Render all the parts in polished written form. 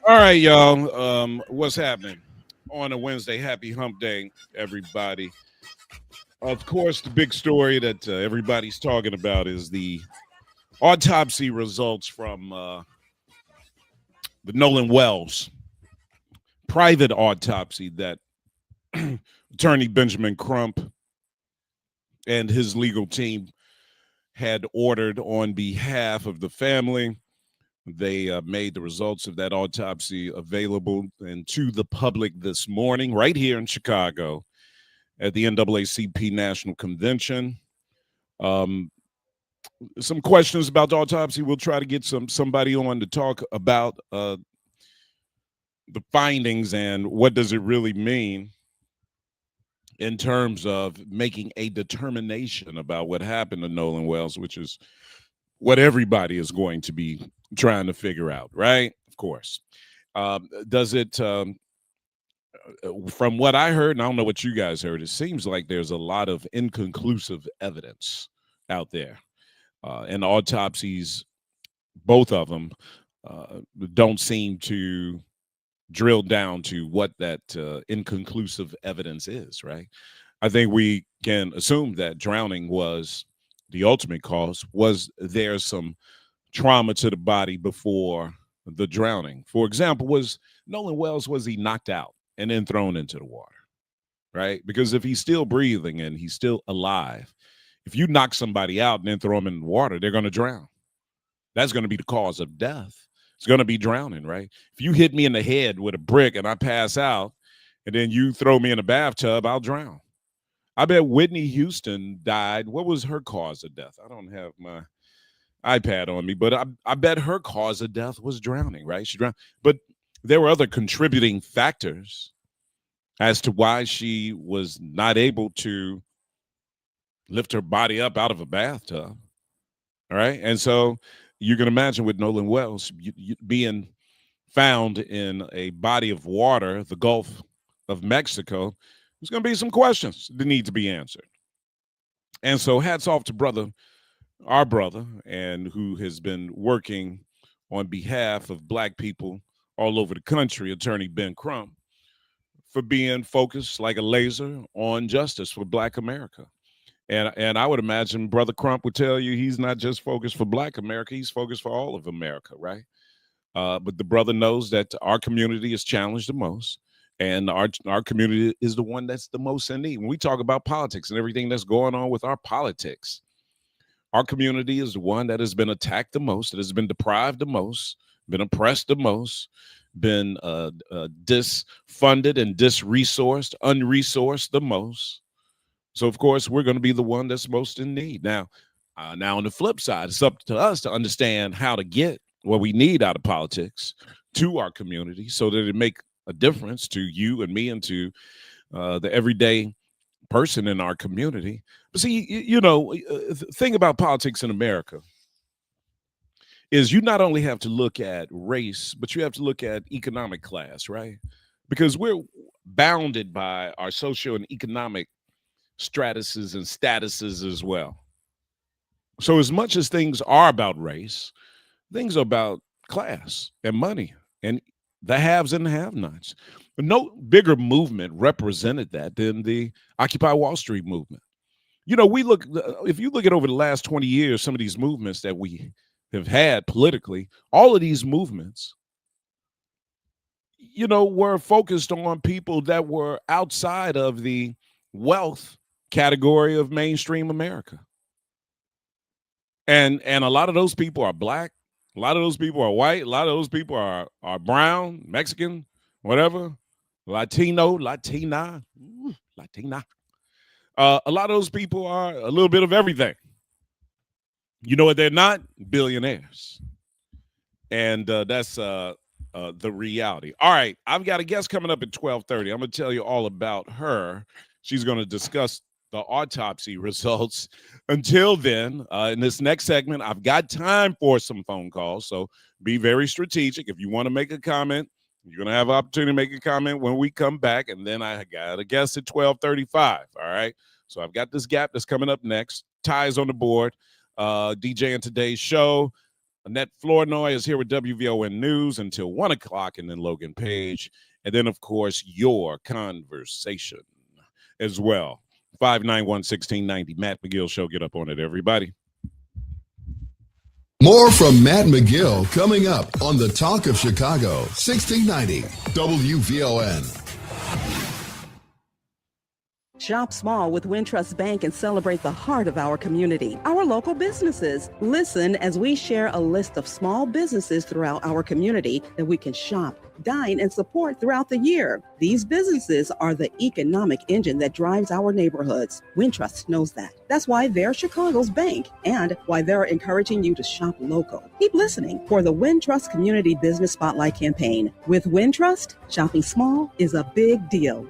All right, y'all. What's happening on a Wednesday? Happy Hump Day, everybody. Of course, the big story that everybody's talking about is the autopsy results from the Nolan Wells private autopsy that attorney Benjamin Crump and his legal team had ordered on behalf of the family. They made the results of that autopsy available and to the public this morning, right here in Chicago at the NAACP National Convention. Some questions about the autopsy. We'll try to get somebody on to talk about the findings and what does it really mean in terms of making a determination about what happened to Nolan Wells, which is what everybody is going to be trying to figure out, right? Of course. Does it, from what I heard, and I don't know what you guys heard, it seems like there's a lot of inconclusive evidence out there. And autopsies, both of them, don't seem to drill down to what that inconclusive evidence is, right? I think we can assume that drowning was the ultimate cause. Was there some trauma to the body before the drowning. For example, was Nolan Wells, was he knocked out and then thrown into the water, right? Because if he's still breathing and he's still alive, if you knock somebody out and then throw them in the water, they're going to drown. That's going to be the cause of death. It's going to be drowning, right? If you hit me in the head with a brick and I pass out and then you throw me in a bathtub, I'll drown. I bet Whitney Houston died. What was her cause of death? I don't have my iPad on me, but I bet her cause of death was drowning, right? She drowned. But there were other contributing factors as to why she was not able to lift her body up out of a bathtub. All right. And so you can imagine with Nolan Wells being found in a body of water, the Gulf of Mexico, there's going to be some questions that need to be answered. And so hats off to our brother, and who has been working on behalf of Black people all over the country, Attorney Ben Crump, for being focused like a laser on justice for Black America. And I would imagine Brother Crump would tell you he's not just focused for Black America, he's focused for all of America, right? But the brother knows that our community is challenged the most, and our community is the one that's the most in need. When we talk about politics and everything that's going on with our politics, our community is the one that has been attacked the most, that has been deprived the most, been oppressed the most, been disfunded and unresourced the most. So, of course, we're going to be the one that's most in need. Now on the flip side, it's up to us to understand how to get what we need out of politics to our community so that it make a difference to you and me and to the everyday person in our community. But see, the thing about politics in America is you not only have to look at race, but you have to look at economic class, right? Because we're bounded by our social and economic statuses and statuses as well. So as much as things are about race, things are about class and money and the haves and the have-nots. But no bigger movement represented that than the Occupy Wall Street movement. If you look at over the last 20 years, some of these movements that we have had politically, all of these movements, were focused on people that were outside of the wealth category of mainstream America. And a lot of those people are Black, a lot of those people are white, a lot of those people are brown, Mexican, whatever, Latino, Latina. A lot of those people are a little bit of everything. You know what they're not? Billionaires. And that's the reality. All right, I've got a guest coming up at 12:30. I'm going to tell you all about her. She's going to discuss the autopsy results. Until then, in this next segment, I've got time for some phone calls, so be very strategic. If you want to make a comment, you're going to have an opportunity to make a comment when we come back, and then I got a guest at 12:35, all right? So I've got this gap that's coming up next. Ty's on the board, DJ in today's show. Annette Flournoy is here with WVON News until 1 o'clock, and then Logan Page, and then, of course, your conversation as well. 591-1690, Matt McGill Show. Get up on it, everybody. More from Matt McGill coming up on the Talk of Chicago, 1690 WVON. Shop small with Wintrust Bank and celebrate the heart of our community, our local businesses. Listen as we share a list of small businesses throughout our community that we can shop, dine, and support throughout the year. These businesses are the economic engine that drives our neighborhoods. Wintrust knows that. That's why they're Chicago's bank and why they're encouraging you to shop local. Keep listening for the Wintrust Community Business Spotlight campaign. With Wintrust, shopping small is a big deal.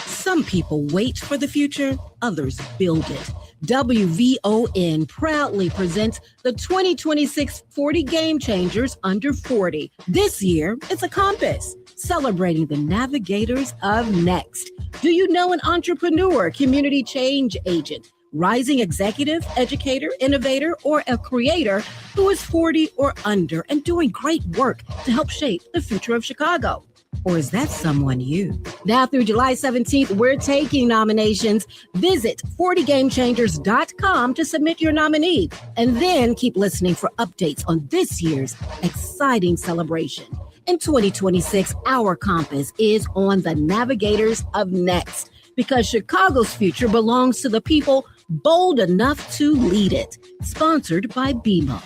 Some people wait for the future, others build it. WVON proudly presents the 2026 40 Game Changers Under 40. This year, it's a compass celebrating the navigators of next. Do you know an entrepreneur, community change agent, rising executive, educator, innovator, or a creator who is 40 or under and doing great work to help shape the future of Chicago? Or is that someone you? Now through July 17th, we're taking nominations. Visit 40gamechangers.com to submit your nominee. And then keep listening for updates on this year's exciting celebration. In 2026, our compass is on the navigators of next, because Chicago's future belongs to the people bold enough to lead it. Sponsored by BMO.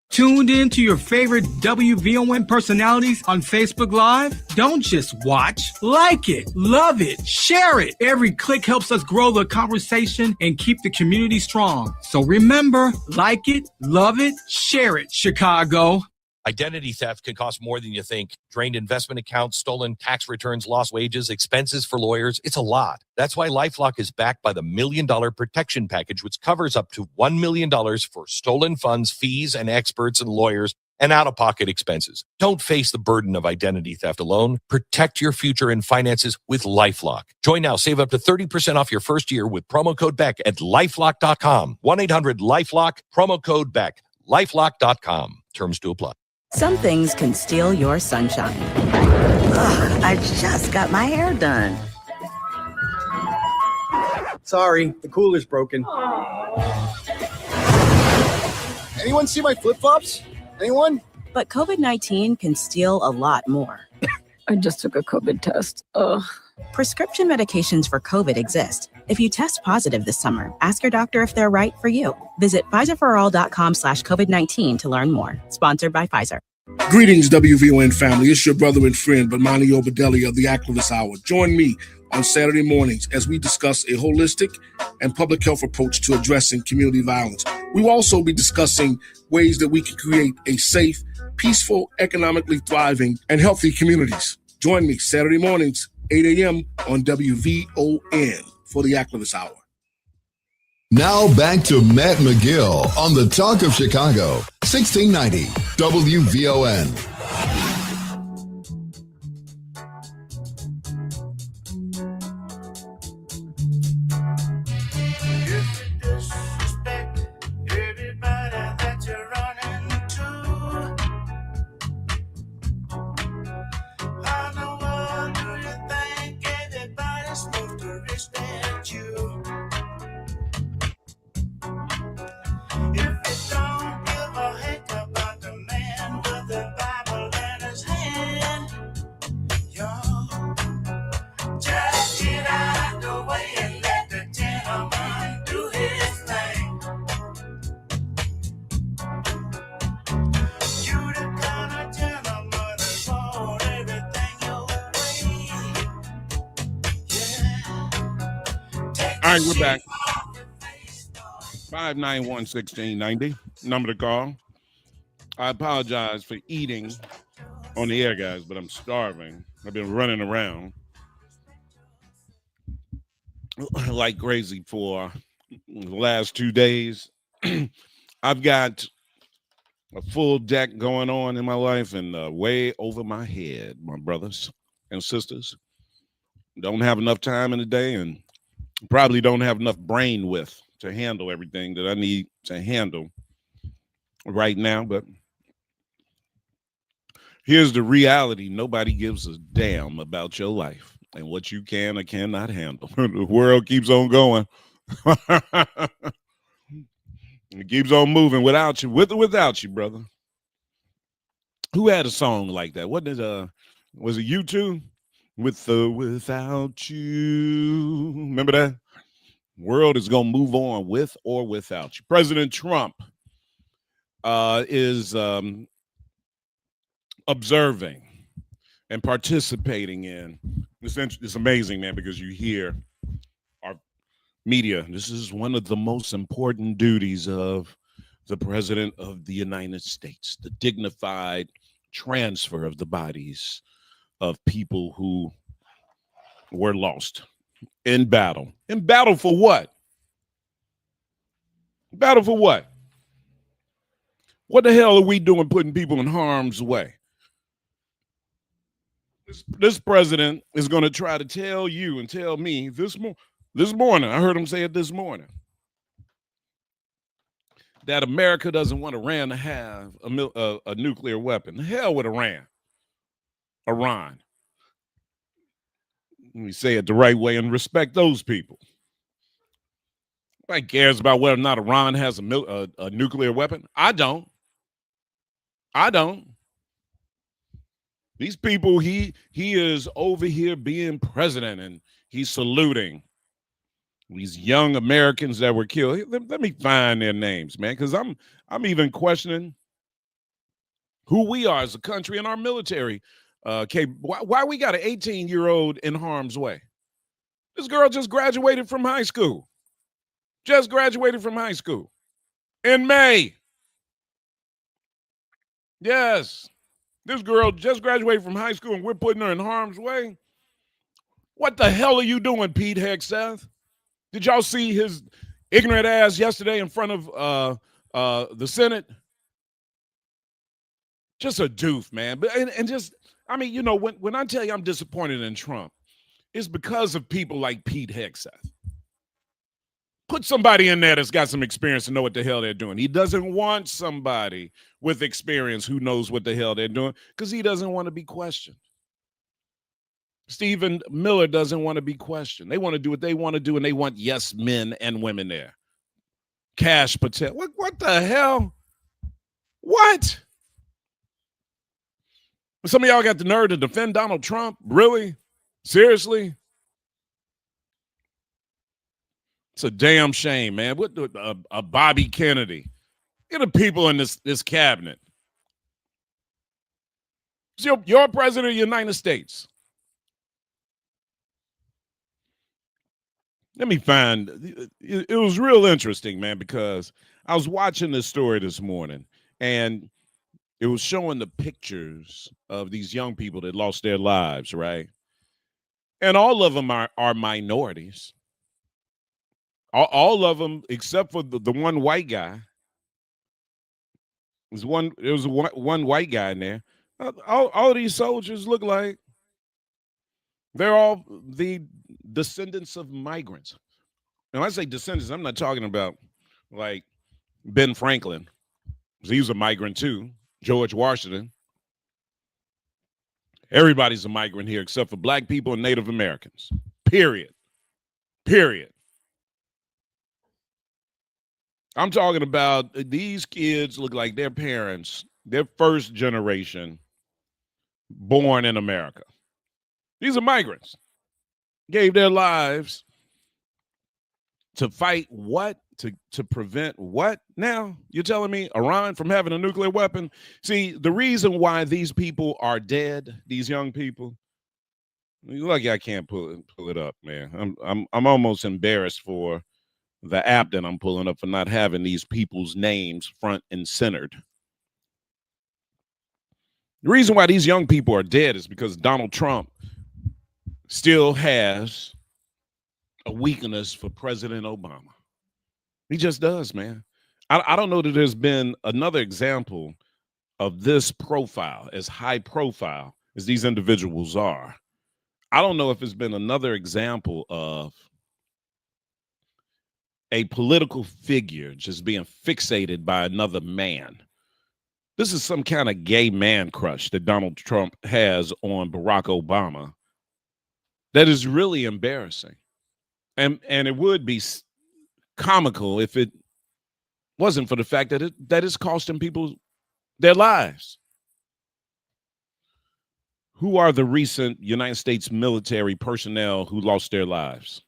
Tuned in to your favorite WVON personalities on Facebook Live? Don't just watch, like it, love it, share it. Every click helps us grow the conversation and keep the community strong. So remember, like it, love it, share it, Chicago. Identity theft can cost more than you think. Drained investment accounts, stolen tax returns, lost wages, expenses for lawyers. It's a lot. That's why LifeLock is backed by the $1 Million Protection Package, which covers up to $1 million for stolen funds, fees, and experts and lawyers, and out-of-pocket expenses. Don't face the burden of identity theft alone. Protect your future and finances with LifeLock. Join now. Save up to 30% off your first year with promo code BECK at LifeLock.com. 1-800-LifeLock, promo code BECK. LifeLock.com. Terms to apply. Some things can steal your sunshine. Ugh, I just got my hair done. Sorry, the cooler's broken. Anyone see my flip-flops? Anyone? But COVID-19 can steal a lot more. I just took a COVID test. Ugh. Prescription medications for COVID exist. If you test positive this summer, ask your doctor if they're right for you. Visit PfizerForAll.com/COVID-19 to learn more. Sponsored by Pfizer. Greetings, WVON family. It's your brother and friend, Bomani Obedelli of the Activist Hour. Join me on Saturday mornings as we discuss a holistic and public health approach to addressing community violence. We will also be discussing ways that we can create a safe, peaceful, economically thriving, and healthy communities. Join me Saturday mornings, 8 a.m. on WVON for the Activist Hour. Now back to Matt McGill on the Talk of Chicago, 1690 WVON. All right, we're back. 591-1690, number to call. I apologize for eating on the air, guys, but I'm starving. I've been running around like crazy for the last 2 days. I've got a full deck going on in my life and way over my head, my brothers and sisters. Don't have enough time in the day and probably don't have enough brain width to handle everything that I need to handle right now. But here's the reality. Nobody gives a damn about your life and what you can or cannot handle. The world keeps on going. It keeps on moving without you, with or without you, brother. Who had a song like that? What did was it U2? With or without you. Remember that? World is going to move on with or without you. President Trump is observing and participating in. It's amazing, man, because you hear our media. This is one of the most important duties of the President of the United States, the dignified transfer of the bodies of people who were lost in battle. In battle for what? Battle for what? What the hell are we doing putting people in harm's way? This president is going to try to tell you and tell me this morning. I heard him say it this morning. that America doesn't want Iran to have a nuclear weapon. The hell with Iran. Iran. Let me say it the right way and respect those people. Nobody cares about whether or not Iran has a nuclear weapon. I don't. These people, he is over here being president and he's saluting these young Americans that were killed. Let me find their names, man, because I'm even questioning who we are as a country and our military. Why we got an 18-year-old in harm's way? This girl just graduated from high school. Just graduated from high school in May. Yes. This girl just graduated from high school and we're putting her in harm's way. What the hell are you doing, Pete Hegseth? Did y'all see his ignorant ass yesterday in front of the Senate? Just a doof, man. But and just, I mean, you know, when I tell you I'm disappointed in Trump, it's because of people like Pete Hegseth. Put somebody in there that's got some experience and know what the hell they're doing. He doesn't want somebody with experience who knows what the hell they're doing because he doesn't want to be questioned. Stephen Miller doesn't want to be questioned. They want to do what they want to do, and they want yes men and women there. Kash Patel. What the hell? What? Some of y'all got the nerve to defend Donald Trump? Really? Seriously? It's a damn shame, man. What a Bobby Kennedy? Get the people in this cabinet. It's your president of the United States. Let me find. It was real interesting, man, because I was watching this story this morning, and it was showing the pictures of these young people that lost their lives, right? And all of them are minorities. All of them, except for the one white guy. There was one white guy in there. All of these soldiers look like they're all the descendants of migrants. And when I say descendants, I'm not talking about like Ben Franklin. He was a migrant too. George Washington. Everybody's a migrant here except for black people and Native Americans. Period. I'm talking about these kids look like their parents, their first generation born in America. These are migrants. Gave their lives to fight what? To prevent what? Now, you're telling me Iran from having a nuclear weapon? See, the reason why these people are dead, these young people, you're lucky I can't pull it up, man. I'm almost embarrassed for the app that I'm pulling up for not having these people's names front and centered. The reason why these young people are dead is because Donald Trump still has a weakness for President Obama. He just does, man. I don't know that there's been another example of this profile, as high profile as these individuals are. I don't know if it's been another example of a political figure just being fixated by another man. This is some kind of gay man crush that Donald Trump has on Barack Obama that is really embarrassing. And it would be comical if it wasn't for the fact that it's costing people their lives. Who are the recent United States military personnel who lost their lives?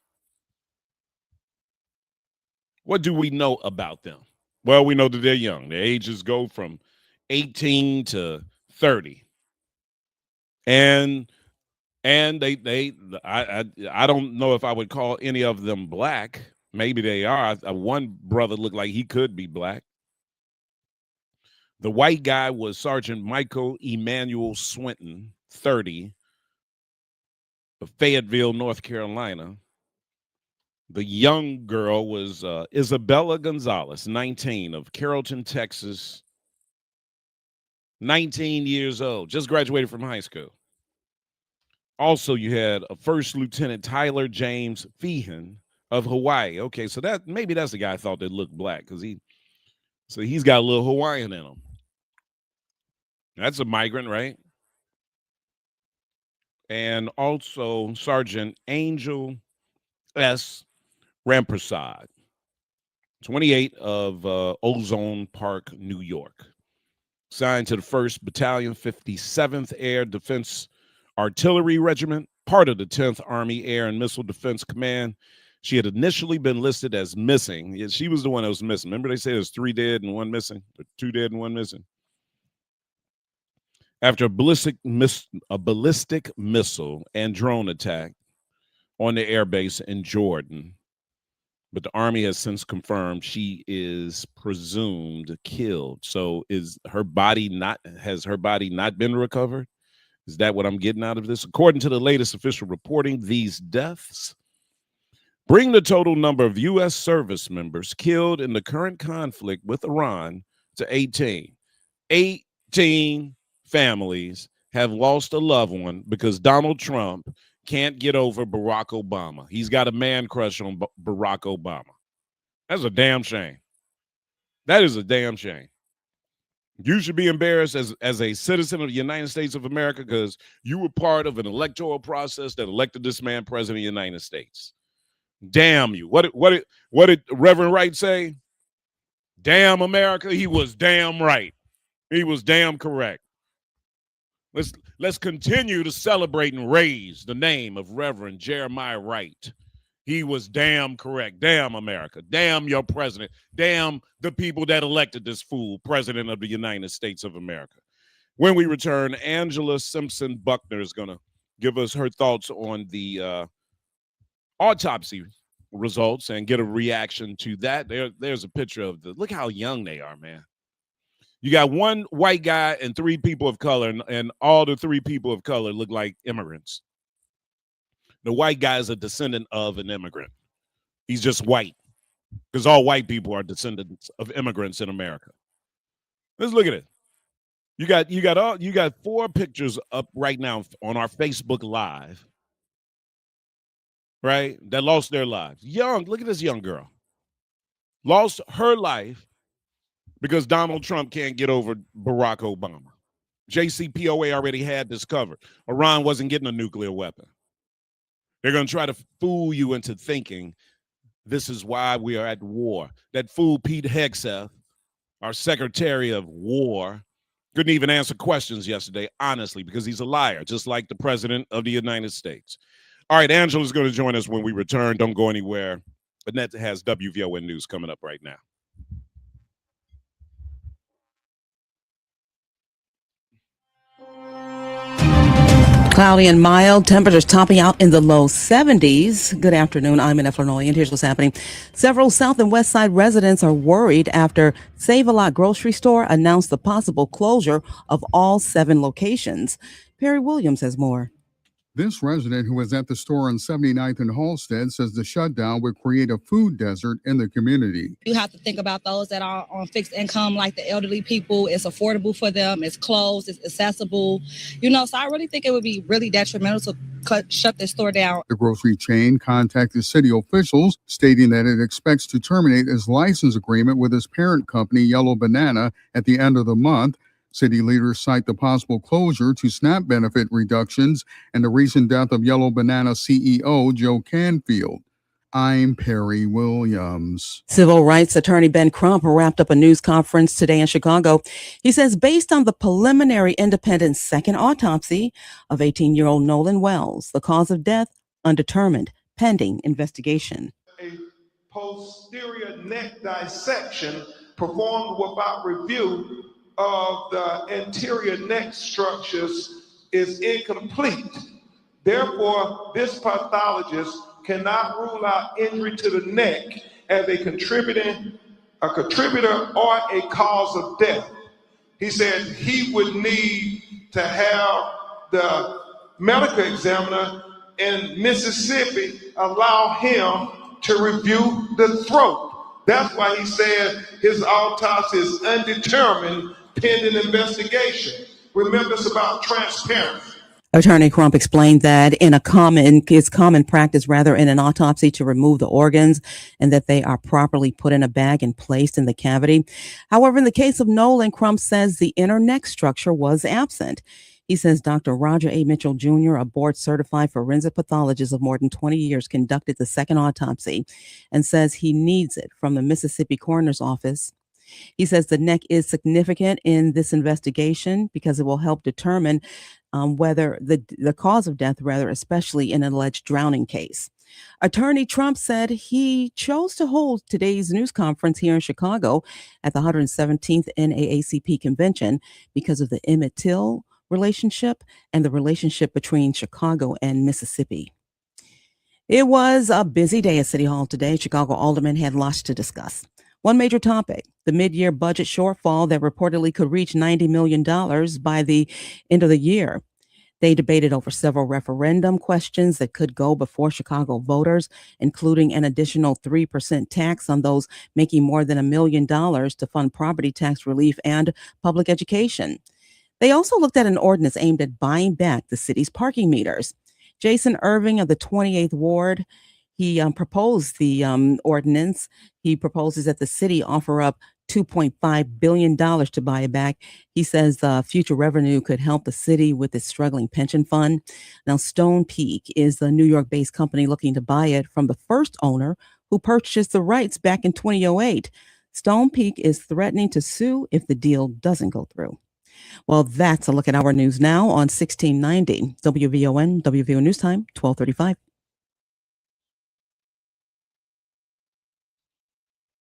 What do we know about them? Well, we know that they're young. Their ages go from 18 to 30. And I don't know if I would call any of them black. Maybe they are. One brother looked like he could be black. The white guy was Sergeant Michael Emmanuel Swinton, 30, of Fayetteville, North Carolina. The young girl was Isabella Gonzalez, 19, of Carrollton, Texas, 19 years old, just graduated from high school. Also, you had a First Lieutenant Tyler James Feehan of Hawaii. Okay, so maybe that's the guy I thought that looked black because he So he's got a little Hawaiian in him. That's a migrant, right? And also Sergeant Angel S. Rampersad, 28 of Ozone Park, New York. Signed to the 1st Battalion, 57th Air Defense Artillery Regiment, part of the 10th Army Air and Missile Defense Command. She had initially been listed as missing. Yeah, she was the one that was missing. Remember they said there's 3 dead and 1 missing, or 2 dead and 1 missing? After a ballistic missile and drone attack on the airbase in Jordan. But the Army has since confirmed she is presumed killed. So has her body not been recovered? Is that what I'm getting out of this? According to the latest official reporting, these deaths bring the total number of U.S. service members killed in the current conflict with Iran to 18. 18 families have lost a loved one because Donald Trump can't get over Barack Obama. He's got a man crush on Barack Obama. That's a damn shame. That is a damn shame. You should be embarrassed as a citizen of the United States of America because you were part of an electoral process that elected this man president of the United States. Damn you. What did Reverend Wright say? Damn America. He was damn right. He was damn correct. Let's continue to celebrate and raise the name of Reverend Jeremiah Wright. He was damn correct. Damn America. Damn your president. Damn the people that elected this fool, president of the United States of America. When we return, Angela Simpson Buckner is going to give us her thoughts on the autopsy results and get a reaction to that. There's a picture of look how young they are, man. You got 1 white guy and 3 people of color, and all the 3 people of color look like immigrants. The white guy is a descendant of an immigrant. He's just white because all white people are descendants of immigrants in America. Let's look at it. You got 4 pictures up right now on our Facebook Live, right? That lost their lives. Young, look at this young girl. Lost her life because Donald Trump can't get over Barack Obama. JCPOA already had this covered. Iran wasn't getting a nuclear weapon. They're going to try to fool you into thinking this is why we are at war. That fool Pete Hegseth, our Secretary of War, couldn't even answer questions yesterday, honestly, because he's a liar, just like the President of the United States. All right, Angela's going to join us when we return. Don't go anywhere. Annette has WVON News coming up right now. Cloudy and mild, temperatures topping out in the low 70s. Good afternoon, I'm Annette Flurnoy, and here's what's happening. Several South and West Side residents are worried after Save-A-Lot grocery store announced the possible closure of all 7 locations. Perry Williams has more. This resident who was at the store on 79th and Halstead says the shutdown would create a food desert in the community. You have to think about those that are on fixed income, like the elderly people. It's affordable for them. It's close. It's accessible. So I really think it would be really detrimental to shut this store down. The grocery chain contacted city officials, stating that it expects to terminate its license agreement with its parent company, Yellow Banana, at the end of the month. City leaders cite the possible closure to SNAP benefit reductions and the recent death of Yellow Banana CEO Joe Canfield. I'm Perry Williams. Civil rights attorney Ben Crump wrapped up a news conference today in Chicago. He says based on the preliminary independent second autopsy of 18-year-old Nolan Wells, the cause of death undetermined, pending investigation. A posterior neck dissection performed without review of the anterior neck structures is incomplete. Therefore, this pathologist cannot rule out injury to the neck as a contributor or a cause of death. He said he would need to have the medical examiner in Mississippi allow him to review the throat. That's why he said his autopsy is undetermined pending investigation. Remember, it's about transparency. Attorney Crump explained that it's common practice rather in an autopsy to remove the organs and that they are properly put in a bag and placed in the cavity. However, in the case of Nolan, Crump says the inner neck structure was absent. He says Dr. Roger A. Mitchell Jr., a board-certified forensic pathologist of more than 20 years, conducted the second autopsy and says he needs it from the Mississippi Coroner's Office. He says the neck is significant in this investigation because it will help determine whether the cause of death, rather, especially in an alleged drowning case. Attorney Trump said he chose to hold today's news conference here in Chicago at the 117th NAACP convention because of the Emmett Till relationship and the relationship between Chicago and Mississippi. It was a busy day at City Hall today. Chicago aldermen had lots to discuss. One major topic, the mid-year budget shortfall that reportedly could reach $90 million by the end of the year. They debated over several referendum questions that could go before Chicago voters, including an additional 3% tax on those making more than $1 million to fund property tax relief and public education. They also looked at an ordinance aimed at buying back the city's parking meters. Jason Irving of the 28th Ward, he proposed the ordinance. He proposes that the city offer up $2.5 billion to buy it back. He says future revenue could help the city with its struggling pension fund. Now, Stone Peak is the New York-based company looking to buy it from the first owner who purchased the rights back in 2008. Stone Peak is threatening to sue if the deal doesn't go through. Well, that's a look at our news now on 1690 WVON, WVO News Time, 1235.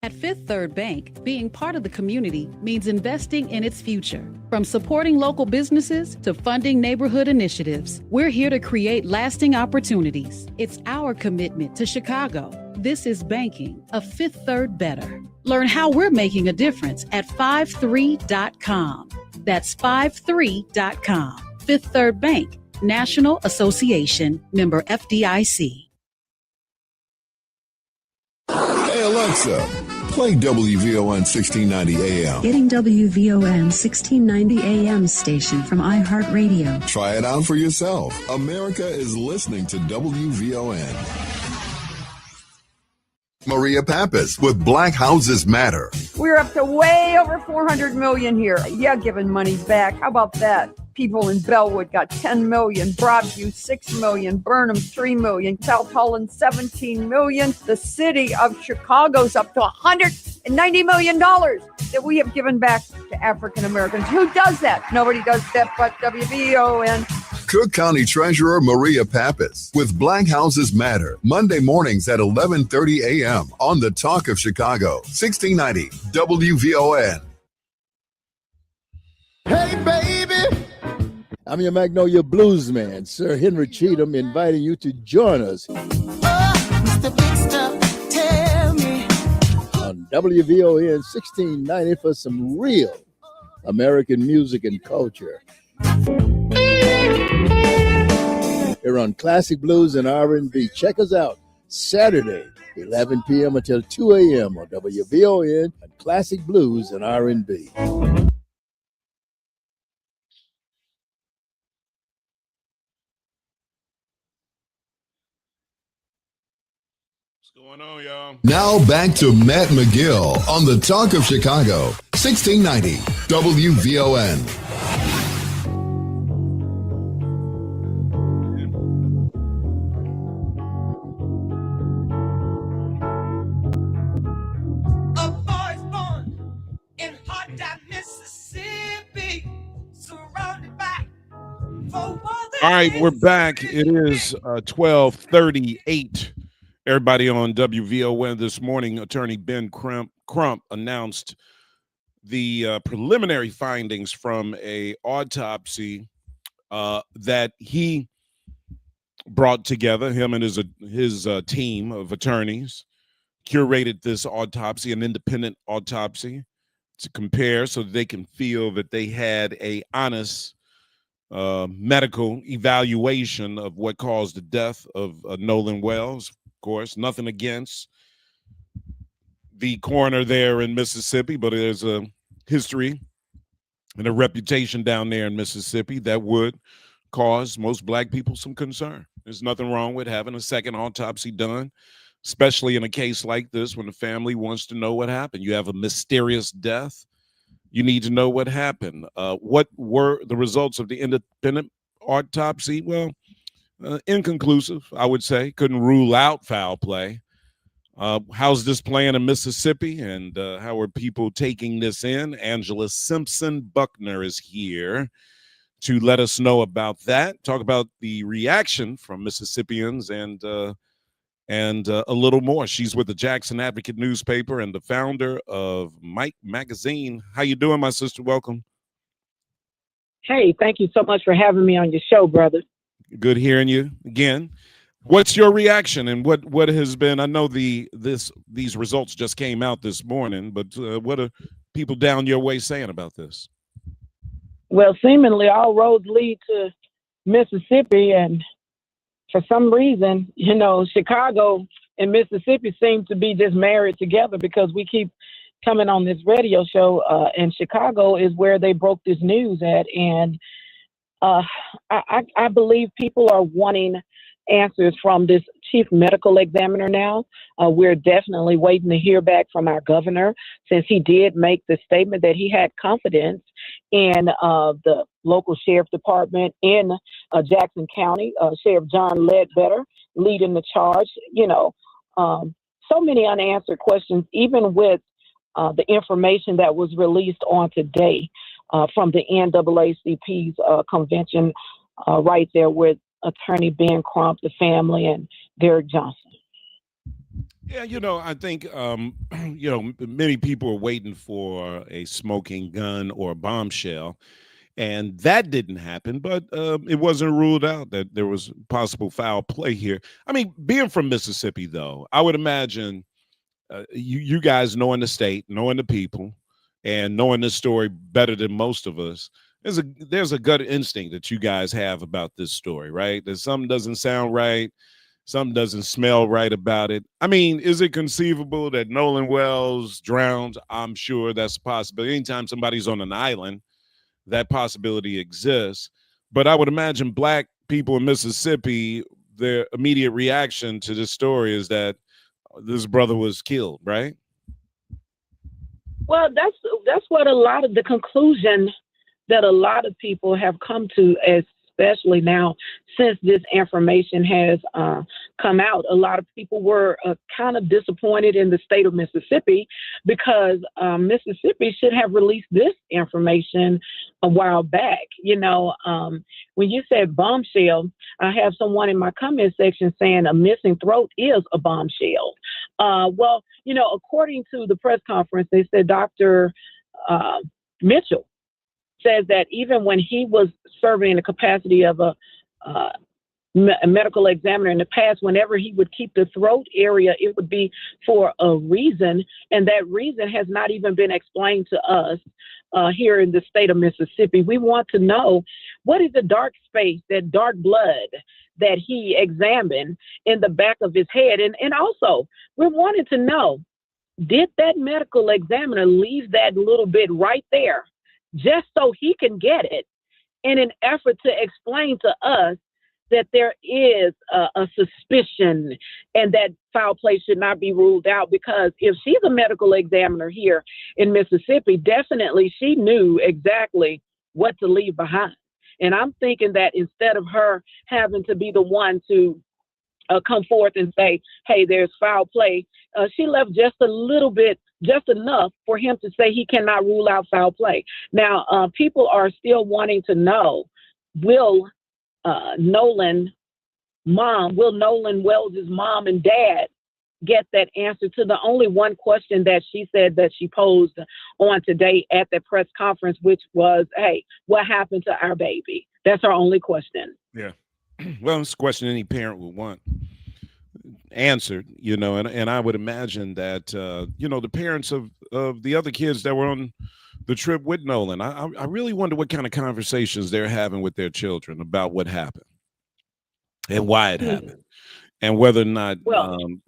At Fifth Third Bank, being part of the community means investing in its future. From supporting local businesses to funding neighborhood initiatives, we're here to create lasting opportunities. It's our commitment to Chicago. This is banking, a Fifth Third better. Learn how we're making a difference at 53.com. That's 53.com. Fifth Third Bank, National Association, member FDIC. Hey, Alexa, play WVON 1690 AM. Getting WVON 1690 AM station from iHeartRadio. Try it out for yourself. America is listening to WVON. Maria Pappas with Black Houses Matter. We're up to way over 400 million here. Yeah, giving money back. How about that? People in Bellwood got 10 million, Broadview 6 million, Burnham 3 million, South Holland 17 million. The city of Chicago's up to $190 million that we have given back to African Americans. Who does that? Nobody does that but WVON. Cook County Treasurer Maria Pappas with Black Houses Matter, Monday mornings at 11:30 a.m. on the Talk of Chicago, 1690 WVON. Hey, baby! I'm your Magnolia Blues man, Sir Henry Cheatham, inviting you to join us on WVON 1690 for some real American music and culture. Here on Classic Blues and R&B. Check us out Saturday, 11 p.m. until 2 a.m. on WVON and Classic Blues and R&B. What's going on, y'all? Now back to Matt McGill on the Talk of Chicago, 1690 WVON. All right, we're back. It is 12:38. Everybody on WVON this morning, Attorney Ben Crump announced the preliminary findings from a autopsy that he brought together. Him and his team of attorneys curated this autopsy, an independent autopsy, to compare so that they can feel that they had a honest medical evaluation of what caused the death of Nolan Wells. Of course, nothing against the coroner there in Mississippi, but there's a history and a reputation down there in Mississippi that would caused most black people some concern. There's nothing wrong with having a second autopsy done, especially in a case like this when the family wants to know what happened. You have a mysterious death. You need to know what happened. What were the results of the independent autopsy? Well, inconclusive, I would say. Couldn't rule out foul play. How's this playing in Mississippi, and how are people taking this in? Angela Simpson Buckner is here to let us know about that, talk about the reaction from Mississippians, and a little more. She's with the Jackson Advocate newspaper and the founder of Mike Magazine. How you doing, my sister? Welcome. Hey, thank you so much for having me on your show, brother. Good hearing you again. What's your reaction, and what has been? I know these results just came out this morning, but what are people down your way saying about this? Well, seemingly all roads lead to Mississippi, and for some reason, Chicago and Mississippi seem to be just married together, because we keep coming on this radio show, and Chicago is where they broke this news at, and I believe people are wanting answers from this chief medical examiner now. We're definitely waiting to hear back from our governor, since he did make the statement that he had confidence in the local sheriff department in Jackson County, Sheriff John Ledbetter leading the charge. So many unanswered questions, even with the information that was released on today from the NAACP's convention right there with Attorney Ben Crump, the family, and Derek Johnson. Yeah, I think, many people are waiting for a smoking gun or a bombshell, and that didn't happen, but it wasn't ruled out that there was possible foul play here. I mean, being from Mississippi, though, I would imagine you guys knowing the state, knowing the people, and knowing this story better than most of us, there's a gut instinct that you guys have about this story, right? That something doesn't sound right, something doesn't smell right about it. I mean, is it conceivable that Nolan Wells drowned? I'm sure that's a possibility. Anytime somebody's on an island, that possibility exists. But I would imagine black people in Mississippi, their immediate reaction to this story is that this brother was killed, right? Well, that's what a lot of the conclusion that a lot of people have come to, especially now since this information has come out. A lot of people were kind of disappointed in the state of Mississippi, because Mississippi should have released this information a while back. When you said bombshell, I have someone in my comment section saying a missing throat is a bombshell. Well, according to the press conference, they said Dr. Mitchell says that even when he was serving in the capacity of a medical examiner in the past, whenever he would keep the throat area, it would be for a reason, and that reason has not even been explained to us here in the state of Mississippi. We want to know, what is the dark space, that dark blood that he examined in the back of his head? And also, we wanted to know, did that medical examiner leave that little bit right there just so he can get it, in an effort to explain to us that there is a suspicion and that foul play should not be ruled out? Because if she's a medical examiner here in Mississippi, definitely she knew exactly what to leave behind. And I'm thinking that instead of her having to be the one to come forth and say, hey, there's foul play, she left just a little bit, just enough for him to say he cannot rule out foul play. Now, people are still wanting to know, will Nolan Wells' mom and dad get that answer to the only one question that she said that she posed on today at the press conference, which was, hey, what happened to our baby? That's our only question. Yeah. Well, it's a question any parent would want answered, and I would imagine that, the parents of the other kids that were on the trip with Nolan, I really wonder what kind of conversations they're having with their children about what happened and why it happened, and whether or not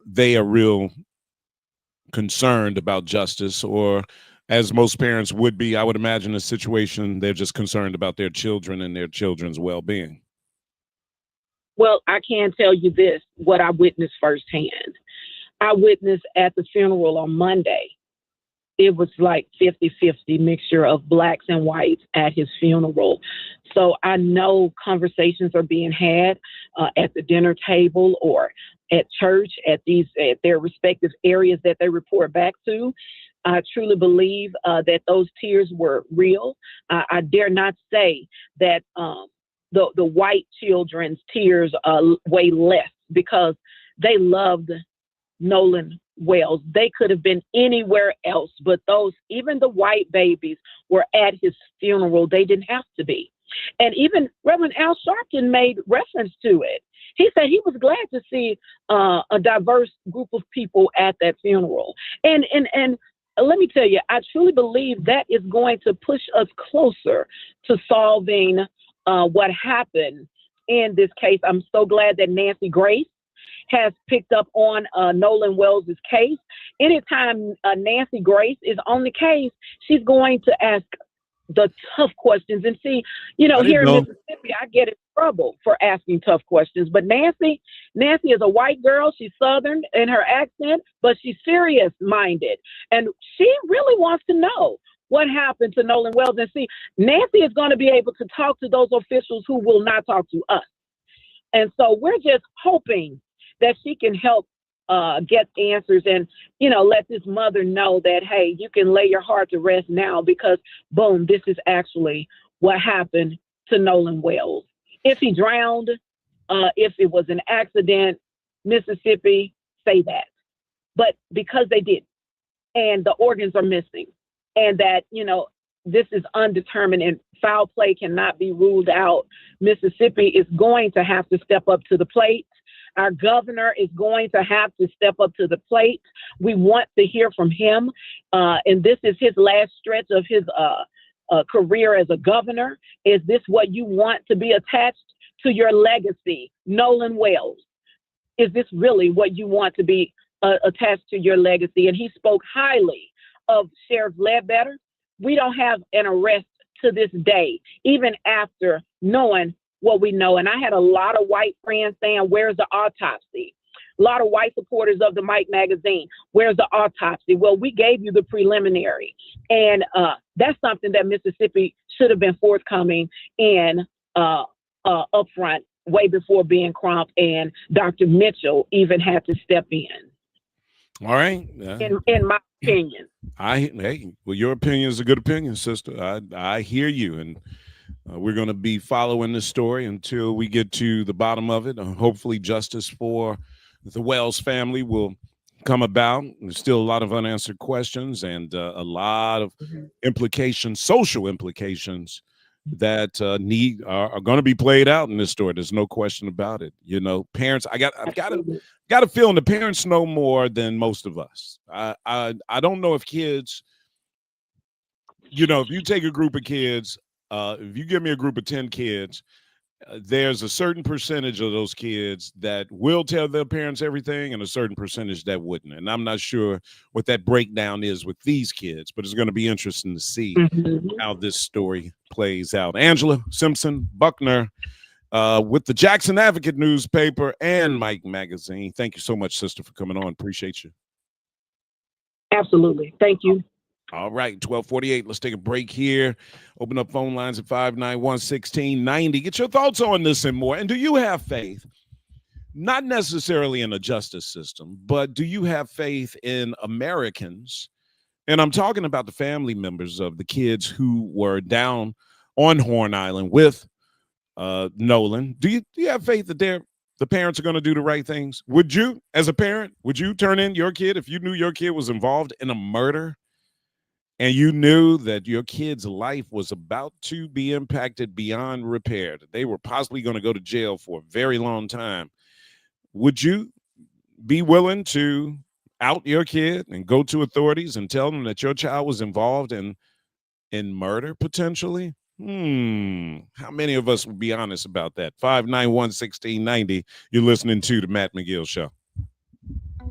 they are real concerned about justice, or, as most parents would be, I would imagine, a situation they're just concerned about their children and their children's well-being. Well, I can tell you this, what I witnessed firsthand. I witnessed at the funeral on Monday. It was like 50-50 mixture of blacks and whites at his funeral. So I know conversations are being had at the dinner table or at church at their respective areas that they report back to. I truly believe that those tears were real. I dare not say that the white children's tears weigh less because they loved Nolan Wells. They could have been anywhere else, but even the white babies were at his funeral. They didn't have to be. And even Reverend Al Sharpton made reference to it. He said he was glad to see a diverse group of people at that funeral. And let me tell you, I truly believe that is going to push us closer to solving what happened in this case. I'm so glad that Nancy Grace has picked up on Nolan Wells' case. Anytime Nancy Grace is on the case, she's going to ask the tough questions. And see, here in Mississippi, I get in trouble for asking tough questions. But Nancy is a white girl. She's Southern in her accent, but she's serious-minded. And she really wants to know what happened to Nolan Wells. And see, Nancy is going to be able to talk to those officials who will not talk to us. And so we're just hoping that she can help get answers and, let this mother know that, hey, you can lay your heart to rest now because, boom, this is actually what happened to Nolan Wells. If he drowned, if it was an accident, Mississippi, say that. But because they did, and the organs are missing, and that, this is undetermined and foul play cannot be ruled out, Mississippi is going to have to step up to the plate. Our governor is going to have to step up to the plate. We want to hear from him. And this is his last stretch of his career as a governor. Is this what you want to be attached to your legacy, Nolan Wells? Is this really what you want to be attached to your legacy? And he spoke highly of Sheriff Ledbetter. We don't have an arrest to this day, even after knowing what we know. And I had a lot of white friends saying, where's the autopsy? A lot of white supporters of the Mike magazine, where's the autopsy? Well, we gave you the preliminary. And that's something that Mississippi should have been forthcoming in upfront way before Ben Crump and Dr. Mitchell even had to step in. All right. In my opinion. Well, your opinion is a good opinion, sister. I hear you. And we're going to be following this story until we get to the bottom of it. Hopefully justice for the Wells family will come about. There's still a lot of unanswered questions and a lot of implications, social implications that are going to be played out in this story. There's no question about it. Parents, I've got a feeling the parents know more than most of us. I don't know if kids, if you take a group of kids, if you give me a group of 10 kids, there's a certain percentage of those kids that will tell their parents everything and a certain percentage that wouldn't. And I'm not sure what that breakdown is with these kids, but it's going to be interesting to see how this story plays out. Angela Simpson Buckner with the Jackson Advocate newspaper and Mike magazine. Thank you so much, sister, for coming on. Appreciate you. Absolutely. Thank you. All right, 1248. Let's take a break here. Open up phone lines at 591-1690. Get your thoughts on this and more. And do you have faith, not necessarily in a justice system, but do you have faith in Americans? And I'm talking about the family members of the kids who were down on Horn Island with Nolan. Do you have faith that the parents are going to do the right things? Would you, as a parent, would you turn in your kid if you knew your kid was involved in a murder? And you knew that your kid's life was about to be impacted beyond repair, that they were possibly going to go to jail for a very long time. Would you be willing to out your kid and go to authorities and tell them that your child was involved in murder potentially? How many of us would be honest about that? 591-1690. You're listening to the Matt McGill Show.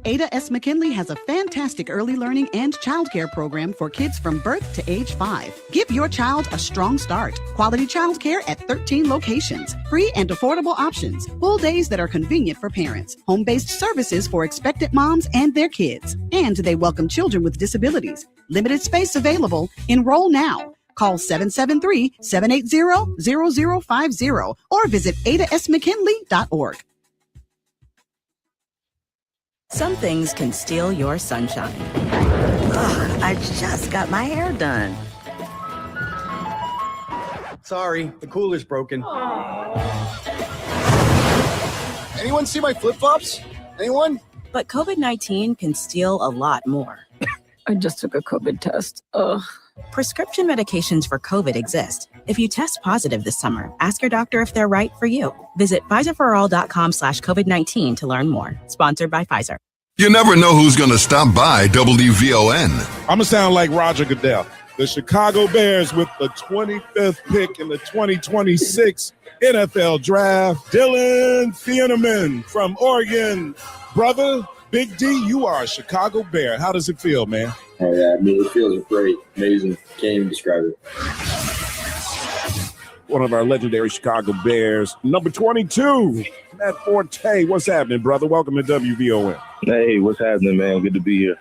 Ada S. McKinley has a fantastic early learning and childcare program for kids from birth to age 5. Give your child a strong start. Quality childcare at 13 locations. Free and affordable options. Full days that are convenient for parents. Home-based services for expectant moms and their kids. And they welcome children with disabilities. Limited space available. Enroll now. Call 773-780-0050 or visit adasmckinley.org. Some things can steal your sunshine. Ugh, I just got my hair done. Sorry, the cooler's broken. Anyone see my flip-flops? Anyone? But COVID-19 can steal a lot more. I just took a COVID test. Ugh. Prescription medications for COVID exist. If you test positive this summer, ask your doctor if they're right for you. Visit PfizerForAll.com/COVID-19 to learn more. Sponsored by Pfizer. You never know who's going to stop by WVON. I'm going to sound like Roger Goodell. The Chicago Bears with the 25th pick in the 2026 NFL Draft. Dylan Thieneman from Oregon. Brother, Big D, you are a Chicago Bear. How does it feel, man? Oh, yeah. I mean, it feels great. Amazing. Can't even describe it. One of our legendary Chicago Bears. Number 22, Matt Forte. What's happening, brother? Welcome to WVON. Hey, what's happening, man? Good to be here.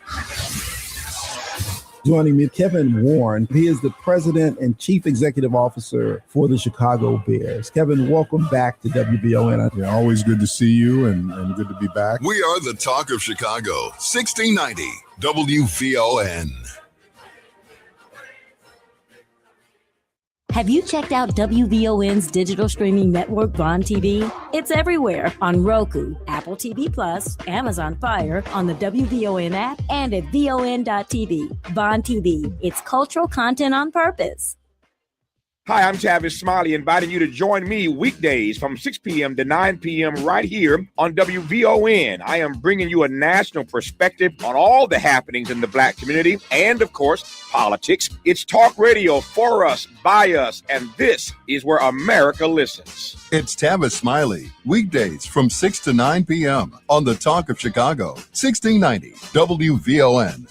Joining me, Kevin Warren. He is the president and chief executive officer for the Chicago Bears. Kevin, welcome back to WVON. Yeah, always good to see you and good to be back. We are the talk of Chicago, 1690 WVON. Have you checked out WVON's digital streaming network, Vaughn TV? It's everywhere on Roku, Apple TV Plus, Amazon Fire, on the WVON app, and at VON.TV. Vaughn TV, it's cultural content on purpose. Hi, I'm Tavis Smiley, inviting you to join me weekdays from 6 p.m. to 9 p.m. right here on WVON. I am bringing you a national perspective on all the happenings in the Black community and, of course, politics. It's talk radio for us, by us, and this is where America listens. It's Tavis Smiley, weekdays from 6 to 9 p.m. on the Talk of Chicago, 1690 WVON.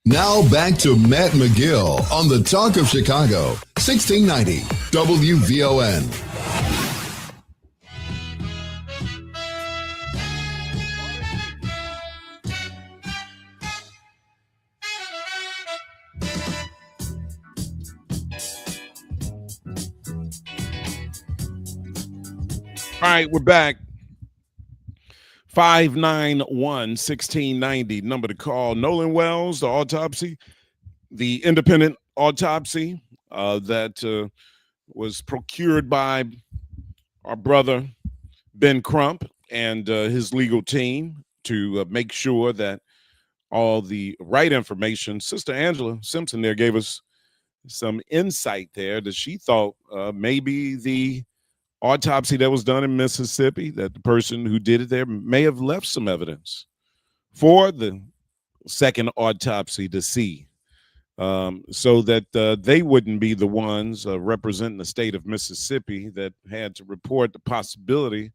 Now back to Matt McGill on the Talk of Chicago, 1690 WVON. All right, we're back. 591-1690, number to call. Nolan Wells, the autopsy, the independent autopsy that was procured by our brother Ben Crump and his legal team to make sure that all the right information. Sister Angela Simpson there gave us some insight there that she thought maybe the autopsy that was done in Mississippi, that the person who did it there may have left some evidence for the second autopsy to see, so that they wouldn't be the ones representing the state of Mississippi that had to report the possibility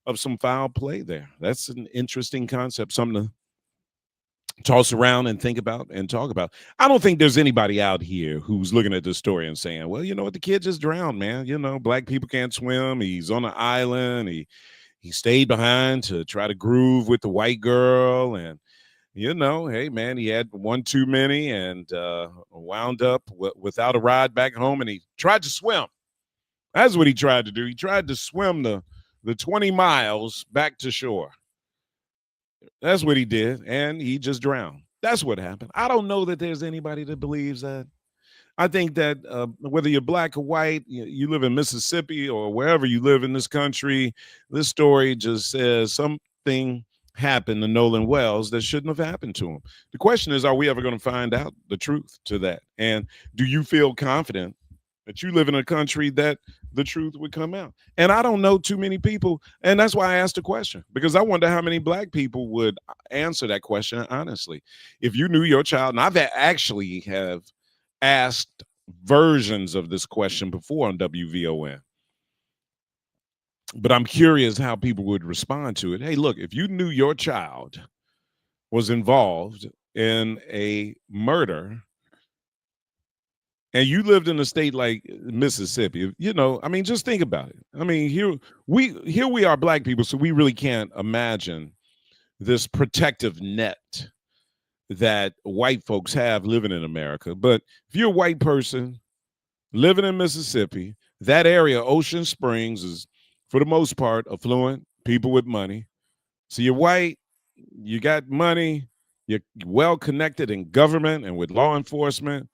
of some foul play there. That's an interesting concept, something to toss around and think about and talk about. I don't think there's anybody out here who's looking at this story and saying, well, you know what, the kid just drowned, man. You know, black people can't swim. He's on an island. He stayed behind to try to groove with the white girl. And, you know, hey, man, he had one too many and wound up without a ride back home. And he tried to swim. That's what he tried to do. He tried to swim the 20 miles back to shore. That's what he did, and he just drowned. That's what happened. I don't know that there's anybody that believes that. I think that whether you're black or white, you live in Mississippi or wherever you live in this country, this story just says something happened to Nolan Wells that shouldn't have happened to him. The question is, are we ever going to find out the truth to that? And do you feel confident that you live in a country that the truth would come out? And I don't know too many people, and that's why I asked the question, because I wonder how many black people would answer that question honestly. If you knew your child, and I've actually have asked versions of this question before on WVON. But I'm curious how people would respond to it. Hey, look, if you knew your child was involved in a murder and you lived in a state like Mississippi, I mean, just think about it. I mean, here we are, black people, so we really can't imagine this protective net that white folks have living in America. But if you're a white person living in Mississippi, that area, Ocean Springs, is for the most part affluent, people with money. So you're white, you got money, you're well connected in government and with law enforcement,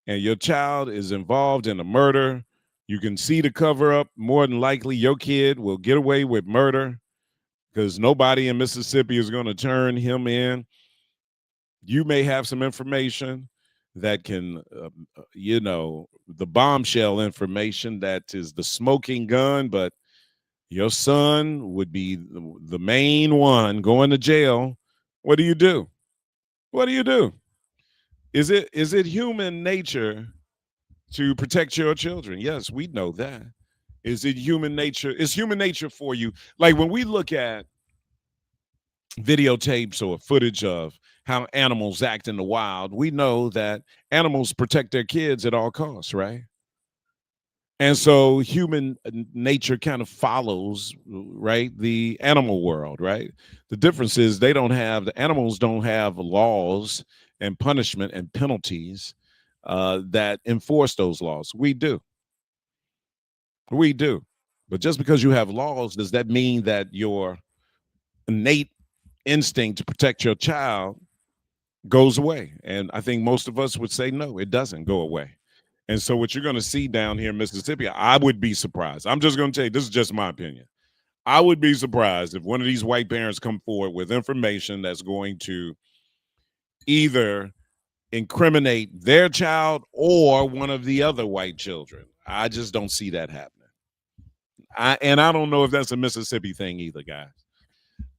and your child is involved in a murder. You can see the cover up. More than likely, your kid will get away with murder because nobody in Mississippi is going to turn him in. You may have some information that can, the bombshell information that is the smoking gun, but your son would be the main one going to jail. What do you do? What do you do? Is it human nature to protect your children? Yes, we know that. Is it human nature? Is human nature for you? Like when we look at videotapes or footage of how animals act in the wild, we know that animals protect their kids at all costs, right? And so human nature kind of follows, right, the animal world, right? The difference is the animals don't have laws and punishment and penalties that enforce those laws. We do. We do. But just because you have laws, does that mean that your innate instinct to protect your child goes away? And I think most of us would say no, it doesn't go away. And so what you're going to see down here in Mississippi, I would be surprised. I'm just going to tell you, this is just my opinion. I would be surprised if one of these white parents come forward with information that's going to either incriminate their child or one of the other white children. I just don't see that happening. I don't know if that's a Mississippi thing either, guys.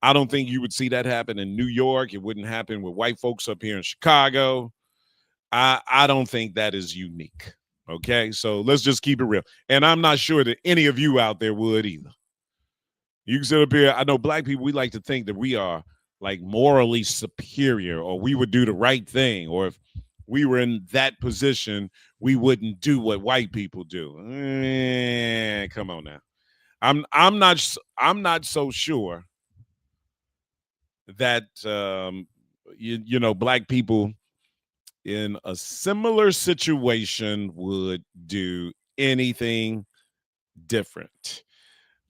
I don't think you would see that happen in New York. It wouldn't happen with white folks up here in Chicago. I don't think that is unique. Okay, so let's just keep it real. And I'm not sure that any of you out there would either. You can sit up here. I know black people, we like to think that we are like morally superior or we would do the right thing. Or if we were in that position, we wouldn't do what white people do. Come on now. I'm not so sure that black people in a similar situation would do anything different.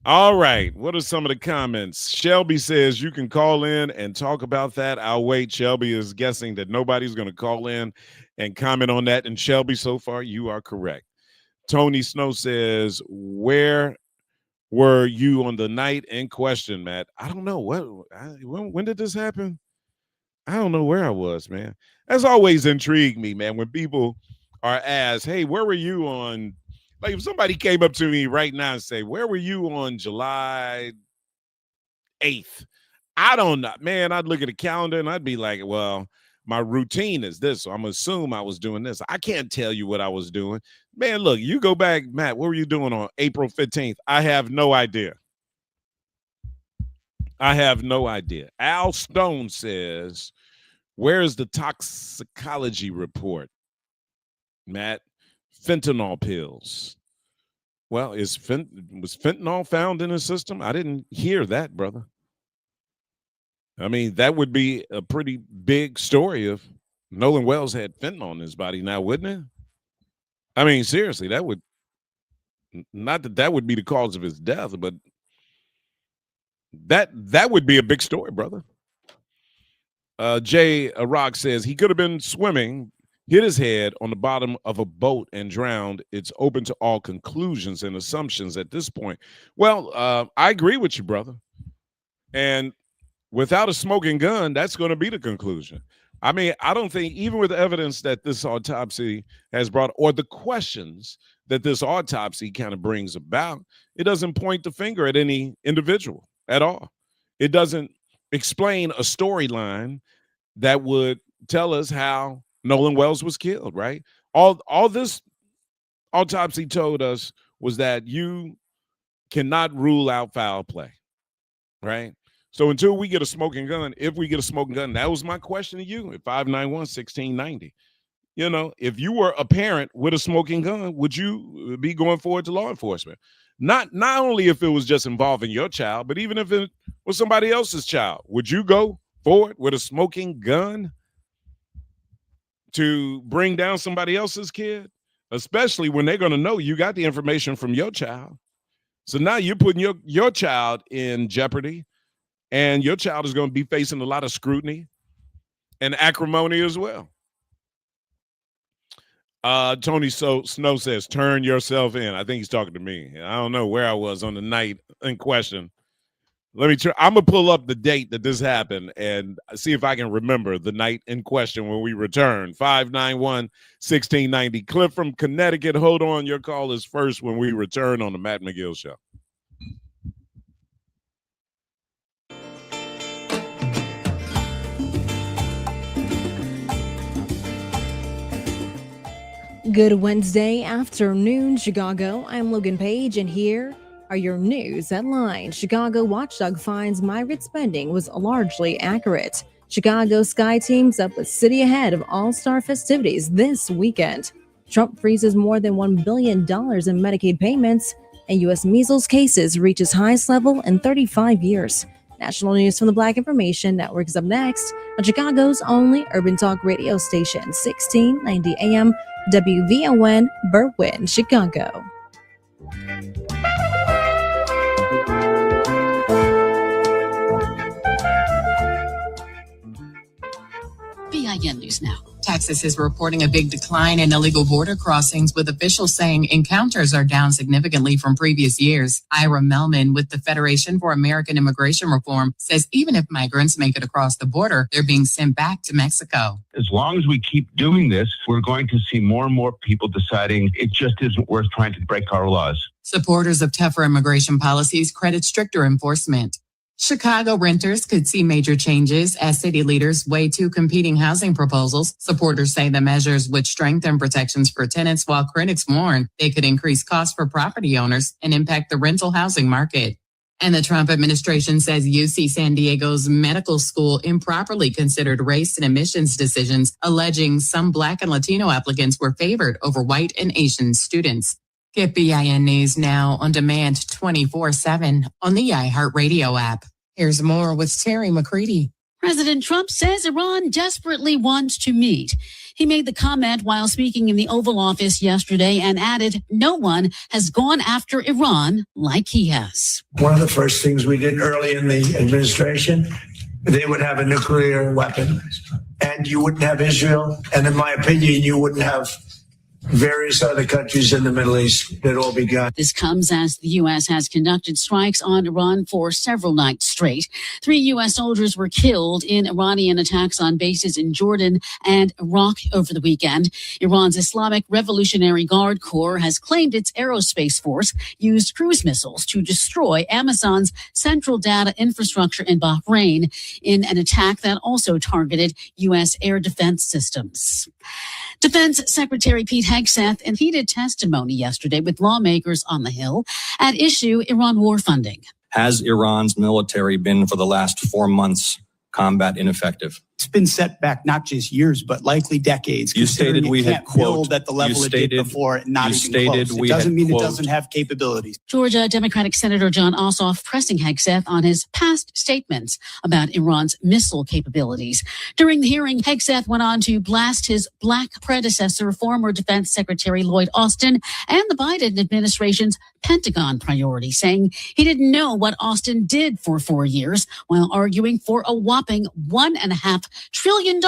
All right. What are some of the comments? Shelby says you can call in and talk about that. I'll wait. Shelby is guessing that nobody's going to call in and comment on that. And Shelby, so far, you are correct. Tony Snow says, where were you on the night in question, Matt? I don't know. When did this happen? I don't know where I was, man. That's always intrigued me, man, when people are asked, hey, where were you on, like if somebody came up to me right now and say, where were you on July 8th? I don't know, man. I'd look at the calendar and I'd be like, well, my routine is this, so I'm gonna assume I was doing this. I can't tell you what I was doing. Man, look, you go back, Matt, what were you doing on April 15th? I have no idea. I have no idea. Al Stone says, where is the toxicology report, Matt? Fentanyl pills. Well, was fentanyl found in his system? I didn't hear that, brother. I mean, that would be a pretty big story if Nolan Wells had fentanyl in his body now, wouldn't it? I mean, seriously, that would, not that would be the cause of his death, but that would be a big story, brother. Jay Rock says he could have been swimming, hit his head on the bottom of a boat and drowned. It's open to all conclusions and assumptions at this point. Well, I agree with you, brother. And without a smoking gun, that's going to be the conclusion. I mean, I don't think, even with the evidence that this autopsy has brought, or the questions that this autopsy kind of brings about, it doesn't point the finger at any individual at all. It doesn't explain a storyline that would tell us how Nolan Wells was killed, right? All this autopsy told us was that you cannot rule out foul play, right? So until we get a smoking gun, if we get a smoking gun, that was my question to you at 591-1690. You know, if you were a parent with a smoking gun, would you be going forward to law enforcement? Not only if it was just involving your child, but even if it was somebody else's child, would you go forward with a smoking gun to bring down somebody else's kid? Especially when they're going to know you got the information from your child. So now you're putting your child in jeopardy, and your child is going to be facing a lot of scrutiny and acrimony as well. Tony Snow says, turn yourself in. I think he's talking to me. I don't know where I was on the night in question. Let me try. I'm going to pull up the date that this happened and see if I can remember the night in question when we return. 591-1690. Cliff from Connecticut, hold on. Your call is first when we return on the Matt McGill Show. Good Wednesday afternoon, Chicago. I'm Logan Page, and here are your news headlines. Chicago watchdog finds migrant spending was largely accurate. Chicago Sky teams up with city ahead of all-star festivities this weekend. Trump freezes more than $1 billion in Medicaid payments, and U.S. measles cases reach its highest level in 35 years. National news from the Black Information Network is up next on Chicago's only urban talk radio station, 1690 AM, WVON, Berwyn, Chicago. BIN News Now. Texas is reporting a big decline in illegal border crossings, with officials saying encounters are down significantly from previous years. Ira Melman with the Federation for American Immigration Reform says even if migrants make it across the border, they're being sent back to Mexico. As long as we keep doing this, we're going to see more and more people deciding it just isn't worth trying to break our laws. Supporters of tougher immigration policies credit stricter enforcement. Chicago renters could see major changes as city leaders weigh two competing housing proposals. Supporters say the measures would strengthen protections for tenants, while critics warn they could increase costs for property owners and impact the rental housing market. And the Trump administration says UC San Diego's medical school improperly considered race and admissions decisions, alleging some Black and Latino applicants were favored over white and Asian students. Get BIN News Now on demand 24/7 on the iHeartRadio app. Here's more with Terry McCready. President Trump says Iran desperately wants to meet. He made the comment while speaking in the Oval Office yesterday and added, no one has gone after Iran like he has. One of the first things we did early in the administration, they would have a nuclear weapon, and you wouldn't have Israel. And in my opinion, you wouldn't have various other countries in the Middle East. They'd all be gone. This comes as the U.S. has conducted strikes on Iran for several nights straight. 3 U.S. soldiers were killed in Iranian attacks on bases in Jordan and Iraq over the weekend. Iran's Islamic Revolutionary Guard Corps has claimed its aerospace force used cruise missiles to destroy Amazon's central data infrastructure in Bahrain in an attack that also targeted U.S. air defense systems. Defense Secretary Pete Hegseth in heated testimony yesterday with lawmakers on the Hill at issue Iran war funding. Has Iran's military been for the last 4 months combat ineffective? It's been set back not just years, but likely decades. You stated we had, quote, at the level it did before, not even close. It doesn't mean it doesn't have capabilities. Georgia Democratic Senator John Ossoff pressing Hegseth on his past statements about Iran's missile capabilities. During the hearing, Hegseth went on to blast his black predecessor, former Defense Secretary Lloyd Austin, and the Biden administration's Pentagon priority, saying he didn't know what Austin did for 4 years, while arguing for a whopping $1.5 trillion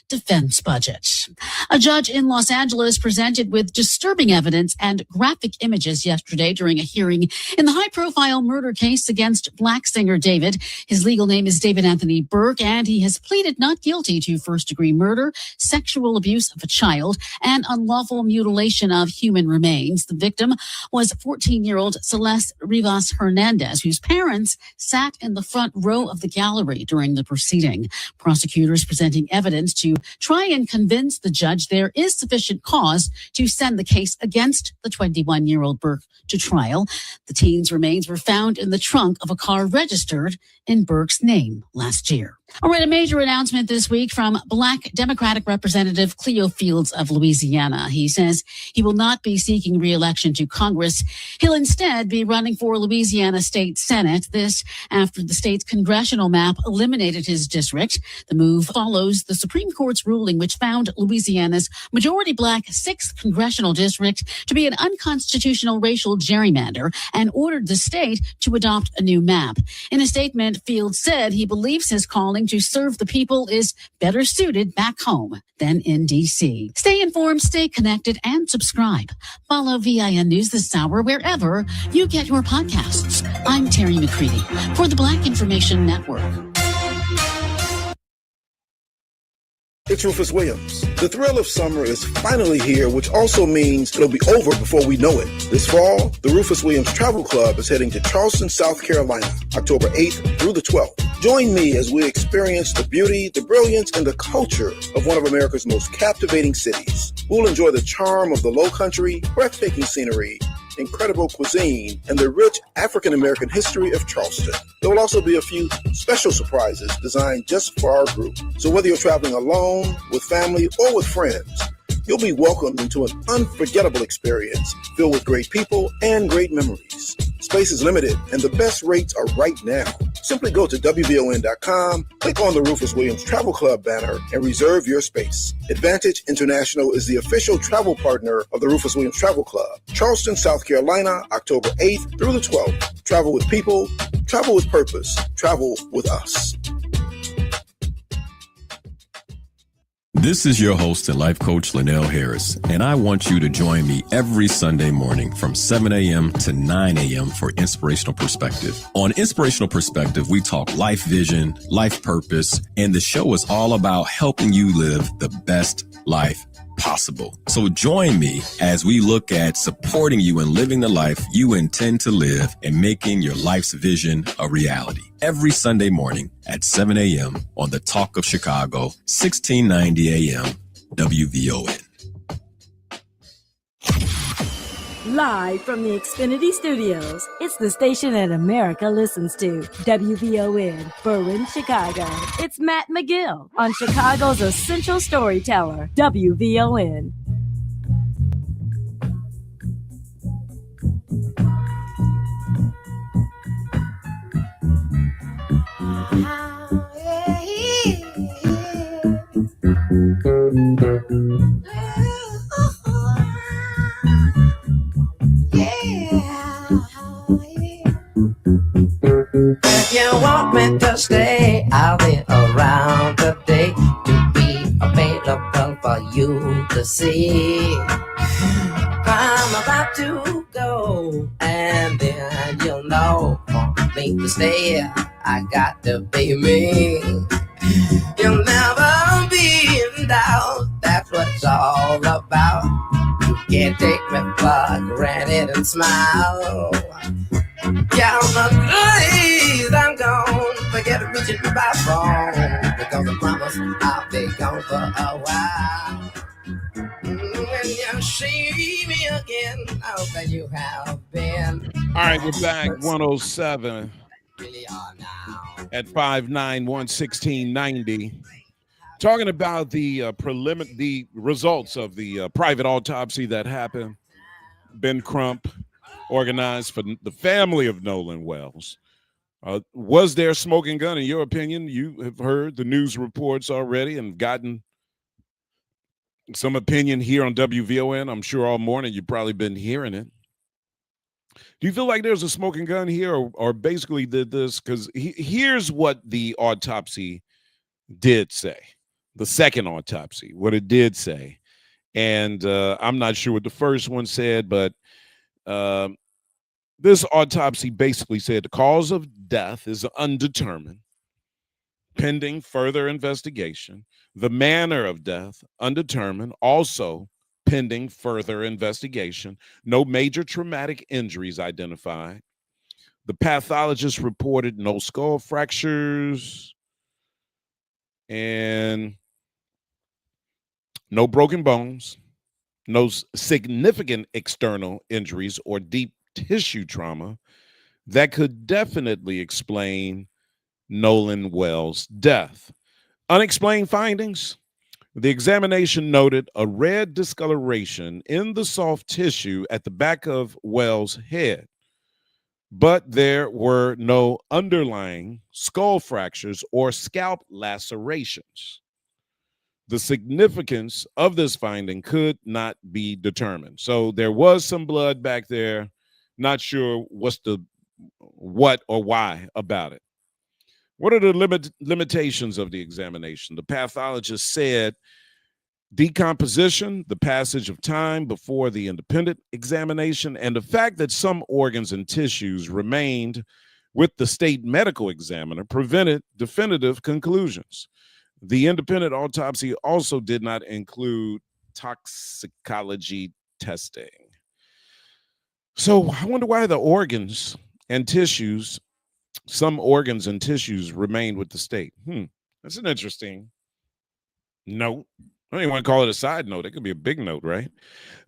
defense budget. A judge in Los Angeles presented with disturbing evidence and graphic images yesterday during a hearing in the high-profile murder case against Black singer David. His legal name is David Anthony Burke, and he has pleaded not guilty to first-degree murder, sexual abuse of a child, and unlawful mutilation of human remains. The victim was 14-year-old Celeste Rivas Hernandez, whose parents sat in the front row of the gallery during the proceeding. Prosecutors presenting evidence to try and convince the judge there is sufficient cause to send the case against the 21-year-old Burke to trial. The teen's remains were found in the trunk of a car registered in Burke's name last year. All right, a major announcement this week from Black Democratic Representative Cleo Fields of Louisiana. He says he will not be seeking re-election to Congress. He'll instead be running for Louisiana State Senate. This after the state's congressional map eliminated his district. The move follows the Supreme Court's ruling, which found Louisiana's majority Black 6th congressional district to be an unconstitutional racial gerrymander and ordered the state to adopt a new map. In a statement, Fields said he believes his calling to serve the people is better suited back home than in D.C. Stay informed, stay connected, and subscribe. Follow VIN News this hour wherever you get your podcasts. I'm Terry McCready for the Black Information Network. It's Rufus Williams. The thrill of summer is finally here, which also means it'll be over before we know it. This fall, the Rufus Williams Travel Club is heading to Charleston, South Carolina, October 8th through the 12th. Join me as we experience the beauty, the brilliance, and the culture of one of America's most captivating cities. We'll enjoy the charm of the Lowcountry, breathtaking scenery, incredible cuisine, and the rich African-American history of Charleston. There will also be a few special surprises designed just for our group. So whether you're traveling alone, with family, or with friends, you'll be welcomed into an unforgettable experience filled with great people and great memories. Space is limited, and the best rates are right now. Simply go to WVON.com, click on the Rufus Williams Travel Club banner, and reserve your space. Advantage International is the official travel partner of the Rufus Williams Travel Club. Charleston, South Carolina, October 8th through the 12th. Travel with people, travel with purpose, travel with us. This is your host and life coach, Linnell Harris, and I want you to join me every Sunday morning from 7 a.m. to 9 a.m. for Inspirational Perspective. On Inspirational Perspective, we talk life vision, life purpose, and the show is all about helping you live the best life possible. So join me as we look at supporting you in living the life you intend to live and making your life's vision a reality. Every Sunday morning at 7 a.m. on the Talk of Chicago, 1690 a.m. WVON. Live from the Xfinity Studios, it's the station that America listens to. WVON, Berlin, Chicago. It's Matt McGill on Chicago's essential storyteller, WVON. If you want me to stay, I'll be around today to be available for you to see. I'm about to go, and then you'll know for me to stay, I got to be me. You'll never be in doubt, that's what it's all about. You can't take me for granted and smile. Count the days I'm gone, forget reaching my phone, because I promise I'll be gone for a while. When you see me again, I hope that you have been. All right, we're back 107 at 591-1690. Talking about the the results of the private autopsy that happened. Ben Crump organized for the family of Nolan Wells. Was there a smoking gun, in your opinion? You have heard the news reports already and gotten some opinion here on WVON. I'm sure all morning you've probably been hearing it. Do you feel like there's a smoking gun here, or basically did this? Because here's what the autopsy did say. The second autopsy, what it did say. And I'm not sure what the first one said, but this autopsy basically said the cause of death is undetermined, pending further investigation. The manner of death, undetermined, also pending further investigation. No major traumatic injuries identified. The pathologist reported no skull fractures and no broken bones, no significant external injuries or deep tissue trauma that could definitely explain Nolan Wells' death. Unexplained findings. The examination noted a red discoloration in the soft tissue at the back of Wells' head, but there were no underlying skull fractures or scalp lacerations. The significance of this finding could not be determined. So there was some blood back there. Not sure what or why about it. What are the limitations of the examination? The pathologist said decomposition, the passage of time before the independent examination, and the fact that some organs and tissues remained with the state medical examiner prevented definitive conclusions. The independent autopsy also did not include toxicology testing. So I wonder why the organs and tissues, some organs and tissues remained with the state. That's an interesting note. I don't even want to call it a side note. It could be a big note, right?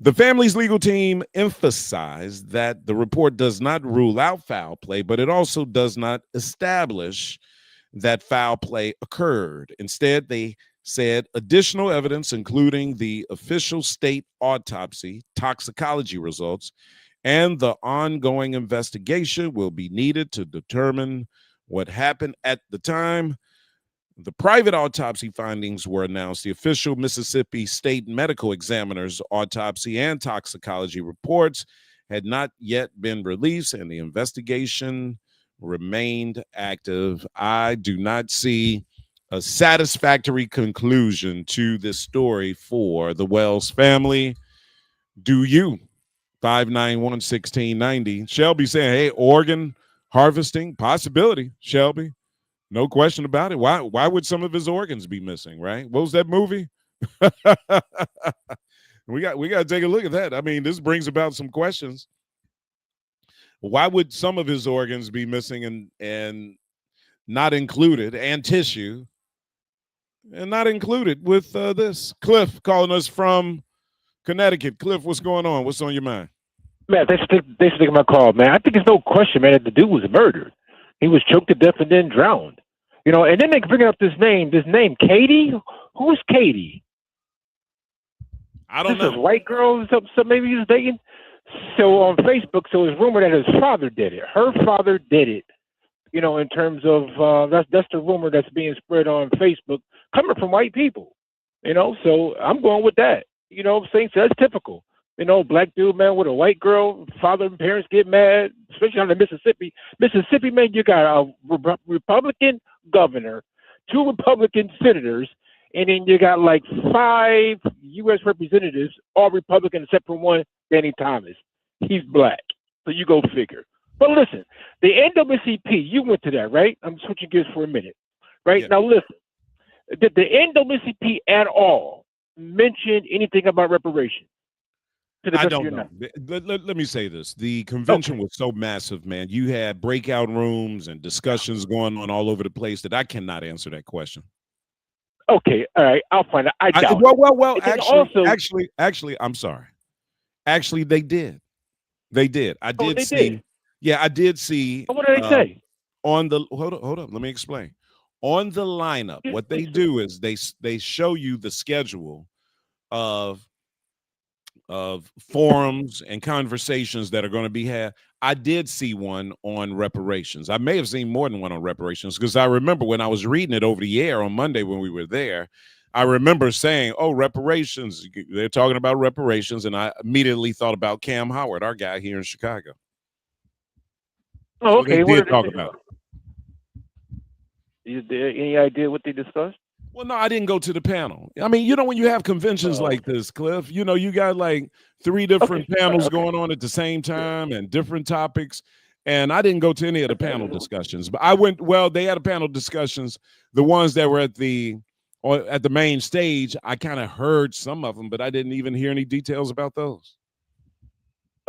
The family's legal team emphasized that the report does not rule out foul play, but it also does not establish that foul play occurred. Instead, they said additional evidence, including the official state autopsy, toxicology results, and the ongoing investigation, will be needed to determine what happened at the time. The private autopsy findings were announced. The official Mississippi State Medical Examiner's autopsy and toxicology reports had not yet been released, and the investigation remained active. I do not see a satisfactory conclusion to this story for the Wells family. Do you? 591-1690. Shelby saying, hey, organ harvesting, possibility, Shelby. No question about it. Why would some of his organs be missing, right? What was that movie? we got to take a look at that. I mean, this brings about some questions. Why would some of his organs be missing and not included, and tissue, and not included with this? Cliff calling us from Connecticut. Cliff, what's going on? What's on your mind? Man, thanks for taking my call, man. I think there's no question, man, that the dude was murdered. He was choked to death and then drowned. You know, and then they bring up this name, Katie. Who's Katie? I don't know. This white girl, so maybe he was dating. So on Facebook, so it's rumored that his father did it. Her father did it. You know, in terms of that's the rumor that's being spread on Facebook, coming from white people. You know, so I'm going with that. You know what I'm saying? So that's typical. You know, black dude, man, with a white girl, father and parents get mad, especially on the Mississippi. Mississippi, man, you got a Republican governor, 2 Republican senators, and then you got like 5 U.S. representatives, all Republican except for one, Danny Thomas. He's black. So you go figure. But listen, the NAACP, you went to that, right? I'm switching gears for a minute. Right? Yeah. Now listen, did the NAACP at all mention anything about reparations? I don't know. Let me say this. The convention was so massive, man. You had breakout rooms and discussions going on all over the place that I cannot answer that question. Okay, all right. I'll find out. I doubt well, actually, I'm sorry. Actually, they did. They did. I did see. Did. Yeah, I did see. What did they say? On the hold up. Let me explain. On the lineup, what they do is they show you the schedule of forums and conversations that are going to be had. I did see one on reparations. I may have seen more than one on reparations because I remember when I was reading it over the air on Monday when we were there, I remember saying, oh, reparations, they're talking about reparations, and I immediately thought about Cam Howard, our guy here in Chicago. Oh, okay. So they did talk about it. Any idea what they discussed? Well, no, I didn't go to the panel. I mean, you know, when you have conventions like this, Cliff, you know, you got like 3 different panels going on at the same time and different topics. And I didn't go to any of the panel discussions, but I went, well, they had a panel discussions, the ones that were at the main stage. I kind of heard some of them, but I didn't even hear any details about those.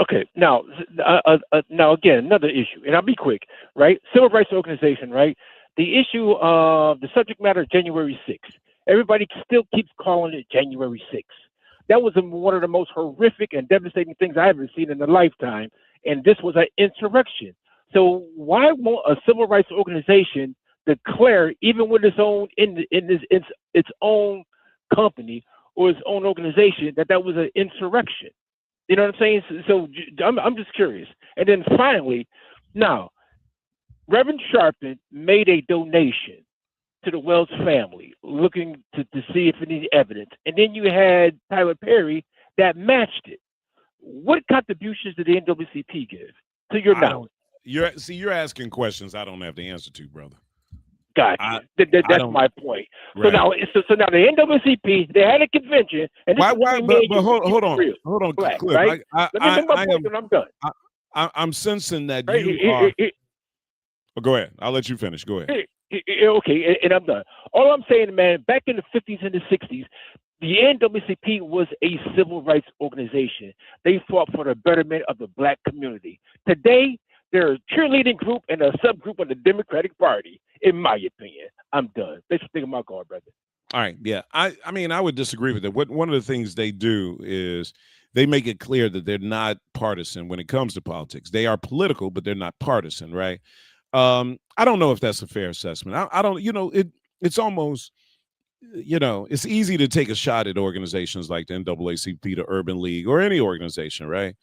Okay. Now again, another issue, and I'll be quick, right? Civil rights organization, right? The issue of the subject matter, January 6th. Everybody still keeps calling it January 6th. That was one of the most horrific and devastating things I ever seen in a lifetime and this was an insurrection. So why won't a civil rights organization declare, even with its own its own company or its own organization, that was an insurrection? You know what I'm saying? So I'm just curious. And then finally, now, Reverend Sharpton made a donation to the Wells family, looking to see if it needed evidence. And then you had Tyler Perry that matched it. What contributions did the NAACP give, to your knowledge? You're asking questions I don't have the answer to, brother. Gotcha. That's my point. Right. So now the NAACP, they had a convention, and this but hold on, Black, Cliff. right? Let me make my point, and I'm done. I'm sensing that Right? you are. Go ahead. I'll let you finish. Go ahead. Okay, and I'm done. All I'm saying, man, back in the 50s and the 60s, the NAACP was a civil rights organization. They fought for the betterment of the Black community. Today, they're a cheerleading group and a subgroup of the Democratic Party, in my opinion. I'm done. Thanks for thinking my call, brother. All right. Yeah. I mean, I would disagree with that. One of the things they do is they make it clear that they're not partisan when it comes to politics. They are political, but they're not partisan, right? I don't know if that's a fair assessment. I don't, it's almost, it's easy to take a shot at organizations like the NAACP, the Urban League, or any organization, right?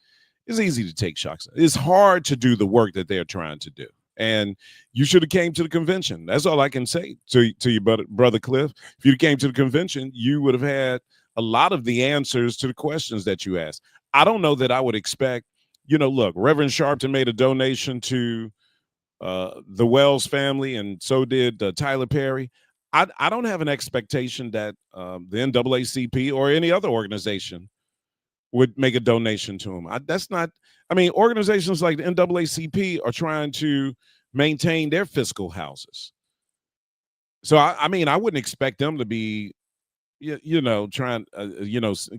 It's easy to take shots. It's hard to do the work that they're trying to do. And you should have came to the convention. That's all I can say to you, brother Cliff. If you came to the convention, you would have had a lot of the answers to the questions that you asked. I don't know that I would expect, look, Reverend Sharpton made a donation to the Wells family, and so did Tyler Perry. I don't have an expectation that the NAACP or any other organization would make a donation to him. Organizations like the NAACP are trying to maintain their fiscal houses. So, I wouldn't expect them to be, trying,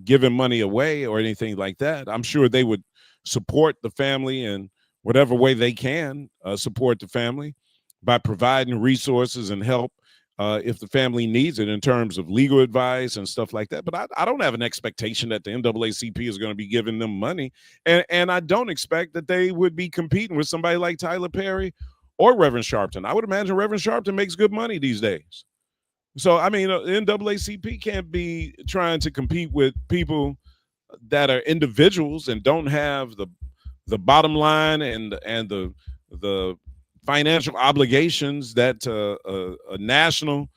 giving money away or anything like that. I'm sure they would support the family in whatever way they can support the family by providing resources and help if the family needs it in terms of legal advice and stuff like that. But I don't have an expectation that the NAACP is going to be giving them money. And I don't expect that they would be competing with somebody like Tyler Perry or Reverend Sharpton. I would imagine Reverend Sharpton makes good money these days. So, the NAACP can't be trying to compete with people that are individuals and don't have the bottom line and the financial obligations that a national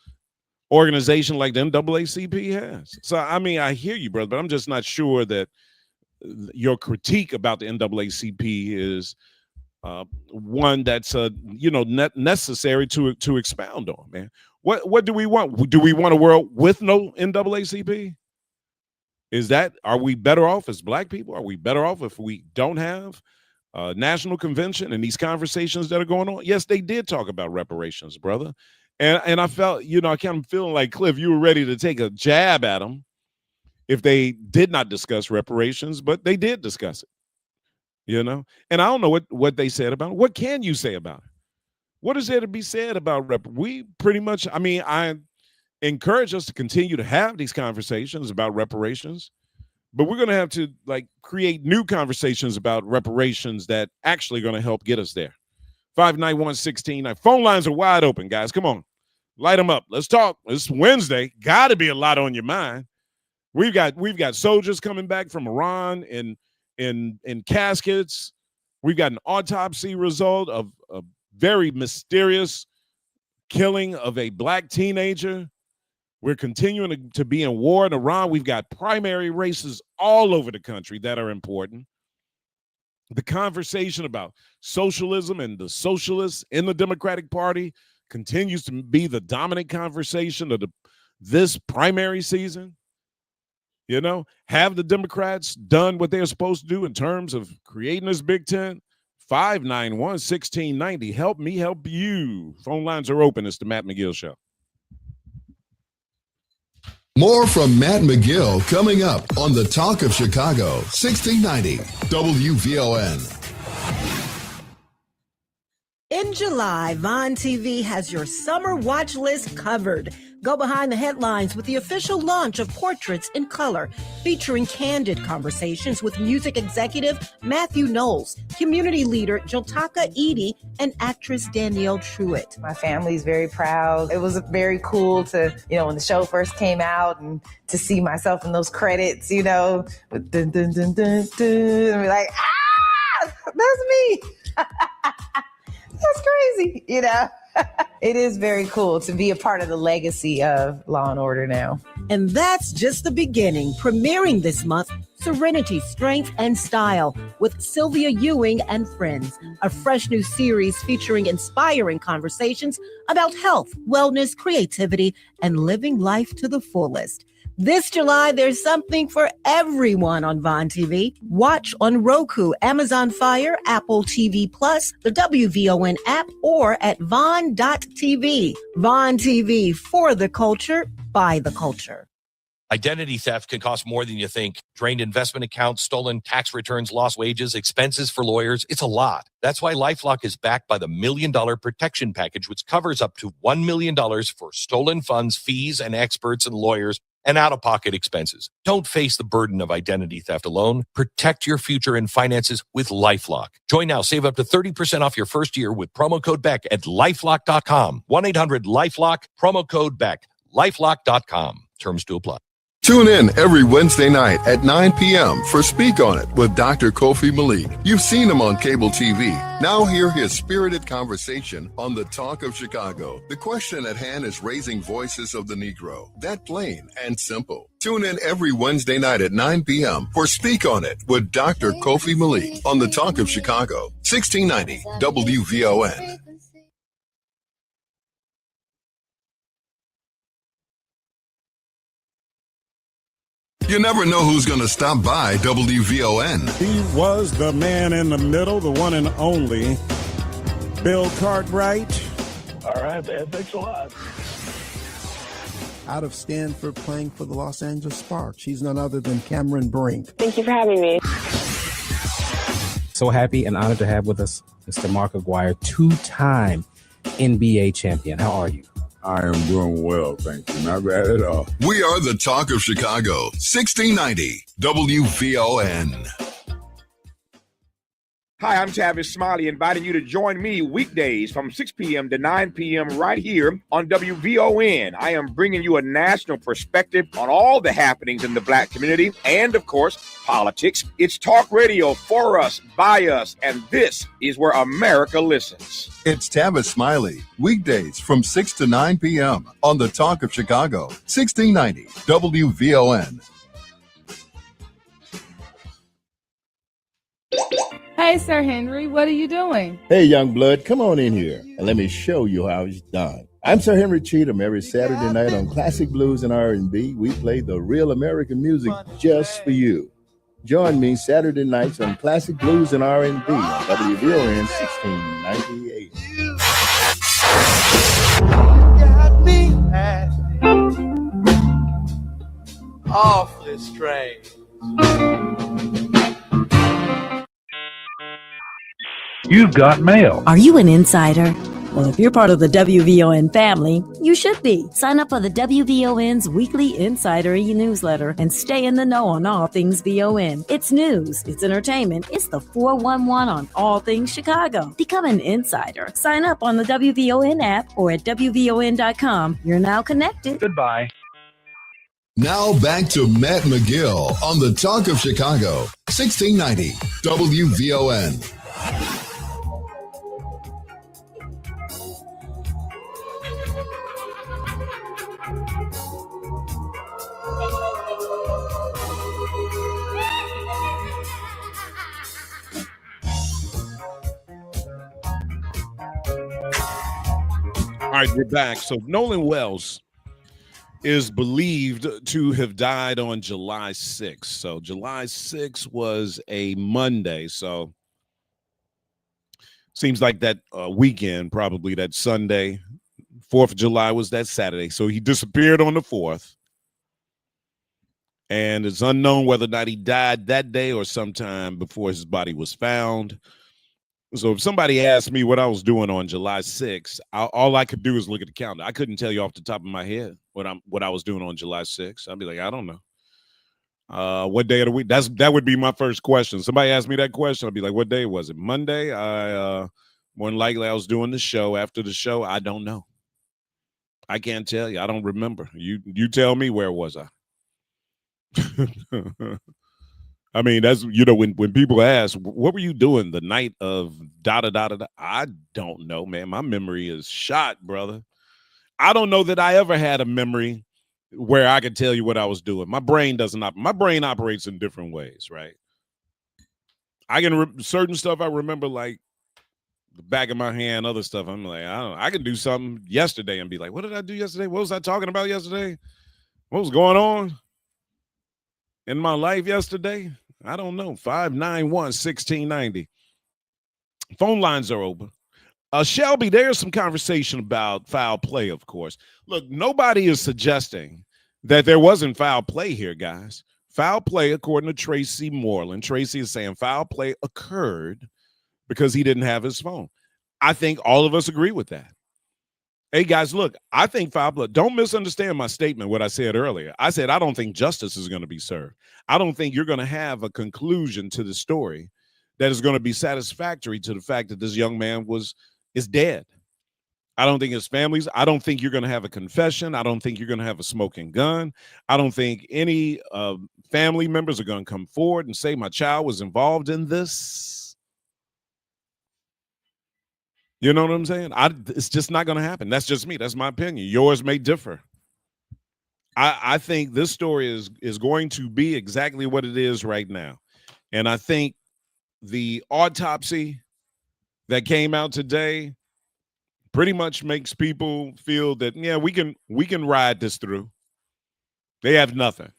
organization like the NAACP has. So, I hear you, brother, but I'm just not sure that your critique about the NAACP is one that's necessary to expound on, man. What do we want? Do we want a world with no NAACP? Are we better off as Black people? Are we better off if we don't have a national convention and these conversations that are going on? Yes, they did talk about reparations, brother. And I felt, I kind of feeling like, Cliff, you were ready to take a jab at them if they did not discuss reparations, but they did discuss it, And I don't know what they said about it. What can you say about it? What is there to be said about we pretty much, I encourage us to continue to have these conversations about reparations, but we're going to have to create new conversations about reparations that actually going to help get us there. 591-16. Phone lines are wide open, guys. Come on, light them up. Let's talk. It's Wednesday. Got to be a lot on your mind. We've got soldiers coming back from Iran in caskets. We've got an autopsy result of a very mysterious killing of a Black teenager. We're continuing to be in war in Iran. We've got primary races all over the country that are important. The conversation about socialism and the socialists in the Democratic Party continues to be the dominant conversation of this primary season. Have the Democrats done what they're supposed to do in terms of creating this Big Tent? 591-1690. Help me help you. Phone lines are open. It's the Matt McGill Show. More from Matt McGill coming up on the Talk of Chicago, 1690 WVON. In July, Vaughn TV has your summer watch list covered. Go behind the headlines with the official launch of Portraits in Color, featuring candid conversations with music executive Matthew Knowles, community leader Jotaka Edie, and actress Danielle Truitt. My family's very proud. It was very cool to, when the show first came out and to see myself in those credits, with dun dun dun dun dun, and be like, that's me. That's crazy, It is very cool to be a part of the legacy of Law and Order now. And that's just the beginning. Premiering this month, Serenity, Strength, and Style with Sylvia Ewing and Friends, a fresh new series featuring inspiring conversations about health, wellness, creativity, and living life to the fullest. This July, there's something for everyone on Vaughn TV. Watch on Roku, Amazon Fire, Apple TV Plus, the WVON app, or at Vaughn.tv. Vaughn TV, for the culture, by the culture. Identity theft can cost more than you think. Drained investment accounts, stolen tax returns, lost wages, expenses for lawyers. It's a lot. That's why LifeLock is backed by the $1 Million Protection Package, which covers up to $1 million for stolen funds, fees, and experts and lawyers, and out-of-pocket expenses. Don't face the burden of identity theft alone. Protect your future and finances with LifeLock. Join now. Save up to 30% off your first year with promo code BECK at LifeLock.com. 1-800-LifeLock, promo code BECK. LifeLock.com. Terms to apply. Tune in every Wednesday night at 9 p.m. for Speak On It with Dr. Kofi Malik. You've seen him on cable TV. Now hear his spirited conversation on the Talk of Chicago. The question at hand is raising voices of the Negro. That plain and simple. Tune in every Wednesday night at 9 p.m. for Speak On It with Dr. Kofi Malik on the Talk of Chicago, 1690 WVON. You never know who's going to stop by WVON. He was the man in the middle, the one and only Bill Cartwright. All right, man. Thanks a lot. Out of Stanford, playing for the Los Angeles Sparks. She's none other than Cameron Brink. Thank you for having me. So happy and honored to have with us Mr. Mark Aguirre, two-time NBA champion. How are you? I am doing well, thank you. Not bad at all. We are the Talk of Chicago, 1690 WVON. Hi, I'm Tavis Smiley, inviting you to join me weekdays from 6 p.m. to 9 p.m. right here on WVON. I am bringing you a national perspective on all the happenings in the Black community and, of course, politics. It's talk radio for us, by us, and this is where America listens. It's Tavis Smiley, weekdays from 6 to 9 p.m. on the Talk of Chicago, 1690 WVON. Hey, Sir Henry, what are you doing? Hey, young blood, come on in here and let me show you how it's done. I'm Sir Henry Cheatham. Every Saturday night on Classic Blues and R&B, we play the real American music just for you. Join me Saturday nights on Classic Blues and R&B on WVON 1698. Got me awfully strange. You've got mail. Are you an insider? Well, if you're part of the WVON family, you should be. Sign up for the WVON's weekly Insider e-newsletter and stay in the know on all things VON. It's news, it's entertainment, it's the 411 on all things Chicago. Become an insider. Sign up on the WVON app or at WVON.com. You're now connected. Goodbye. Now back to Matt McGill on the Talk of Chicago, 1690 WVON. All right, we're back. So Nolan Wells is believed to have died on July 6th. So July 6th was a Monday. So seems like that weekend, probably that Sunday. 4th of July was that Saturday. So he disappeared on the 4th. And it's unknown whether or not he died that day or sometime before his body was found. So if somebody asked me what I was doing on July 6th, all I could do is look at the calendar. I couldn't tell you off the top of my head what I was doing on July 6th. I'd be like, I don't know. What day of the week? That would be my first question. Somebody asked me that question, I'd be like, what day was it? Monday? More than likely I was doing the show. After the show, I don't know. I can't tell you. I don't remember. You tell me, where was I? I mean, that's, when people ask, what were you doing the night of da da da da da? I don't know, man. My memory is shot, brother. I don't know that I ever had a memory where I could tell you what I was doing. My brain my brain operates in different ways, right? I can certain stuff I remember like the back of my hand, other stuff I'm like, I don't know. I can do something yesterday and be like, what did I do yesterday? What was I talking about yesterday? What was going on in my life yesterday? I don't know. 591-1690. Phone lines are open. Shelby, there's some conversation about foul play, of course. Look, nobody is suggesting that there wasn't foul play here, guys. Foul play, according to Tracy Moreland. Tracy is saying foul play occurred because he didn't have his phone. I think all of us agree with that. Hey, guys, look, I think foul play. Don't misunderstand my statement, what I said earlier. I said I don't think justice is going to be served. I don't think you're going to have a conclusion to the story that is going to be satisfactory to the fact that this young man is dead. I don't think his family's. I don't think you're going to have a confession. I don't think you're going to have a smoking gun. I don't think any family members are going to come forward and say my child was involved in this. You know what I'm saying? It's just not going to happen. That's just me. That's my opinion. Yours may differ. I think this story is going to be exactly what it is right now. And I think the autopsy that came out today pretty much makes people feel that, yeah, we can ride this through. They have nothing.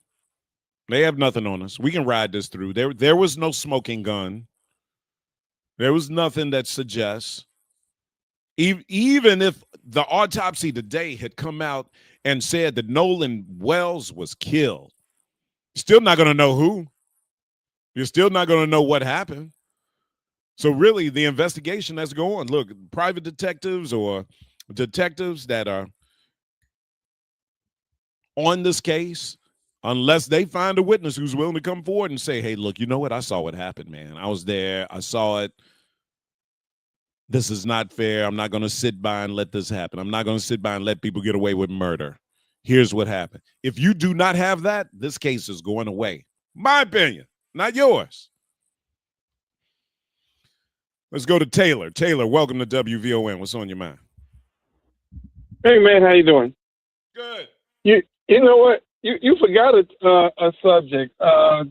They have nothing on us. We can ride this through. There was no smoking gun. There was nothing that suggests. Even if the autopsy today had come out and said that Nolan Wells was killed, still not going to know who. You're still not going to know what happened. So really, the investigation that's going, look, private detectives or detectives that are on this case, unless they find a witness who's willing to come forward and say, hey, look, you know what? I saw what happened, man. I was there. I saw it. This is not fair. I'm not going to sit by and let this happen. I'm not going to sit by and let people get away with murder. Here's what happened. If you do not have that, this case is going away. My opinion, not yours. Let's go to Taylor. Taylor, welcome to WVON. What's on your mind? Hey, man, how you doing? Good. You know what? You forgot a subject.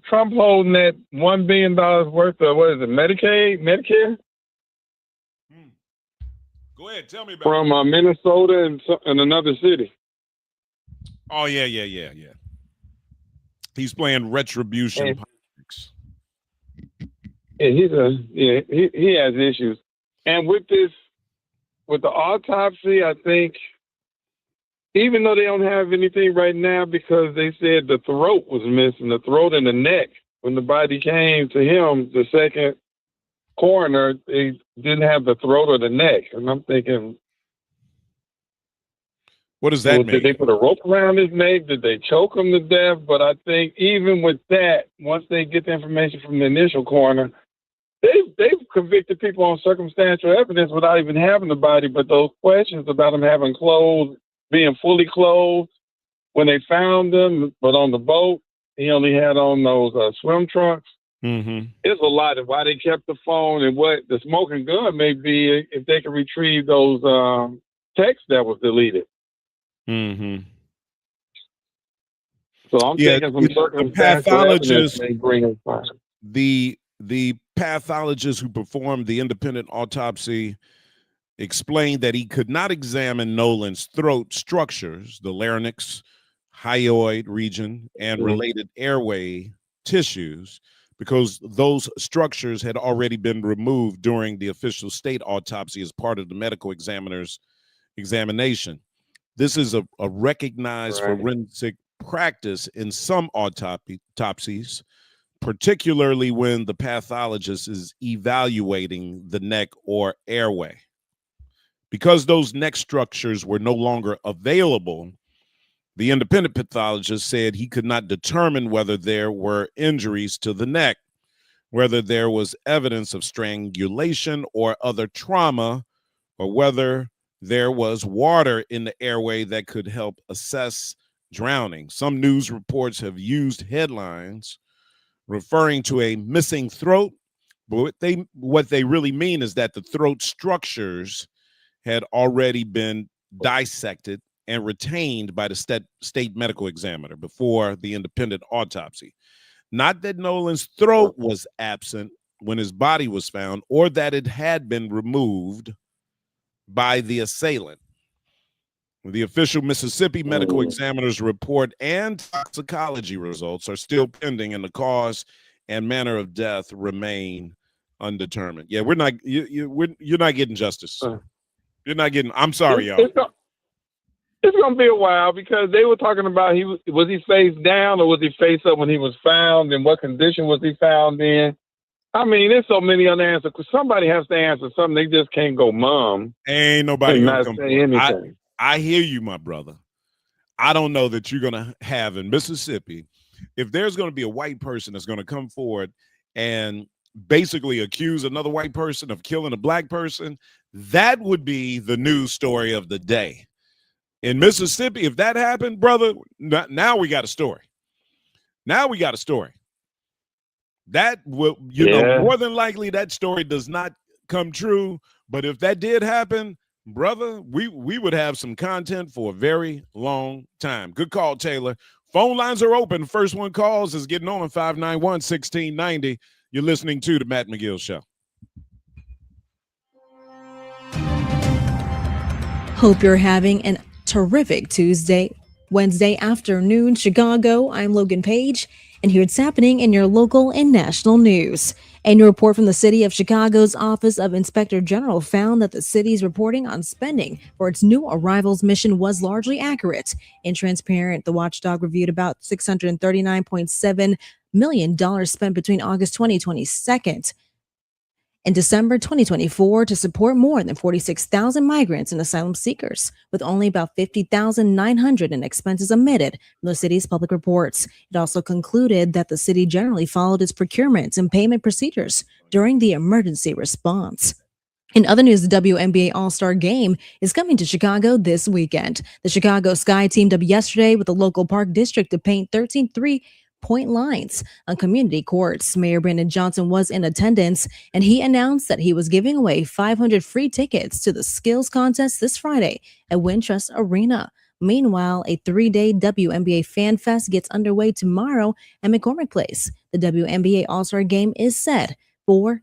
Trump holding that $1 billion worth of, what is it, Medicare? Go ahead, tell me about from Minnesota and another city. Oh, yeah. He's playing retribution politics. Yeah, he has issues. And with the autopsy, I think, even though they don't have anything right now because they said the throat was missing, the throat and the neck. When the body came to him, the second coroner, they didn't have the throat or the neck. And I'm thinking, what does that mean? Did they put a rope around his neck? Did they choke him to death? But I think even with that, once they get the information from the initial coroner, they've convicted people on circumstantial evidence without even having the body. But those questions about him having clothes, being fully clothed when they found him, but on the boat, he only had on those swim trunks. Mm-hmm. It's a lot of why they kept the phone and what the smoking gun may be if they can retrieve those texts that was deleted. Mm-hmm. So I'm thinking some circumstantial evidence may bring us fire. The pathologist who performed the independent autopsy explained that he could not examine Nolan's throat structures, the larynx, hyoid region, and related airway tissues, because those structures had already been removed during the official state autopsy as part of the medical examiner's examination. This is a recognized forensic practice in some autopsies. particularly when the pathologist is evaluating the neck or airway. Because those neck structures were no longer available, the independent pathologist said he could not determine whether there were injuries to the neck, whether there was evidence of strangulation or other trauma, or whether there was water in the airway that could help assess drowning. Some news reports have used headlines referring to a missing throat, but what they really mean is that the throat structures had already been dissected and retained by the state medical examiner before the independent autopsy. Not that Nolan's throat was absent when his body was found, or that it had been removed by the assailant. The official Mississippi medical examiner's report and toxicology results are still pending, and the cause and manner of death remain undetermined. Yeah, you're not getting justice. You're not getting. I'm sorry, y'all. It's gonna be a while because they were talking about was he face down or was he face up when he was found, and what condition was he found in? I mean, there's so many unanswered. Somebody has to answer something. They just can't go mum. Ain't nobody and gonna not come say anything. I hear you, my brother. I don't know that you're gonna have in Mississippi, if there's gonna be a white person that's gonna come forward and basically accuse another white person of killing a black person, that would be the news story of the day. In Mississippi, if that happened, brother, now we got a story. Now we got a story. That will, know, more than likely that story does not come true. But if that did happen, brother, we would have some content for a very long time. Good call, Taylor. Phone lines are open. First one calls is getting on 591-1690. You're listening to the Matt McGill Show. Hope you're having an terrific Wednesday afternoon, Chicago. I'm Logan Page, and here's happening in your local and national news. A new report from the City of Chicago's Office of Inspector General found that the city's reporting on spending for its new arrivals mission was largely accurate and transparent. The watchdog reviewed about $639.7 million spent between August 2022 and December 2024 to support more than 46,000 migrants and asylum seekers, with only about 50,900 in expenses omitted from the city's public reports. It also concluded that the city generally followed its procurement and payment procedures during the emergency response. In other news, the WNBA All-Star Game is coming to Chicago this weekend. The Chicago Sky teamed up yesterday with the local park district to paint 13 three-point lines on community courts. Mayor Brandon Johnson was in attendance, and he announced that he was giving away 500 free tickets to the skills contest this Friday at Wintrust Arena. Meanwhile, a 3-day WNBA Fan Fest gets underway tomorrow at McCormick Place. The WNBA All-Star Game is set for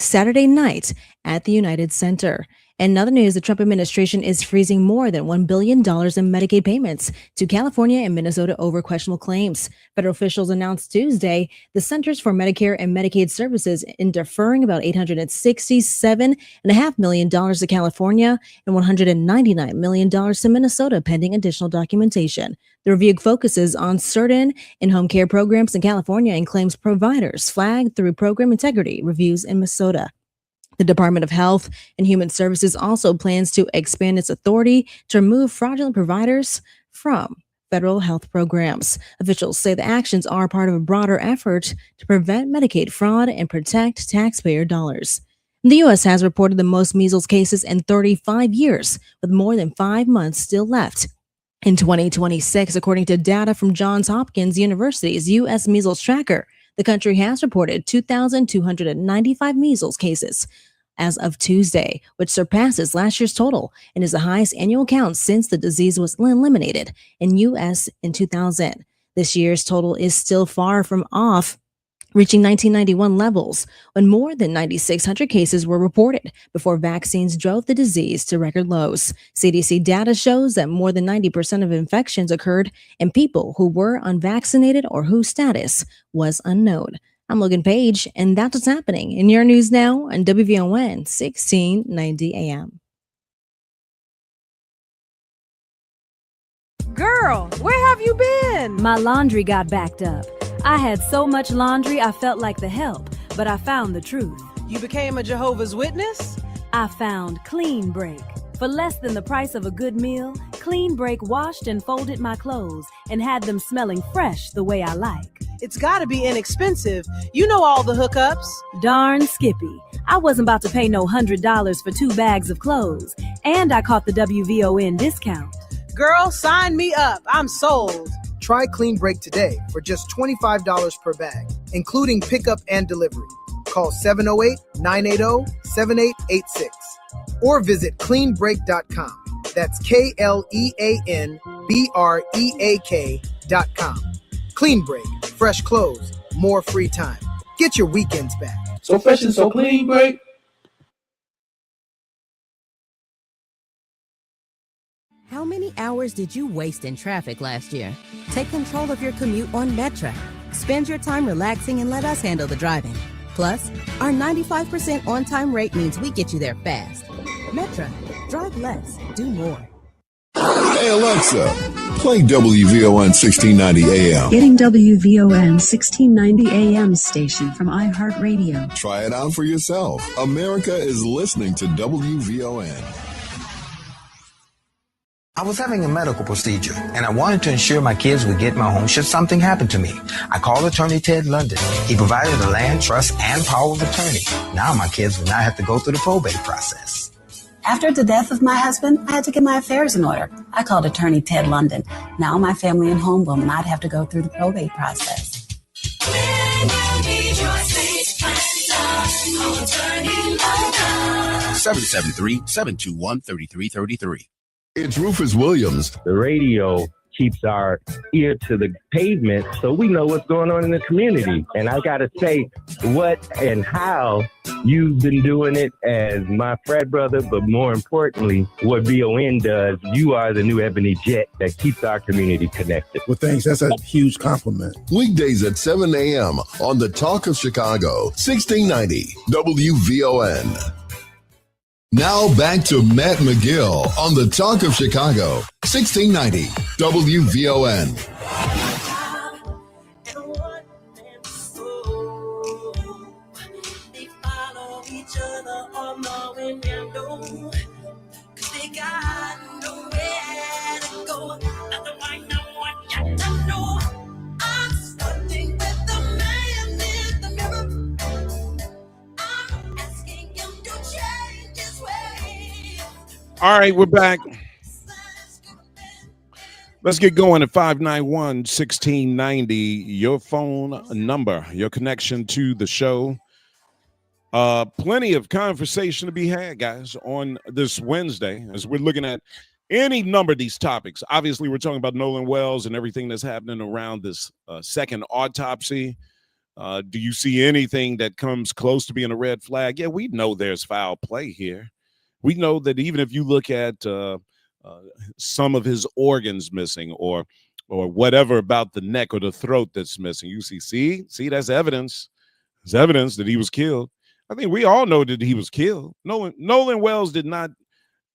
Saturday night at the United Center. In other news, the Trump administration is freezing more than $1 billion in Medicaid payments to California and Minnesota over questionable claims. Federal officials announced Tuesday the Centers for Medicare and Medicaid Services in deferring about $867.5 million to California and $199 million to Minnesota pending additional documentation. The review focuses on certain in-home care programs in California and claims providers flagged through program integrity reviews in Minnesota. The Department of Health and Human Services also plans to expand its authority to remove fraudulent providers from federal health programs. Officials say the actions are part of a broader effort to prevent Medicaid fraud and protect taxpayer dollars. The U.S. has reported the most measles cases in 35 years, with more than 5 months still left. In 2026, according to data from Johns Hopkins University's U.S. Measles Tracker, the country has reported 2,295 measles cases as of Tuesday, which surpasses last year's total and is the highest annual count since the disease was eliminated in U.S. in 2000. This year's total is still far from off reaching 1991 levels, when more than 9,600 cases were reported before vaccines drove the disease to record lows. CDC data shows that more than 90% of infections occurred in people who were unvaccinated or whose status was unknown. I'm Logan Page, and that's what's happening in your news now on WVON 1690 AM. Girl, where have you been? My laundry got backed up. I had so much laundry I felt like the help, but I found the truth. You became a Jehovah's Witness? I found Clean Break. For less than the price of a good meal, Clean Break washed and folded my clothes and had them smelling fresh the way I like. It's gotta be inexpensive. You know all the hookups. Darn Skippy. I wasn't about to pay no $100 for 2 bags of clothes, and I caught the WVON discount. Girl, sign me up. I'm sold. Try Clean Break today for just $25 per bag, including pickup and delivery. Call 708-980-7886 or visit cleanbreak.com. That's KLEANBREAK.com. Clean Break, fresh clothes, more free time. Get your weekends back. So fresh and so clean, Break. How many hours did you waste in traffic last year? Take control of your commute on Metra. Spend your time relaxing and let us handle the driving. Plus, our 95% on-time rate means we get you there fast. Metra, drive less, do more. Hey Alexa, play WVON 1690 AM. Getting WVON 1690 AM station from iHeartRadio. Try it out for yourself. America is listening to WVON. I was having a medical procedure, and I wanted to ensure my kids would get my home should something happen to me. I called attorney Ted London. He provided a land, trust, and power of attorney. Now my kids will not have to go through the probate process. After the death of my husband, I had to get my affairs in order. I called attorney Ted London. Now my family and home will not have to go through the probate process. 773-721-3333. It's Rufus Williams. The radio keeps our ear to the pavement so we know what's going on in the community. And I got to say, what and how you've been doing it as my frat brother, but more importantly, what BON does, you are the new Ebony Jet that keeps our community connected. Well, thanks. That's a huge compliment. Weekdays at 7 a.m. on the Talk of Chicago, 1690 WVON. Now back to Matt McGill on the Talk of Chicago, 1690 WVON. All right, we're back. Let's get going at 591-1690. Your phone number, your connection to the show. Plenty of conversation to be had, guys, on this Wednesday as we're looking at any number of these topics. Obviously, we're talking about Nolan Wells and everything that's happening around this second autopsy. Do you see anything that comes close to being a red flag? Yeah, we know there's foul play here. We know that even if you look at some of his organs missing or whatever about the neck or the throat that's missing, you see, that's evidence. It's evidence that he was killed. I think we all know that he was killed. Nolan Wells did not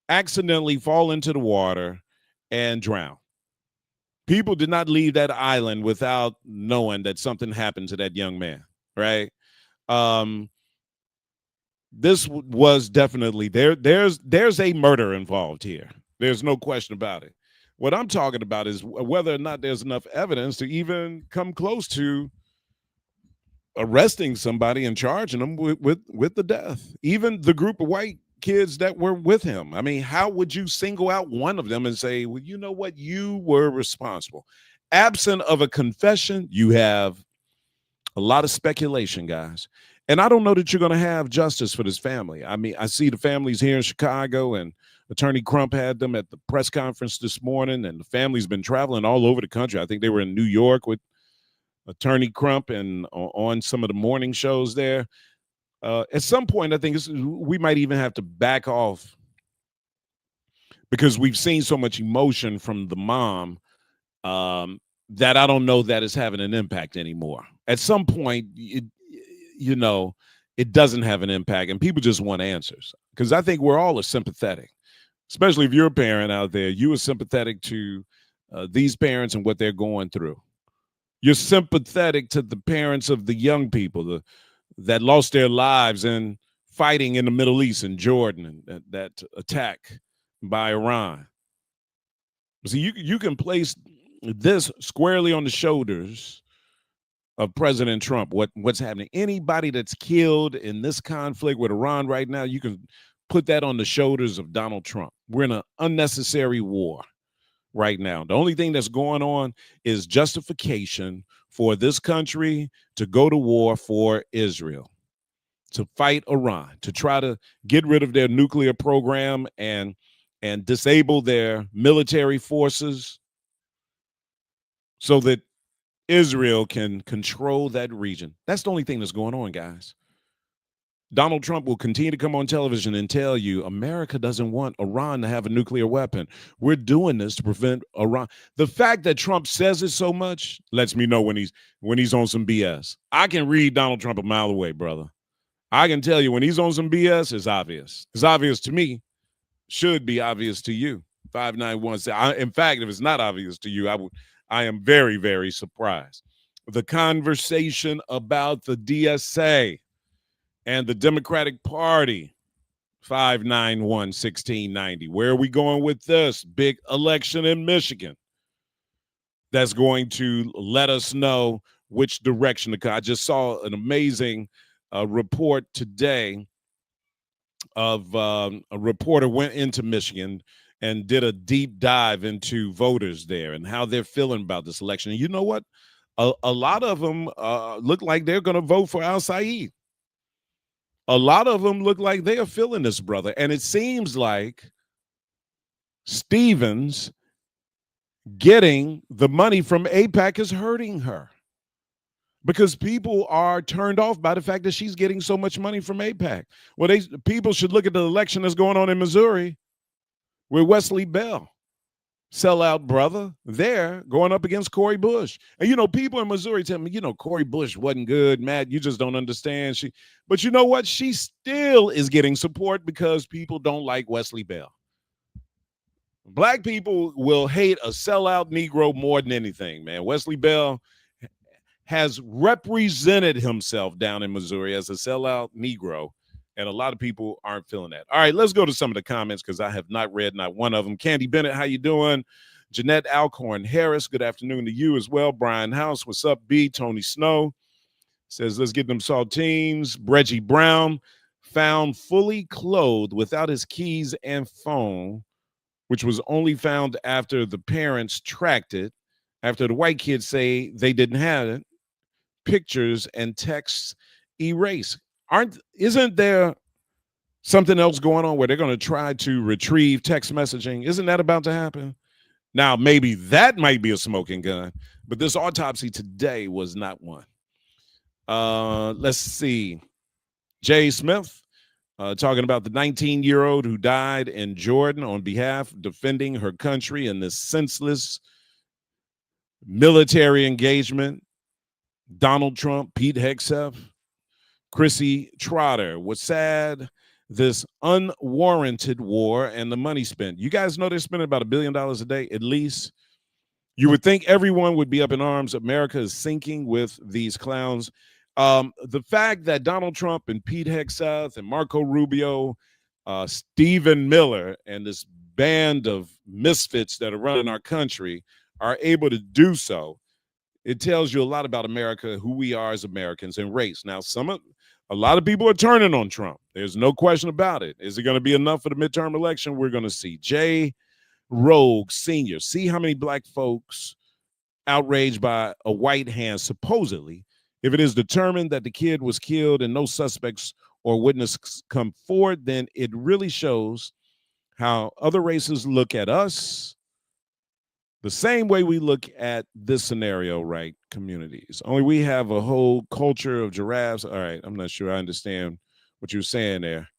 accidentally fall into the water and drown. People did not leave that island without knowing that something happened to that young man, right? This was definitely there's a murder involved here. There's no question about it. What I'm talking about is whether or not there's enough evidence to even come close to arresting somebody and charging them with the death. Even the group of white kids that were with him. I mean, how would you single out one of them and say, well, you know what, you were responsible? Absent of a confession, you have a lot of speculation, guys. And I don't know that you're going to have justice for this family. I mean, I see the families here in Chicago, and Attorney Crump had them at the press conference this morning, and the family's been traveling all over the country. I think they were in New York with Attorney Crump and on some of the morning shows there. At some point, I think we might even have to back off because we've seen so much emotion from the mom that I don't know that it's having an impact anymore. At some point, it doesn't have an impact, and people just want answers. Because I think we're all sympathetic, especially if you're a parent out there. You are sympathetic to these parents and what they're going through. You're sympathetic to the parents of the young people that lost their lives in fighting in the Middle East in Jordan, and that attack by Iran. See, you can place this squarely on the shoulders of President Trump. What's happening? Anybody that's killed in this conflict with Iran right now, you can put that on the shoulders of Donald Trump. We're in an unnecessary war right now. The only thing that's going on is justification for this country to go to war for Israel, to fight Iran, to try to get rid of their nuclear program and disable their military forces so that Israel can control that region. That's the only thing that's going on, guys. Donald Trump will continue to come on television and tell you America doesn't want Iran to have a nuclear weapon. We're doing this to prevent Iran. The fact that Trump says it so much lets me know when he's on some BS. I can read Donald Trump a mile away, brother. I can tell you when he's on some BS, it's obvious. It's obvious to me. Should be obvious to you. 591. In fact, if it's not obvious to you, I am very, very surprised. The conversation about the DSA and the Democratic Party, 591-1690. Where are we going with this? Big election in Michigan. That's going to let us know which direction to go. I just saw an amazing report today of a reporter went into Michigan and did a deep dive into voters there and how they're feeling about this election. And you know what? A lot of them look like they're going to vote for al-Said. A lot of them look like they are feeling this, brother. And it seems like Stevens getting the money from AIPAC is hurting her because people are turned off by the fact that she's getting so much money from AIPAC. Well, people should look at the election that's going on in Missouri with Wesley Bell. Sellout brother there going up against Cori Bush. And, you know, people in Missouri tell me, you know, Cori Bush wasn't good, Matt. You just don't understand. But you know what? She still is getting support because people don't like Wesley Bell. Black people will hate a sellout Negro more than anything, man. Wesley Bell has represented himself down in Missouri as a sellout Negro. And a lot of people aren't feeling that. All right, let's go to some of the comments because I have not read not one of them. Candy Bennett, how you doing? Jeanette Alcorn Harris, good afternoon to you as well. Brian House, what's up, B? Tony Snow says, let's get them saltines. Reggie Brown, found fully clothed without his keys and phone, which was only found after the parents tracked it, after the white kids say they didn't have it. Pictures and texts erased. Isn't there something else going on where they're going to try to retrieve text messaging? Isn't that about to happen? Now, maybe that might be a smoking gun, but this autopsy today was not one. Let's see. Jay Smith talking about the 19-year-old who died in Jordan on behalf defending her country in this senseless military engagement. Donald Trump, Pete Hegseth, Chrissy Trotter was sad. This unwarranted war and the money spent. You guys know they're spending about $1 billion a day, at least. You would think everyone would be up in arms. America is sinking with these clowns. The fact that Donald Trump and Pete Hegseth and Marco Rubio, Stephen Miller, and this band of misfits that are running our country are able to do so, it tells you a lot about America, who we are as Americans, and race. Now, a lot of people are turning on Trump. There's no question about it. Is it going to be enough for the midterm election? We're going to see. Jay Rogue Sr. See how many black folks outraged by a white hand, supposedly, if it is determined that the kid was killed and no suspects or witnesses come forward, then it really shows how other races look at us the same way we look at this scenario, right? Communities. Only we have a whole culture of giraffes. All right, I'm not sure I understand what you're saying there.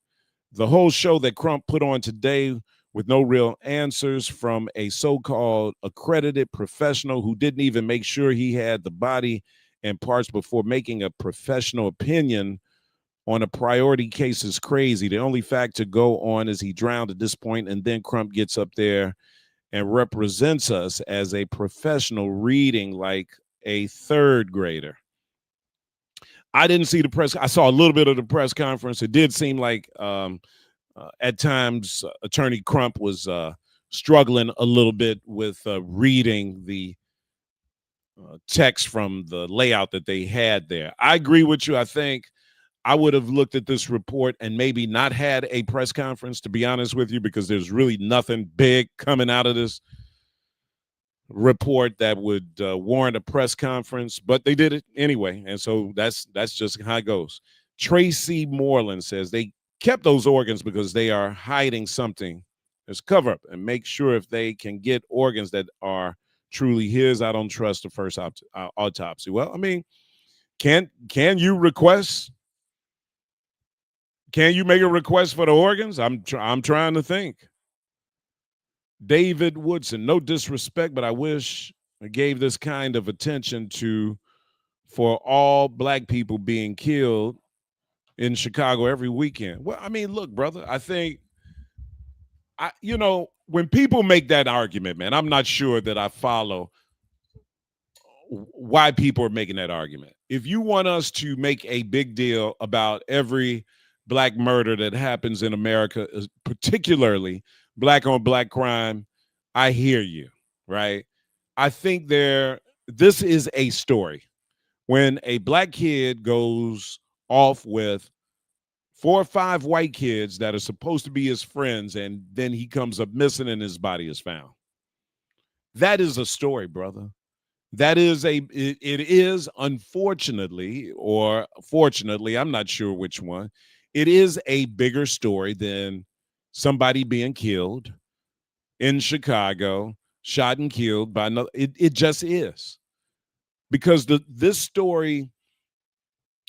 The whole show that Crump put on today with no real answers from a so-called accredited professional who didn't even make sure he had the body and parts before making a professional opinion on a priority case is crazy. The only fact to go on is he drowned at this point, and then Crump gets up there and represents us as a professional reading like a third grader. I didn't see the press. I saw a little bit of the press conference. It did seem like at times Attorney Crump was struggling a little bit with reading the text from the layout that they had there. I agree with you. I think I would have looked at this report and maybe not had a press conference, to be honest with you, because there's really nothing big coming out of this report that would warrant a press conference, but they did it anyway. And so that's just how it goes. Tracy Moreland says they kept those organs because they are hiding something. There's cover up, and make sure if they can get organs that are truly his. I don't trust the first autopsy. Well, I mean, can you request? Can you make a request for the organs? I'm trying to think. David Woodson, no disrespect, but I wish I gave this kind of attention for all black people being killed in Chicago every weekend. Well, I mean, look, brother, I think when people make that argument, man, I'm not sure that I follow why people are making that argument. If you want us to make a big deal about every black murder that happens in America, particularly black on black crime, I hear you, right? I think this is a story. When a black kid goes off with 4 or 5 white kids that are supposed to be his friends, and then he comes up missing and his body is found. That is a story, brother. That is it is, unfortunately, or fortunately, I'm not sure which one. It is a bigger story than somebody being killed in Chicago, shot and killed by another. It just is. Because this story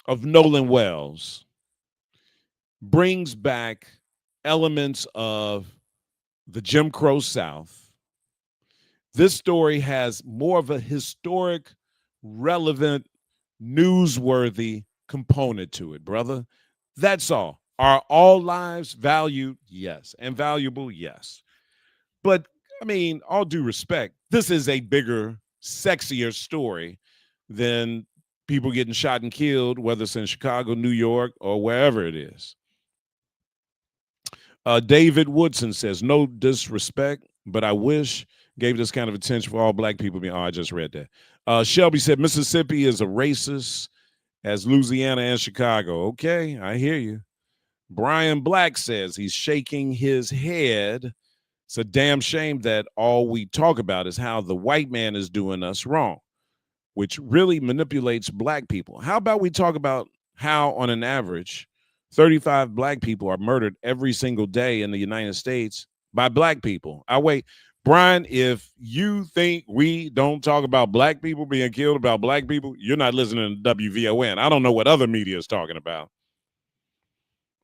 of Nolan Wells brings back elements of the Jim Crow South. This story has more of a historic, relevant, newsworthy component to it, brother. That's all. Are all lives valued? Yes. And valuable? Yes. But, I mean, all due respect, this is a bigger, sexier story than people getting shot and killed, whether it's in Chicago, New York, or wherever it is. David Woodson says, no disrespect, but I wish gave this kind of attention for all black people. Oh, I just read that. Shelby said, Mississippi is a racist as Louisiana and Chicago. Okay, I hear you. Brian Black says he's shaking his head. It's a damn shame that all we talk about is how the white man is doing us wrong, which really manipulates black people. How about we talk about how, on an average, 35 black people are murdered every single day in the United States by black people? Brian, if you think we don't talk about black people being killed about black people, you're not listening to WVON. I don't know what other media is talking about.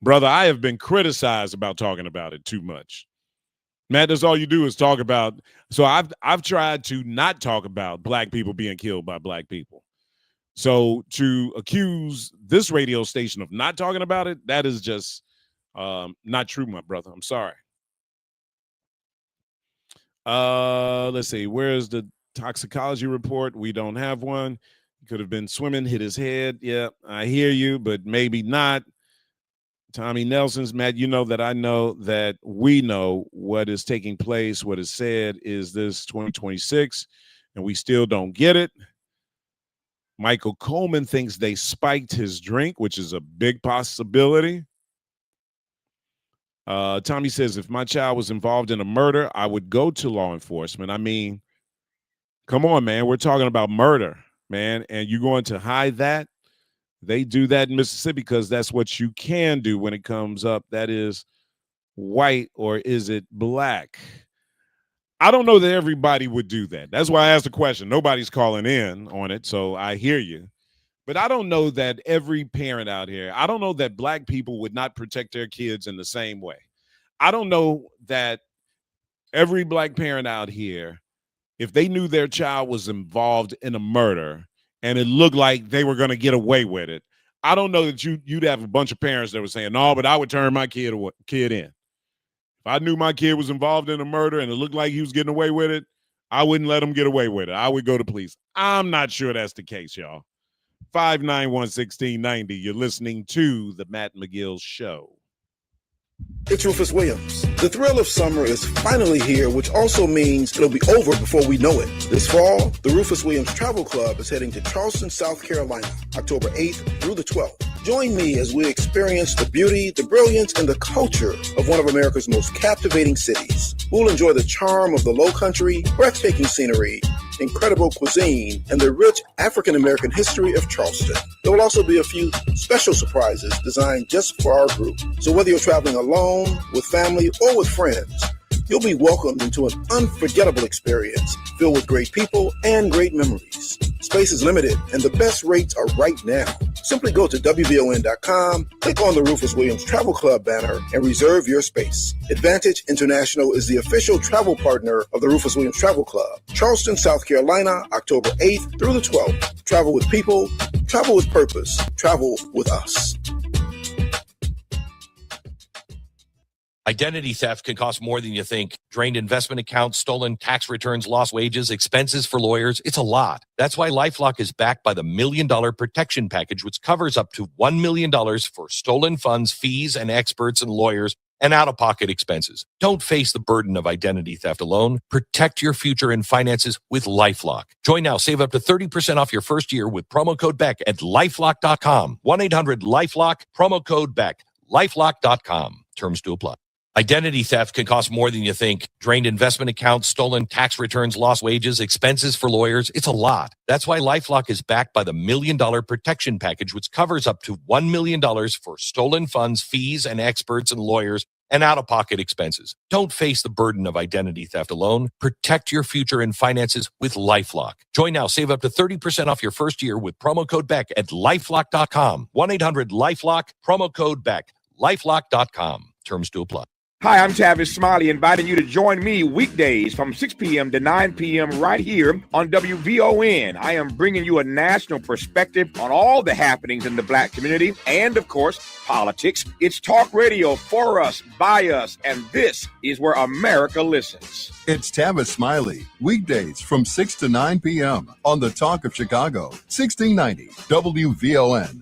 Brother, I have been criticized about talking about it too much. Matt, that's all you do is talk about. So I've tried to not talk about black people being killed by black people. So to accuse this radio station of not talking about it, that is just not true, my brother. I'm sorry. Let's see. Where's the toxicology report? We don't have one. He could have been swimming, hit his head. Yeah, I hear you, but maybe not. Tommy Nelson's, Matt, you know that I know that we know what is taking place. What is said is this 2026, and we still don't get it. Michael Coleman thinks they spiked his drink, which is a big possibility. Tommy says, if my child was involved in a murder, I would go to law enforcement. I mean, come on, man. We're talking about murder, man, and you're going to hide that? They do that in Mississippi because that's what you can do when it comes up. That is white or is it black? I don't know that everybody would do that. That's why I asked the question. Nobody's calling in on it, so I hear you. But I don't know that every parent out here, I don't know that black people would not protect their kids in the same way. I don't know that every black parent out here, if they knew their child was involved in a murder and it looked like they were going to get away with it, I don't know that you'd have a bunch of parents that were saying, no, but I would turn my kid in. If I knew my kid was involved in a murder and it looked like he was getting away with it, I wouldn't let them get away with it. I would go to police. I'm not sure that's the case, y'all. 591-1690. You're listening to the Matt McGill Show. It's Rufus Williams. The thrill of summer is finally here, which also means it'll be over before we know it. This fall, the Rufus Williams Travel Club is heading to Charleston, South Carolina, October 8th through the 12th. Join me as we experience the beauty, the brilliance, and the culture of one of America's most captivating cities. We'll enjoy the charm of the Lowcountry, breathtaking scenery, incredible cuisine, and the rich African-American history of Charleston. There will also be a few special surprises designed just for our group. So whether you're traveling alone, with family, or with friends, you'll be welcomed into an unforgettable experience filled with great people and great memories. Space is limited, and the best rates are right now. Simply go to WVON.com, click on the Rufus Williams Travel Club banner, and reserve your space. Advantage International is the official travel partner of the Rufus Williams Travel Club. Charleston, South Carolina, October 8th through the 12th. Travel with people, travel with purpose, travel with us. Identity theft can cost more than you think. Drained investment accounts, stolen tax returns, lost wages, expenses for lawyers. It's a lot. That's why LifeLock is backed by the $1 Million Protection Package, which covers up to $1 million for stolen funds, fees, and experts and lawyers and out-of-pocket expenses. Don't face the burden of identity theft alone. Protect your future and finances with LifeLock. Join now. Save up to 30% off your first year with promo code BECK at LifeLock.com. 1-800-LifeLock, promo code BECK. LifeLock.com. Terms to apply. Identity theft can cost more than you think. Drained investment accounts, stolen tax returns, lost wages, expenses for lawyers. It's a lot. That's why LifeLock is backed by the $1 Million Protection Package, which covers up to $1 million for stolen funds, fees, and experts and lawyers and out-of-pocket expenses. Don't face the burden of identity theft alone. Protect your future and finances with LifeLock. Join now. Save up to 30% off your first year with promo code BECK at LifeLock.com. 1-800-LifeLock, promo code BECK. LifeLock.com. Terms to apply. Hi, I'm Tavis Smiley, inviting you to join me weekdays from 6 p.m. to 9 p.m. right here on WVON. I am bringing you a national perspective on all the happenings in the Black community and, of course, politics. It's talk radio for us, by us, and this is where America listens. It's Tavis Smiley, weekdays from 6 to 9 p.m. on the Talk of Chicago, 1690 WVON.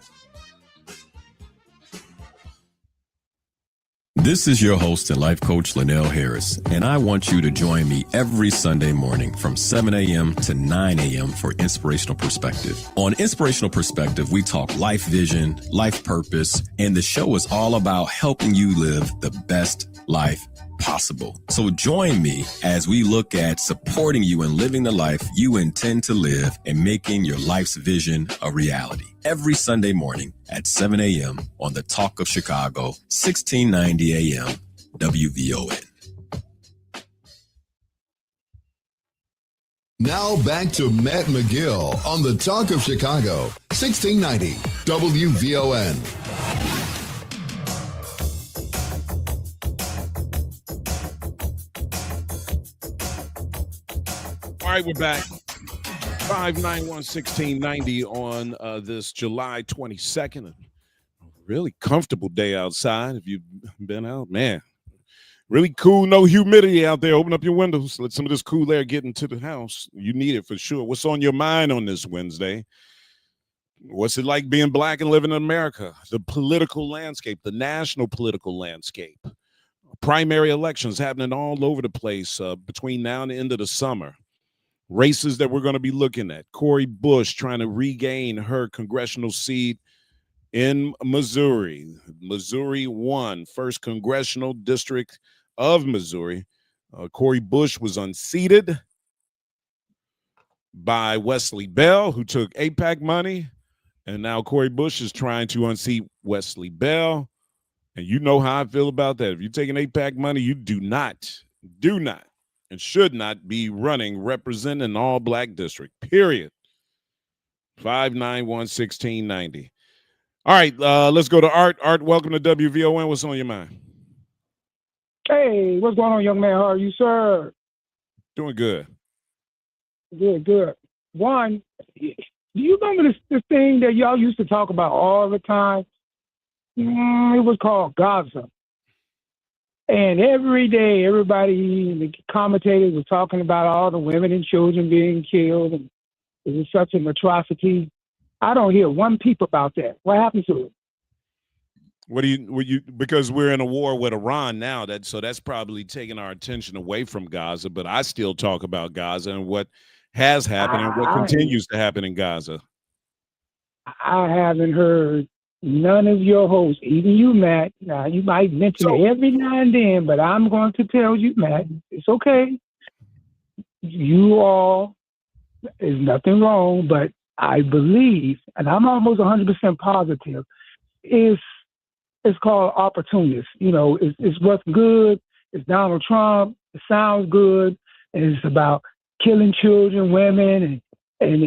This is your host and life coach, Linnell Harris, and I want you to join me every Sunday morning from 7 a.m. to 9 a.m. for Inspirational Perspective. On Inspirational Perspective, we talk life vision, life purpose, and the show is all about helping you live the best life possible. So join me as we look at supporting you in living the life you intend to live and making your life's vision a reality. Every Sunday morning at 7 a.m. on the Talk of Chicago, 1690 a.m. WVON. Now back to Matt McGill on the Talk of Chicago, 1690 WVON. All right, we're back. 591-1690 on this July 22nd. A really comfortable day outside. If you've been out, man, really cool. No humidity out there. Open up your windows. Let some of this cool air get into the house. You need it for sure. What's on your mind on this Wednesday? What's it like being Black and living in America? The political landscape, the national political landscape. Primary elections happening all over the place between now and the end of the summer. Races that we're going to be looking at. Cori Bush trying to regain her congressional seat in Missouri. Missouri 1, 1st congressional district of Missouri. Cori Bush was unseated by Wesley Bell, who took AIPAC money. And now Cori Bush is trying to unseat Wesley Bell. And you know how I feel about that. If you're taking AIPAC money, you do not, and should not be running, representing all Black district, period. 591-1690. All right, let's go to Art. Art, welcome to WVON. What's on your mind? Hey, what's going on, young man? How are you, sir? Doing good. Good. One, do you remember this thing that y'all used to talk about all the time? It was called Gaza. And every day, everybody, the commentators were talking about all the women and children being killed, and it was such an atrocity. I don't hear one peep about that. What happened to it? Because we're in a war with Iran now, so that's probably taking our attention away from Gaza, but I still talk about Gaza and what has happened and what continues to happen in Gaza. I haven't heard none of your hosts, even you, Matt. Now, you might mention it every now and then, but I'm going to tell you, Matt, it's okay. You all, there's nothing wrong, but I believe, and I'm almost 100% positive, it's called opportunist. You know, it's what's good. It's Donald Trump. It sounds good. And it's about killing children, women, and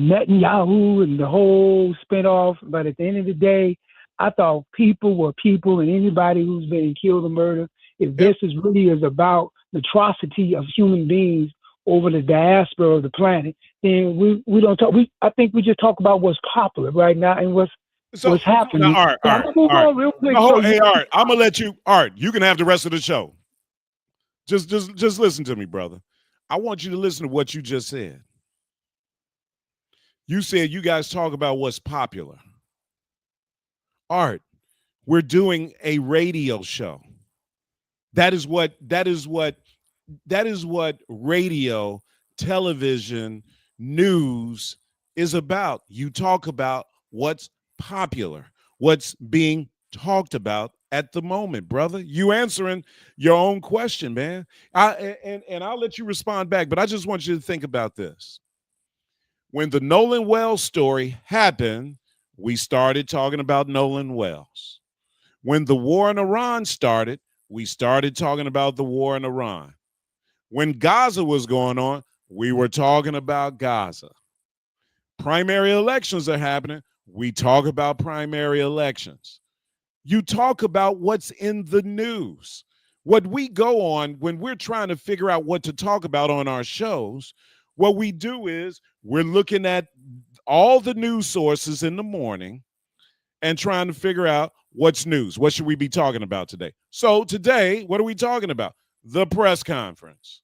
Netanyahu and the whole spinoff. But at the end of the day, I thought people were people, and anybody who's been killed or murdered, if this is really about the atrocity of human beings over the diaspora of the planet, then we don't talk. I think we just talk about what's popular right now and what's happening. Art, real quick. Art, I'm gonna let you. Art, you can have the rest of the show. Just listen to me, brother. I want you to listen to what you just said. You said you guys talk about what's popular. Art, we're doing a radio show. That is what radio, television, news is about. You talk about what's popular, what's being talked about at the moment, brother. You answering your own question, man. And I'll let you respond back, but I just want you to think about this. When the Nolan Wells story happened, we started talking about Nolan Wells. When the war in Iran started, we started talking about the war in Iran. When Gaza was going on, we were talking about Gaza. Primary elections are happening. We talk about primary elections. You talk about what's in the news. What we go on when we're trying to figure out what to talk about on our shows, what we do is we're looking at all the news sources in the morning and trying to figure out what's news. What should we be talking about today? So today, what are we talking about? The press conference.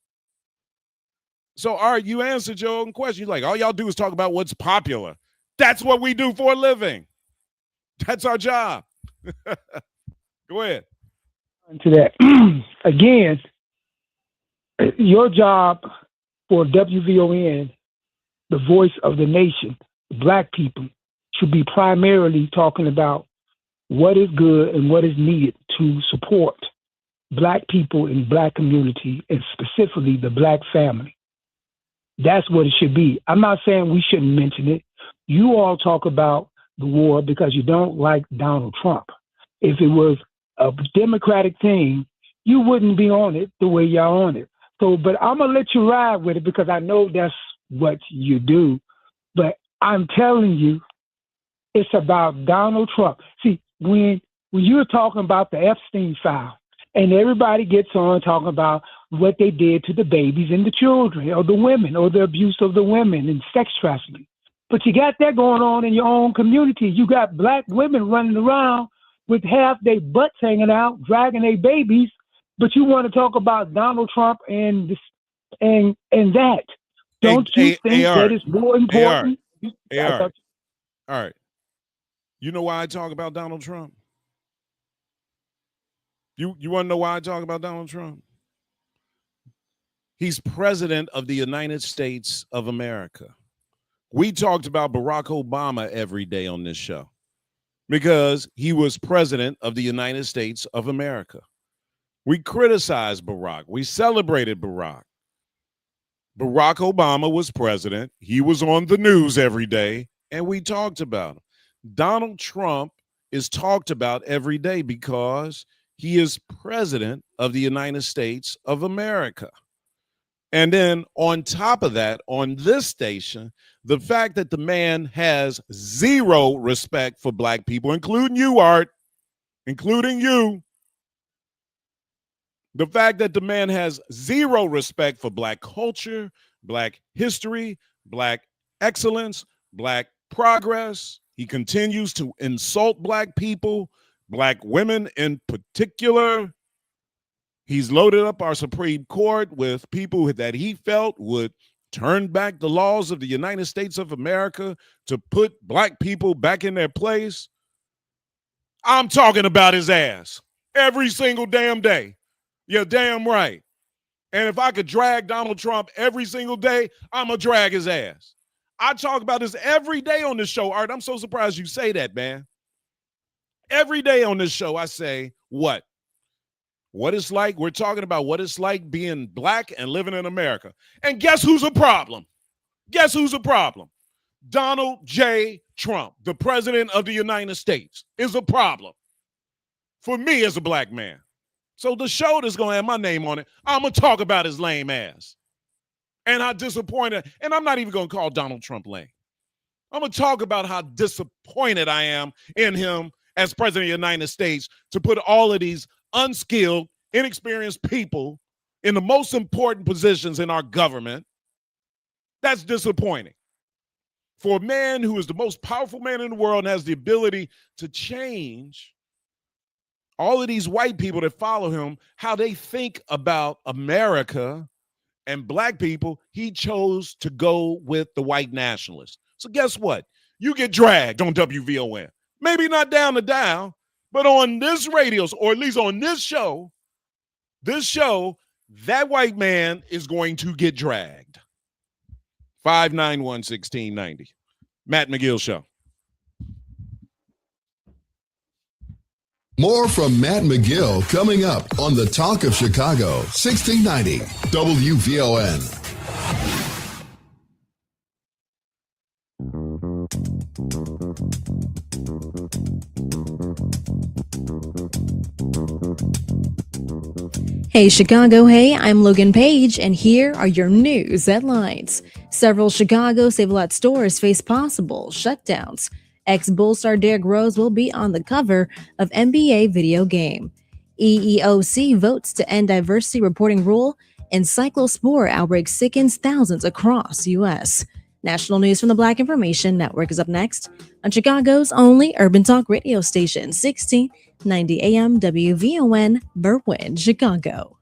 So, Art, you answered your own question. You're like, all y'all do is talk about what's popular. That's what we do for a living. That's our job. Go ahead. To that. Again, your job for WVON, the voice of the nation, Black people, should be primarily talking about what is good and what is needed to support Black people in Black community, and specifically the Black family. That's what it should be. I'm not saying we shouldn't mention it. You all talk about the war because you don't like Donald Trump. If it was a Democratic thing, you wouldn't be on it the way y'all on it. So, but I'm going to let you ride with it because I know that's what you do. But I'm telling you, it's about Donald Trump. See, when you're talking about the Epstein file and everybody gets on talking about what they did to the babies and the children or the women or the abuse of the women and sex trafficking. But you got that going on in your own community. You got Black women running around with half their butts hanging out, dragging their babies, but you want to talk about Donald Trump and this, and that. Don't you think that is more important? All right. You know why I talk about Donald Trump? You want to know why I talk about Donald Trump? He's president of the United States of America. We talked about Barack Obama every day on this show because he was president of the United States of America. We criticized Barack. We celebrated Barack. Barack Obama was president. He was on the news every day, and we talked about him. Donald Trump is talked about every day because he is president of the United States of America. And then on top of that, on this station, the fact that the man has zero respect for Black people, including you, Art, including you. The fact that the man has zero respect for Black culture, Black history, Black excellence, Black progress. He continues to insult Black people, Black women in particular. He's loaded up our Supreme Court with people that he felt would turn back the laws of the United States of America to put black people back in their place. I'm talking about his ass every single damn day. You're damn right. And if I could drag Donald Trump every single day, I'm going to drag his ass. I talk about this every day on this show, Art. I'm so surprised you say that, man. Every day on this show, I say, what? What it's like. We're talking about what it's like being black and living in America. And guess who's a problem? Guess who's a problem? Donald J. Trump, the president of the United States, is a problem for me as a black man. So the show that's going to have my name on it, I'm going to talk about his lame ass. And how disappointed, and I'm not even going to call Donald Trump lame. I'm going to talk about how disappointed I am in him as president of the United States to put all of these unskilled, inexperienced people in the most important positions in our government. That's disappointing. For a man who is the most powerful man in the world and has the ability to change all of these white people that follow him, how they think about America and black people, he chose to go with the white nationalists. So guess what? You get dragged on WVON. Maybe not down to dial, but on this radio, or at least on this show, that white man is going to get dragged. 591-1690. Matt McGill Show. More from Matt McGill coming up on the Talk of Chicago, 1690 WVON. Hey Chicago, hey, I'm Logan Page, and here are your news headlines. Several Chicago Save-A-Lot stores face possible shutdowns. Ex-Bull star Derrick Rose will be on the cover of NBA video game. EEOC votes to end diversity reporting rule, and cyclospore outbreak sickens thousands across U.S. National news from the Black Information Network is up next on Chicago's only urban talk radio station, 1690 AM WVON, Berwyn, Chicago.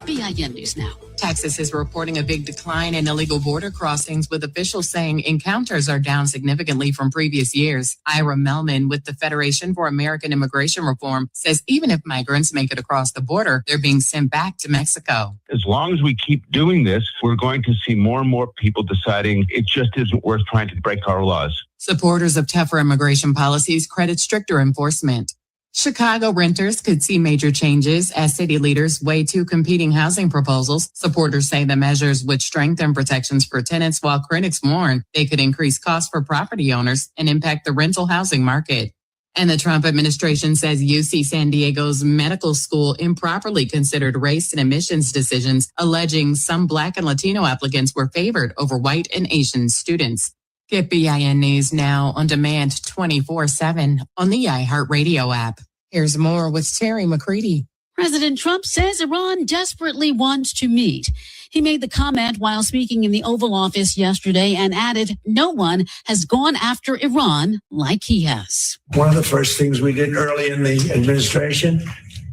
BIN News Now. Texas is reporting a big decline in illegal border crossings, with officials saying encounters are down significantly from previous years. Ira Melman with the Federation for American Immigration Reform says even if migrants make it across the border, they're being sent back to Mexico. As long as we keep doing this, we're going to see more and more people deciding it just isn't worth trying to break our laws. Supporters of tougher immigration policies credit stricter enforcement. Chicago renters could see major changes as city leaders weigh two competing housing proposals. Supporters say the measures would strengthen protections for tenants, while critics warn they could increase costs for property owners and impact the rental housing market. And the Trump administration says UC San Diego's medical school improperly considered race and admissions decisions, alleging some Black and Latino applicants were favored over white and Asian students. Get BIN News Now on demand 24/7 on the iHeartRadio app. Here's more with Terry McCready. President Trump says Iran desperately wants to meet. He made the comment while speaking in the Oval Office yesterday and added, no one has gone after Iran like he has. One of the first things we did early in the administration,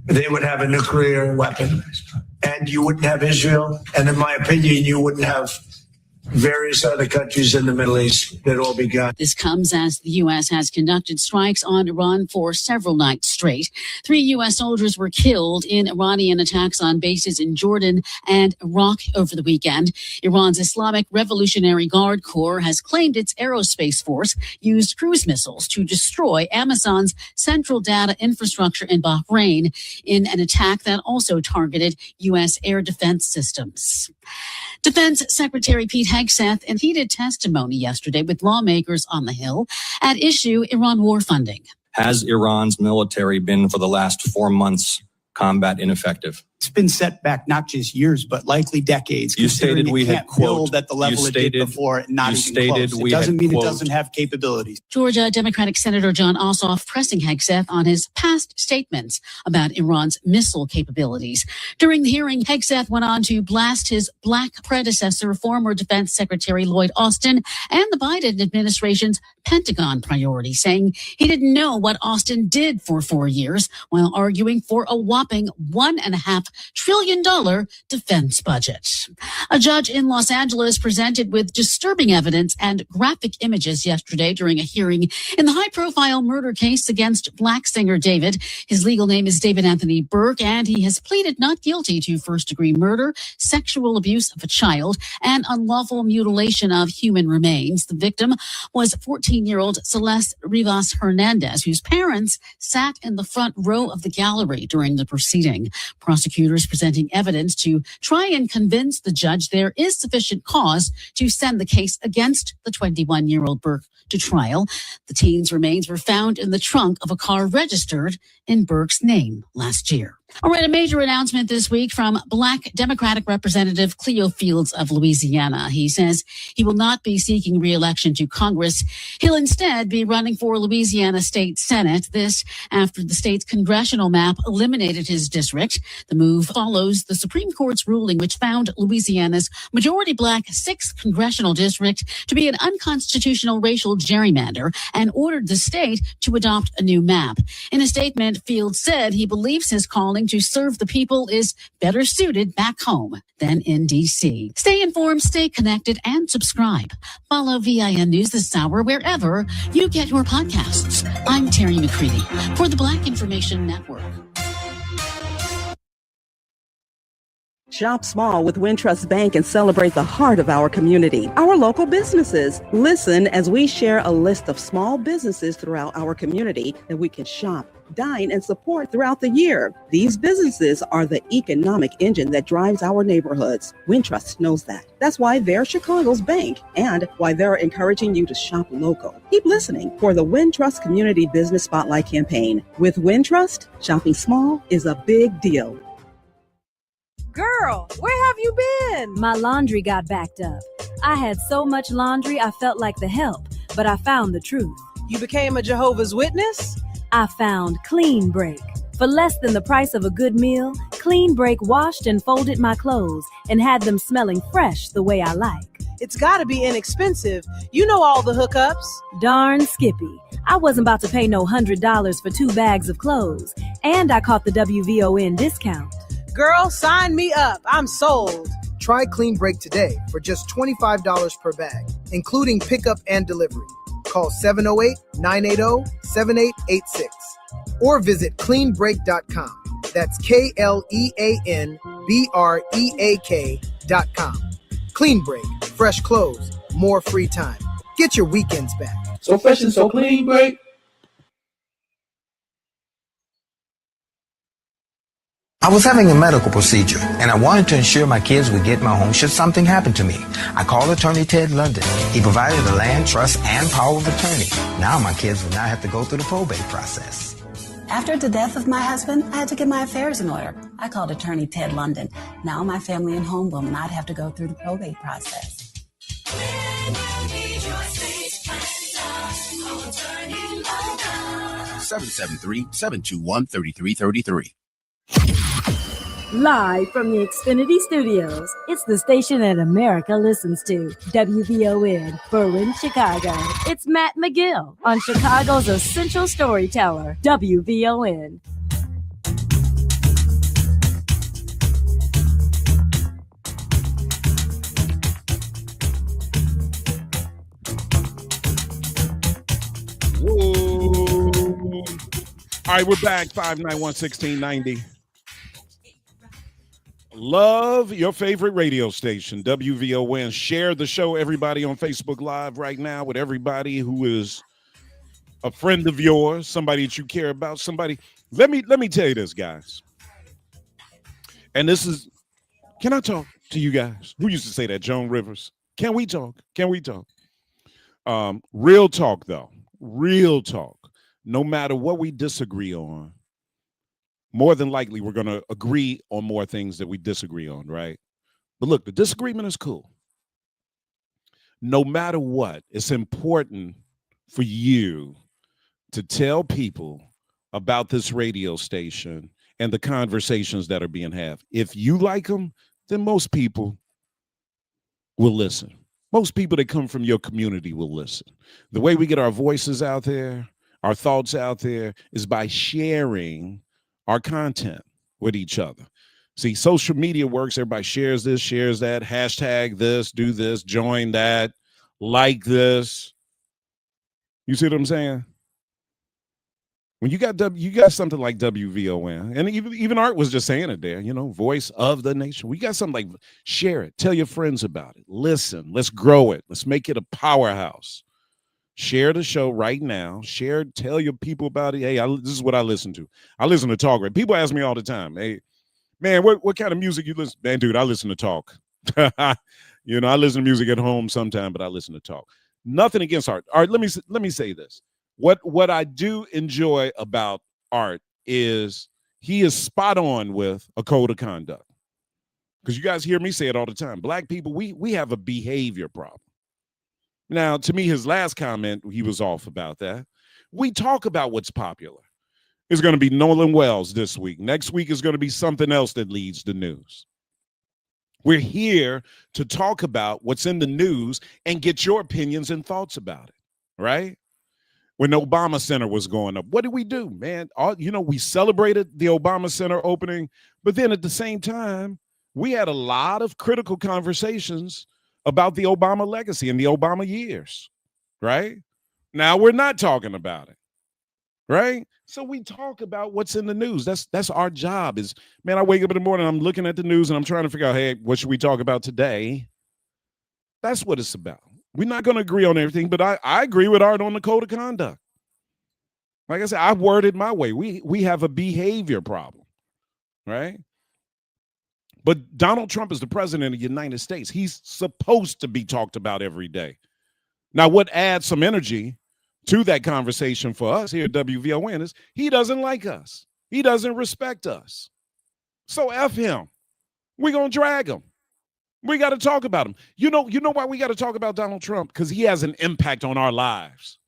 they would have a nuclear weapon, and you wouldn't have Israel. And in my opinion, you wouldn't have various other countries in the Middle East. They'd all be gone. This comes as the U.S. has conducted strikes on Iran for several nights straight. 3 U.S. soldiers were killed in Iranian attacks on bases in Jordan and Iraq over the weekend. Iran's Islamic Revolutionary Guard Corps has claimed its aerospace force used cruise missiles to destroy Amazon's central data infrastructure in Bahrain in an attack that also targeted U.S. air defense systems. Defense Secretary Pete Hegseth in heated testimony yesterday with lawmakers on the Hill at issue Iran war funding. Has Iran's military been for the last 4 months combat ineffective? It's been set back not just years, but likely decades. You stated we had, can't build at the level it did before, not even close. It doesn't mean it doesn't have capabilities. Georgia Democratic Senator John Ossoff pressing Hegseth on his past statements about Iran's missile capabilities. During the hearing, Hegseth went on to blast his black predecessor, former Defense Secretary Lloyd Austin, and the Biden administration's Pentagon priority, saying he didn't know what Austin did for 4 years, while arguing for a whopping $1.5 trillion defense budget. A judge in Los Angeles presented with disturbing evidence and graphic images yesterday during a hearing in the high-profile murder case against black singer David. His legal name is David Anthony Burke, and he has pleaded not guilty to first-degree murder, sexual abuse of a child, and unlawful mutilation of human remains. The victim was 14-year-old Celeste Rivas Hernandez, whose parents sat in the front row of the gallery during the proceeding. Prosecutors presenting evidence to try and convince the judge there is sufficient cause to send the case against the 21-year-old Burke to trial. The teen's remains were found in the trunk of a car registered in Burke's name last year. All right, a major announcement this week from Black Democratic Representative Cleo Fields of Louisiana. He says he will not be seeking re-election to Congress. He'll instead be running for Louisiana State Senate. This after the state's congressional map eliminated his district. The move follows the Supreme Court's ruling, which found Louisiana's majority black 6th congressional district to be an unconstitutional racial gerrymander and ordered the state to adopt a new map. In a statement, Fields said he believes his calling to serve the people is better suited back home than in D.C. Stay informed, stay connected, and subscribe. Follow VIN News this hour wherever you get your podcasts. I'm Terry McCready for the Black Information Network. Shop small with Wintrust Bank and celebrate the heart of our community, our local businesses. Listen as we share a list of small businesses throughout our community that we can shop, dine, and support throughout the year. These businesses are the economic engine that drives our neighborhoods. Wintrust knows that. That's why they're Chicago's bank and why they're encouraging you to shop local. Keep listening for the Wintrust Community Business Spotlight campaign. With Wintrust, shopping small is a big deal. Girl, where have you been? My laundry got backed up. I had so much laundry I felt like the help, but I found the truth. You became a Jehovah's Witness? I found Clean Break. For less than the price of a good meal, Clean Break washed and folded my clothes and had them smelling fresh the way I like. It's gotta be inexpensive. You know all the hookups. Darn Skippy. I wasn't about to pay no $100 for 2 bags of clothes, and I caught the WVON discount. Girl, sign me up. I'm sold. Try Clean Break today for just $25 per bag, including pickup and delivery. Call 708-980-7886 or visit cleanbreak.com. That's KLEANBREAK.com. Clean Break, fresh clothes, more free time. Get your weekends back. So fresh and so clean, Break. I was having a medical procedure, and I wanted to ensure my kids would get my home should something happen to me. I called attorney Ted London. He provided the land, trust, and power of attorney. Now my kids will not have to go through the probate process. After the death of my husband, I had to get my affairs in order. I called attorney Ted London. Now my family and home will not have to go through the probate process. 773-721-3333. Live from the Xfinity Studios, it's the station that America listens to, WVON, Berwyn, Chicago. It's Matt McGill on Chicago's essential storyteller, WVON. Whoa. All right, we're back, 591-1690. Love your favorite radio station, WVON. Share the show, everybody, on Facebook Live right now with everybody who is a friend of yours, somebody that you care about, somebody. Let me tell you this, guys. And this is, can I talk to you guys? Who used to say that? Joan Rivers. Can we talk? Can we talk? Real talk, though. Real talk. No matter what we disagree on, more than likely we're going to agree on more things that we disagree on, right? But look, the disagreement is cool. No matter what, it's important for you to tell people about this radio station and the conversations that are being had. If you like them, then most people will listen. Most people that come from your community will listen. The way we get our voices out there, our thoughts out there, is by sharing our content with each other. See, social media works. Everybody shares this, shares that, hashtag this, do this, join that, like this. You see what I'm saying? When you got something like WVON, and even Art was just saying it there, voice of the nation. We got something like, share it, tell your friends about it, listen, let's grow it, let's make it a powerhouse. Share the show right now. Share, tell your people about it. Hey, this is what I listen to. I listen to talk. Right? People ask me all the time, hey, man, what kind of music you listen? Man, dude, I listen to talk. I listen to music at home sometime, but I listen to talk. Nothing against Art. Art, let me say this. What I do enjoy about Art is he is spot on with a code of conduct. Because you guys hear me say it all the time. Black people, we have a behavior problem. Now, to me, his last comment, he was off about that. We talk about what's popular. It's going to be Nolan Wells this week. Next week is going to be something else that leads the news. We're here to talk about what's in the news and get your opinions and thoughts about it, right? When the Obama Center was going up, what did we do, man? We celebrated the Obama Center opening, but then at the same time, we had a lot of critical conversations about the Obama legacy and the Obama years, right? Now we're not talking about it, right? So we talk about what's in the news. That's our job is, man, I wake up in the morning, I'm looking at the news and I'm trying to figure out, hey, what should we talk about today? That's what it's about. We're not going to agree on everything, but I agree with Art on the code of conduct. Like I said, I worded my way. We have a behavior problem, right? But Donald Trump is the president of the United States. He's supposed to be talked about every day. Now, what adds some energy to that conversation for us here at WVON is he doesn't like us. He doesn't respect us. So F him. We're going to drag him. We got to talk about him. You know why we got to talk about Donald Trump? Because he has an impact on our lives.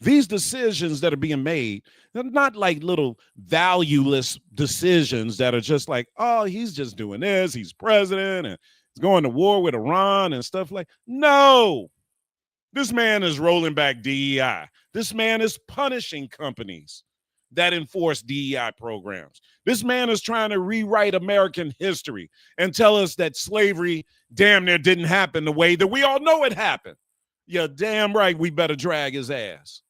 These decisions that are being made, they're not like little valueless decisions that are just like, oh, he's just doing this. He's president and he's going to war with Iran and stuff like. No, this man is rolling back DEI. This man is punishing companies that enforce DEI programs. This man is trying to rewrite American history and tell us that slavery damn near didn't happen the way that we all know it happened. You're damn right we better drag his ass.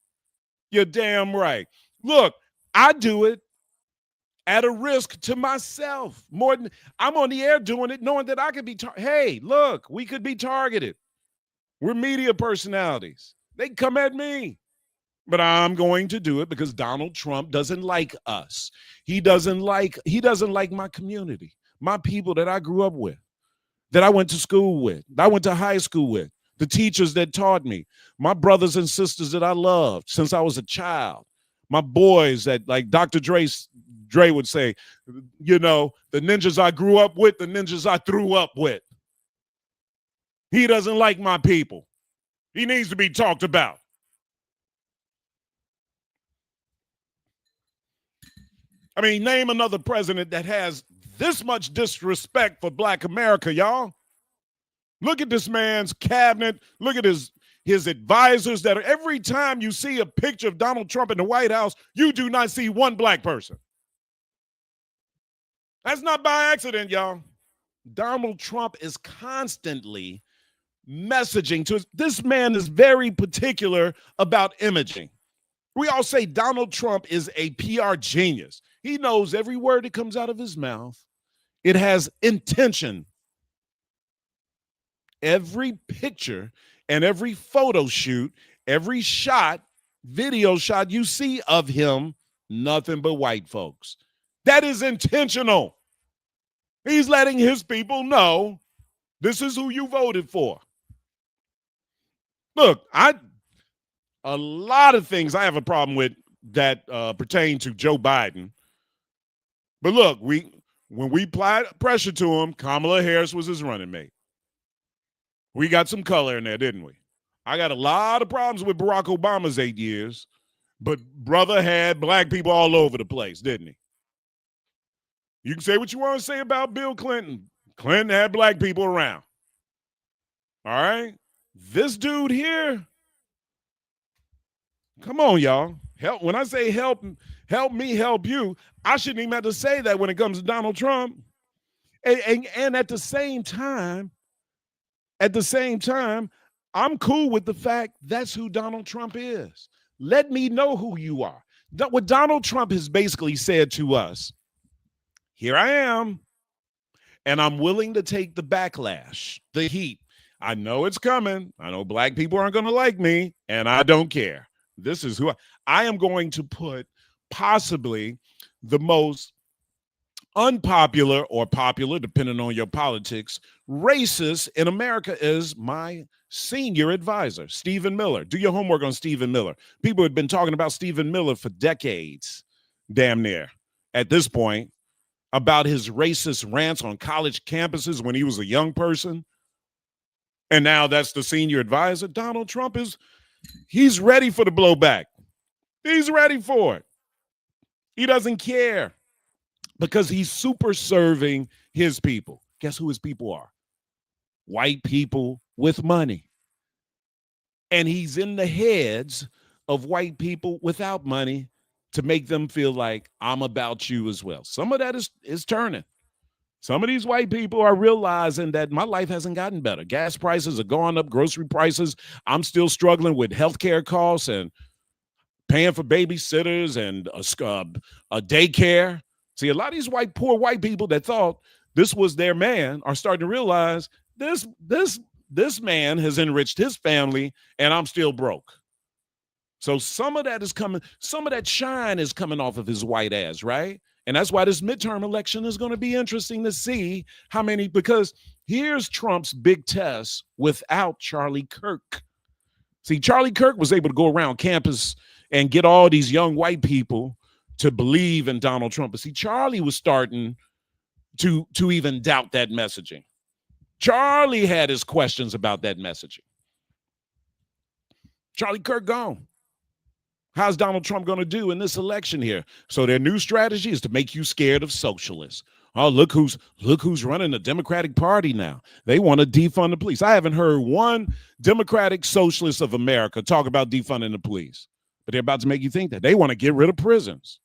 You're damn right. Look, I do it at a risk to myself. More than I'm on the air doing it, knowing that I could be, hey, look, we could be targeted. We're media personalities. They come at me. But I'm going to do it because Donald Trump doesn't like us. He doesn't like my community, my people that I grew up with, that I went to school with, that I went to high school with, the teachers that taught me, my brothers and sisters that I loved since I was a child, my boys that, like Dr. Dre would say, the ninjas I grew up with, the ninjas I threw up with. He doesn't like my people. He needs to be talked about. I mean, name another president that has this much disrespect for Black America, y'all. Look at this man's cabinet. Look at his advisors that are, every time you see a picture of Donald Trump in the White House, you do not see one Black person. That's not by accident, y'all. Donald Trump is constantly messaging to us. This man is very particular about imaging. We all say Donald Trump is a PR genius. He knows every word that comes out of his mouth. It has intention. Every picture and every photo shoot, every shot, video shot you see of him, nothing but white folks. That is intentional. He's letting his people know this is who you voted for. Look, a lot of things I have a problem with that pertain to Joe Biden. But look, when we applied pressure to him, Kamala Harris was his running mate. We got some color in there, didn't we? I got a lot of problems with Barack Obama's 8 years, but brother had black people all over the place, didn't he? You can say what you want to say about Bill Clinton. Clinton had black people around. All right? This dude here, come on, y'all. Help. When I say help me help you, I shouldn't even have to say that when it comes to Donald Trump. And at the same time, I'm cool with the fact that's who Donald Trump is. Let me know who you are. What Donald Trump has basically said to us, here I am, and I'm willing to take the backlash, the heat. I know it's coming. I know black people aren't going to like me, and I don't care. This is who I am going to put possibly the most unpopular or popular, depending on your politics, racist in America is my senior advisor, Stephen Miller. Do your homework on Stephen Miller. People have been talking about Stephen Miller for decades, damn near, at this point, about his racist rants on college campuses when he was a young person. And now that's the senior advisor. Donald Trump he's ready for the blowback. He's ready for it. He doesn't care because he's super serving his people. Guess who his people are? White people with money. And he's in the heads of white people without money to make them feel like I'm about you as well. Some of that is turning. Some of these white people are realizing that my life hasn't gotten better. Gas prices are going up, grocery prices. I'm still struggling with healthcare costs and paying for babysitters and a daycare. See, a lot of these poor white people that thought this was their man are starting to realize this man has enriched his family and I'm still broke. So some of that is coming, some of that shine is coming off of his white ass, right? And that's why this midterm election is going to be interesting to see how many, because here's Trump's big test without Charlie Kirk. See, Charlie Kirk was able to go around campus and get all these young white people to believe in Donald Trump. But see, Charlie was starting to even doubt that messaging. Charlie had his questions about that messaging. Charlie Kirk gone. How's Donald Trump going to do in this election here? So their new strategy is to make you scared of socialists. Oh, look who's running the Democratic Party now. They want to defund the police. I haven't heard one Democratic Socialist of America talk about defunding the police. But they're about to make you think that. They want to get rid of prisons.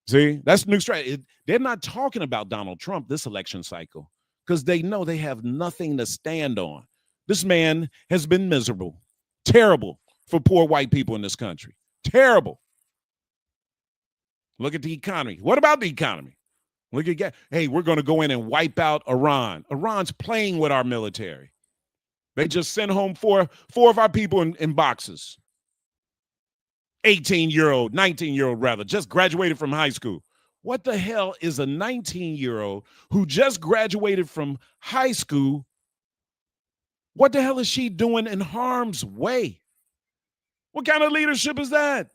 See, that's the new strategy. They're not talking about Donald Trump this election cycle because they know they have nothing to stand on. This man has been miserable, terrible for poor white people in this country. Terrible. Look at the economy. What about the economy? Look at, hey, we're going to go in and wipe out Iran. Iran's playing with our military. They just sent home four of our people in boxes. 18-year-old, 19-year-old rather, just graduated from high school. What the hell is a 19-year-old who just graduated from high school? What the hell is she doing in harm's way? What kind of leadership is that?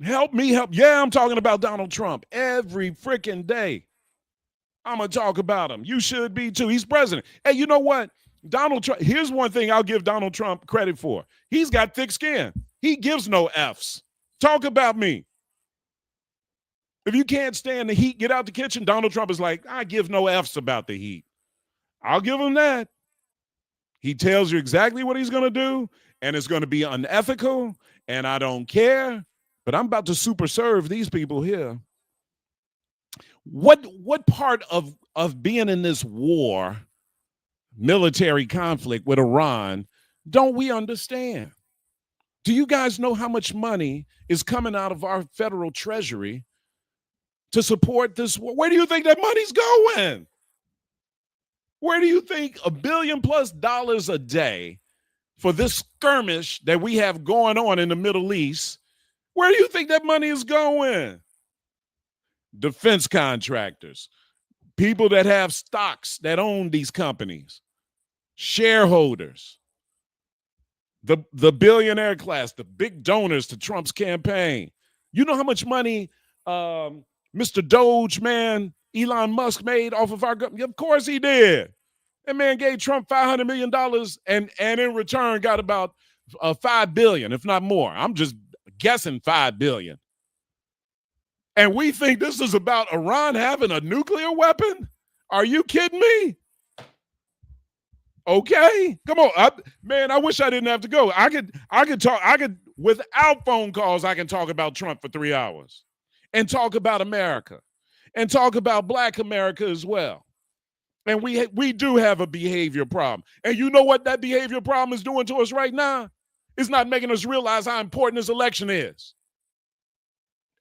Help me help. Yeah, I'm talking about Donald Trump every freaking day. I'm going to talk about him. You should be too. He's president. Hey, you know what? Donald Trump, here's one thing I'll give Donald Trump credit for. He's got thick skin. He gives no Fs. Talk about me. If you can't stand the heat, get out the kitchen. Donald Trump is like, I give no Fs about the heat. I'll give him that. He tells you exactly what he's going to do, and it's going to be unethical, and I don't care, but I'm about to super serve these people here. What part of being in this war, military conflict with Iran, don't we understand? Do you guys know how much money is coming out of our federal treasury to support this war? Where do you think that money's going? Where do you think $1 billion+ a day for this skirmish that we have going on in the Middle East? Where do you think that money is going? Defense contractors, people that have stocks that own these companies, shareholders, the billionaire class, the big donors to Trump's campaign. You know how much money Mr. Doge, man, Elon Musk made off of our government? Of course he did. That man gave Trump $500 million and in return got about $5 billion, if not more. I'm just guessing $5 billion. And we think this is about Iran having a nuclear weapon? Are you kidding me? Okay, come on, I wish I didn't have to go. I could talk. Without phone calls, I can talk about Trump for 3 hours, and talk about America, and talk about Black America as well. And we do have a behavior problem. And you know what that behavior problem is doing to us right now? It's not making us realize how important this election is.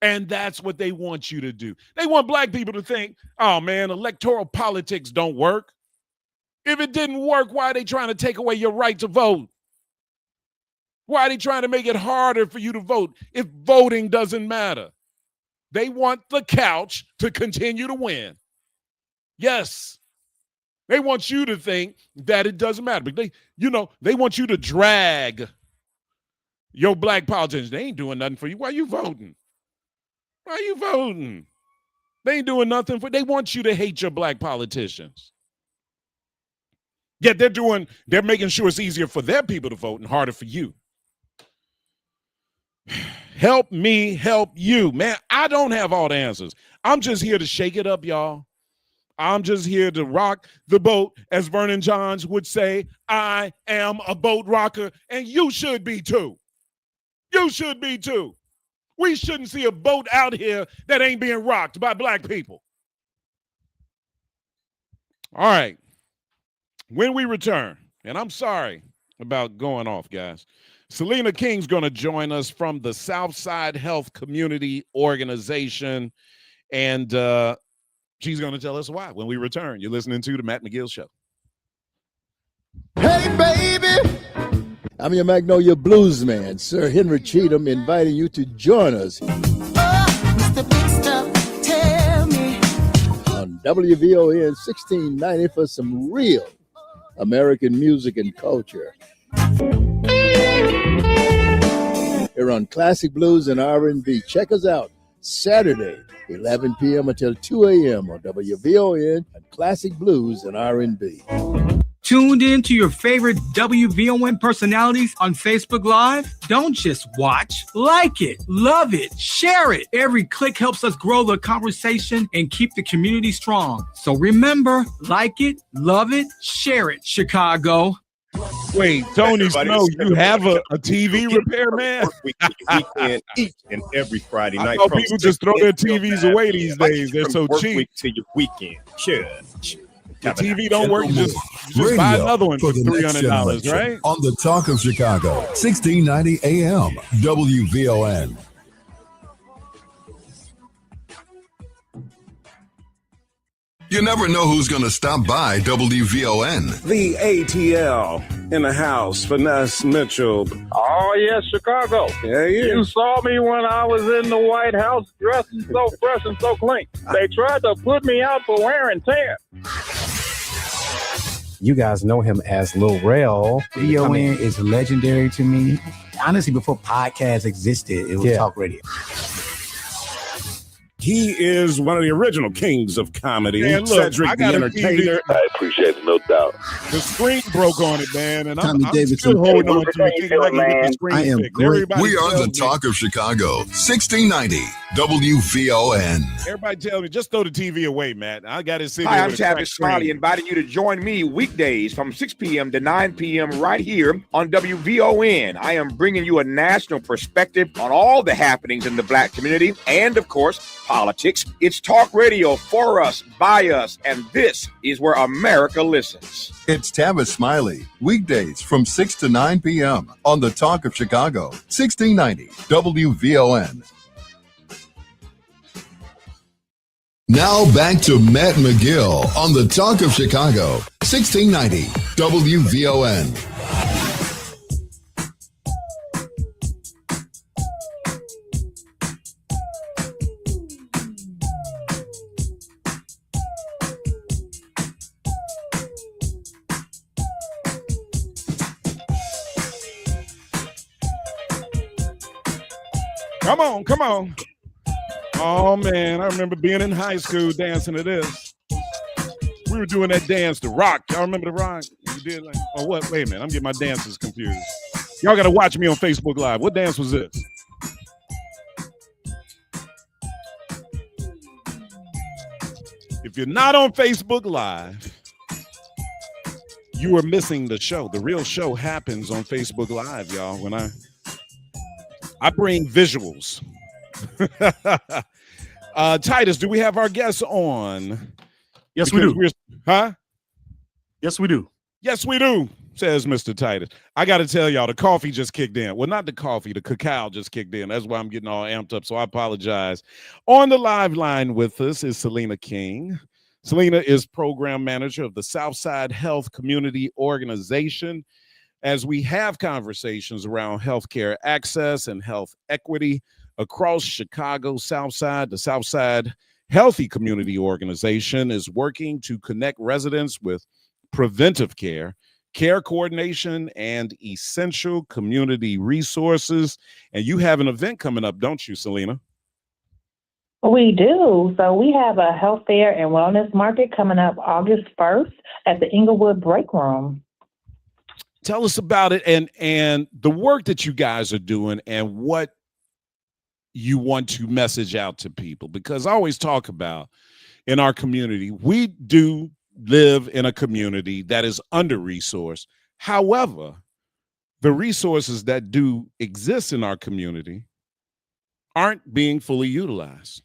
And that's what they want you to do. They want Black people to think, oh man, electoral politics don't work. If it didn't work, why are they trying to take away your right to vote? Why are they trying to make it harder for you to vote if voting doesn't matter? They want the couch to continue to win. Yes. They want you to think that it doesn't matter. But they want you to drag your Black politicians. They ain't doing nothing for you. Why are you voting? Why are you voting? They ain't doing nothing for you. They want you to hate your Black politicians. Yet they're making sure it's easier for their people to vote and harder for you. Help me help you. Man, I don't have all the answers. I'm just here to shake it up, y'all. I'm just here to rock the boat. As Vernon Johns would say, I am a boat rocker, and you should be too. You should be too. We shouldn't see a boat out here that ain't being rocked by Black people. All right. When we return, and I'm sorry about going off, guys, Selena King's going to join us from the Southside Health Community Organization, and she's going to tell us why when we return. You're listening to The Matt McGill Show. Hey, baby! I'm your Magnolia Blues man, Sir Henry Cheatham, inviting you to join us Mr. Big Stuff, tell me. on WVON 1690 for some real American music and culture. Here on Classic Blues and R&B. Check us out Saturday, 11 p.m. until 2 a.m. on WVON and Classic Blues and R&B. Tuned in to your favorite WVON personalities on Facebook Live? Don't just watch, like it, love it, share it. Every click helps us grow the conversation and keep the community strong. So remember, like it, love it, share it, Chicago. Wait, Tony Snow, you have a TV repair man? Weekend, each and every Friday night. I know people just throw their TVs away these days. They're so cheap. Week to your weekend. Church. The TV don't work. You just buy another one for $300, right? On the Talk of Chicago, 1690 AM, WVON. You never know who's going to stop by WVON. The ATL in the house, Finesse Mitchell. Oh, yes, Chicago. Yeah, yeah. You saw me when I was in the White House dressing so fresh and so clean. They tried to put me out for wearing tan. You guys know him as Lil Rel. VON is legendary to me. Honestly, before podcasts existed, it was talk radio. He is one of the original kings of comedy. Man, look, Cedric the Entertainer. I appreciate it, no doubt. The screen broke on it, man, and I'm Davidson. still holding on to it. Thinking like the screen I am fixed. great. Everybody We are tells the me- Talk of Chicago, 1690 WVON. Everybody tell me, just throw the TV away, Matt. I got it sitting Hi, here I'm with a cracked Travis Smiley, screen. inviting you to join me weekdays from 6 p.m. to 9 p.m. right here on WVON. I am bringing you a national perspective on all the happenings in the Black community and, of course, politics. It's talk radio for us, by us, and this is where America listens. It's Tavis Smiley, weekdays from 6 to 9 p.m. on the Talk of Chicago, 1690 WVON. Now back to Matt McGill on the Talk of Chicago, 1690 WVON. Come on, come on. Oh man, I remember being in high school dancing to this. We were doing that dance, the rock. Y'all remember the rock? You did like, oh what? Wait a minute, I'm getting my dances confused. Y'all gotta watch me on Facebook Live. What dance was this? If you're not on Facebook Live, you are missing the show. The real show happens on Facebook Live, y'all. When I bring visuals. Titus, do we have our guests on? Yes, we do. Huh? Yes, we do. Yes, we do, says Mr. Titus. I got to tell y'all, the coffee just kicked in. Well, not the coffee, the cacao just kicked in. That's why I'm getting all amped up, so I apologize. On the live line with us is Selena King. Selena is program manager of the Southside Health Community Organization. As we have conversations around healthcare access and health equity across Chicago Southside, the Southside Healthy Community Organization is working to connect residents with preventive care, care coordination, and essential community resources. And you have an event coming up, don't you, Selena? We do. So we have a health fair and wellness market coming up August 1st at the Inglewood Break Room. Tell us about it and the work that you guys are doing and what you want to message out to people, because I always talk about in our community, we do live in a community that is under-resourced. However, the resources that do exist in our community aren't being fully utilized.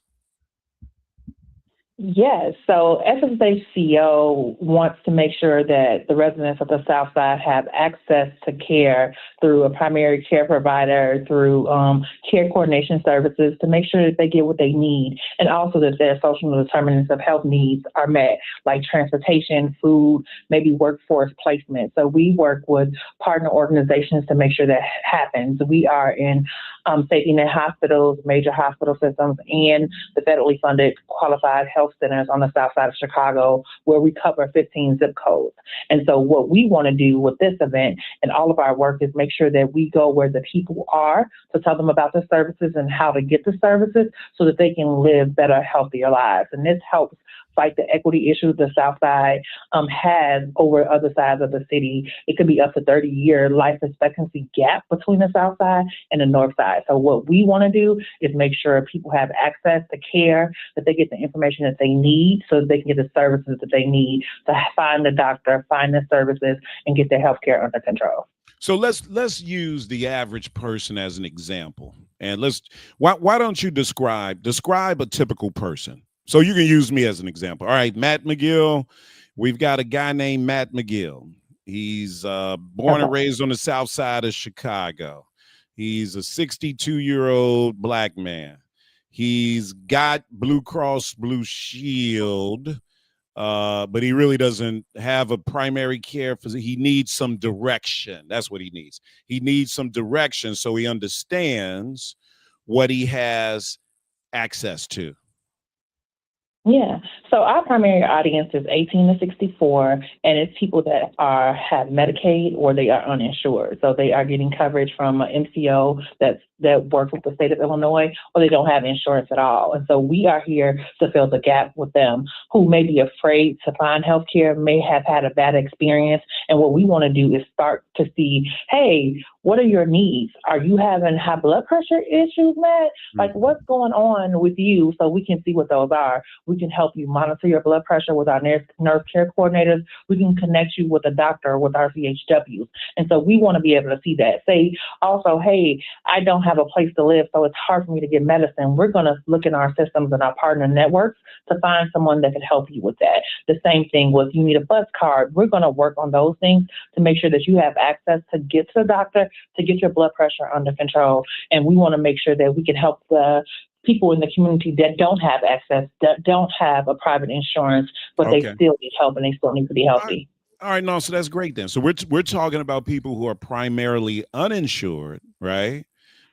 Yes. So SSHCO wants to make sure that the residents of the South Side have access to care through a primary care provider, through care coordination services, to make sure that they get what they need, and also that their social determinants of health needs are met, like transportation, food, maybe workforce placement. So we work with partner organizations to make sure that happens. We are in safety net hospitals, major hospital systems, and the federally funded qualified health centers on the south side of Chicago, where we cover 15 zip codes. And so what we want to do with this event and all of our work is make sure that we go where the people are to tell them about the services and how to get the services so that they can live better, healthier lives. And this helps fight the equity issue the South Side has over other sides of the city. It could be up to 30-year life expectancy gap between the South Side and the North Side. So what we want to do is make sure people have access to care, that they get the information that they need so that they can get the services that they need to find the doctor, find the services, and get their health care under control. So let's use the average person as an example. And why don't you describe a typical person? So you can use me as an example. All right, Matt McGill. We've got a guy named Matt McGill. He's born and raised on the south side of Chicago. He's a 62-year-old black man. He's got Blue Cross Blue Shield, but he really doesn't have a primary care physician. He needs some direction. That's what he needs. He needs some direction so he understands what he has access to. Yeah. So our primary audience is 18 to 64, and it's people that have Medicaid or they are uninsured. So they are getting coverage from an MCO that works with the state of Illinois, or they don't have insurance at all. And so we are here to fill the gap with them who may be afraid to find healthcare, may have had a bad experience. And what we want to do is start to see, hey, what are your needs? Are you having high blood pressure issues, Matt? Like, what's going on with you? So we can see what those are. We can help you monitor your blood pressure with our nurse care coordinators. We can connect you with a doctor with our CHWs. And so we want to be able to see that. Say also, hey, I don't have a place to live, so it's hard for me to get medicine. We're going to look in our systems and our partner networks to find someone that can help you with that. The same thing with you need a bus card. We're going to work on those things to make sure that you have access to get to the doctor, to get your blood pressure under control. And we want to make sure that we can help the people in the community that don't have access, that don't have a private insurance, but they still need help and they still need to be healthy. All right, no, so that's great then. So we're talking about people who are primarily uninsured, right?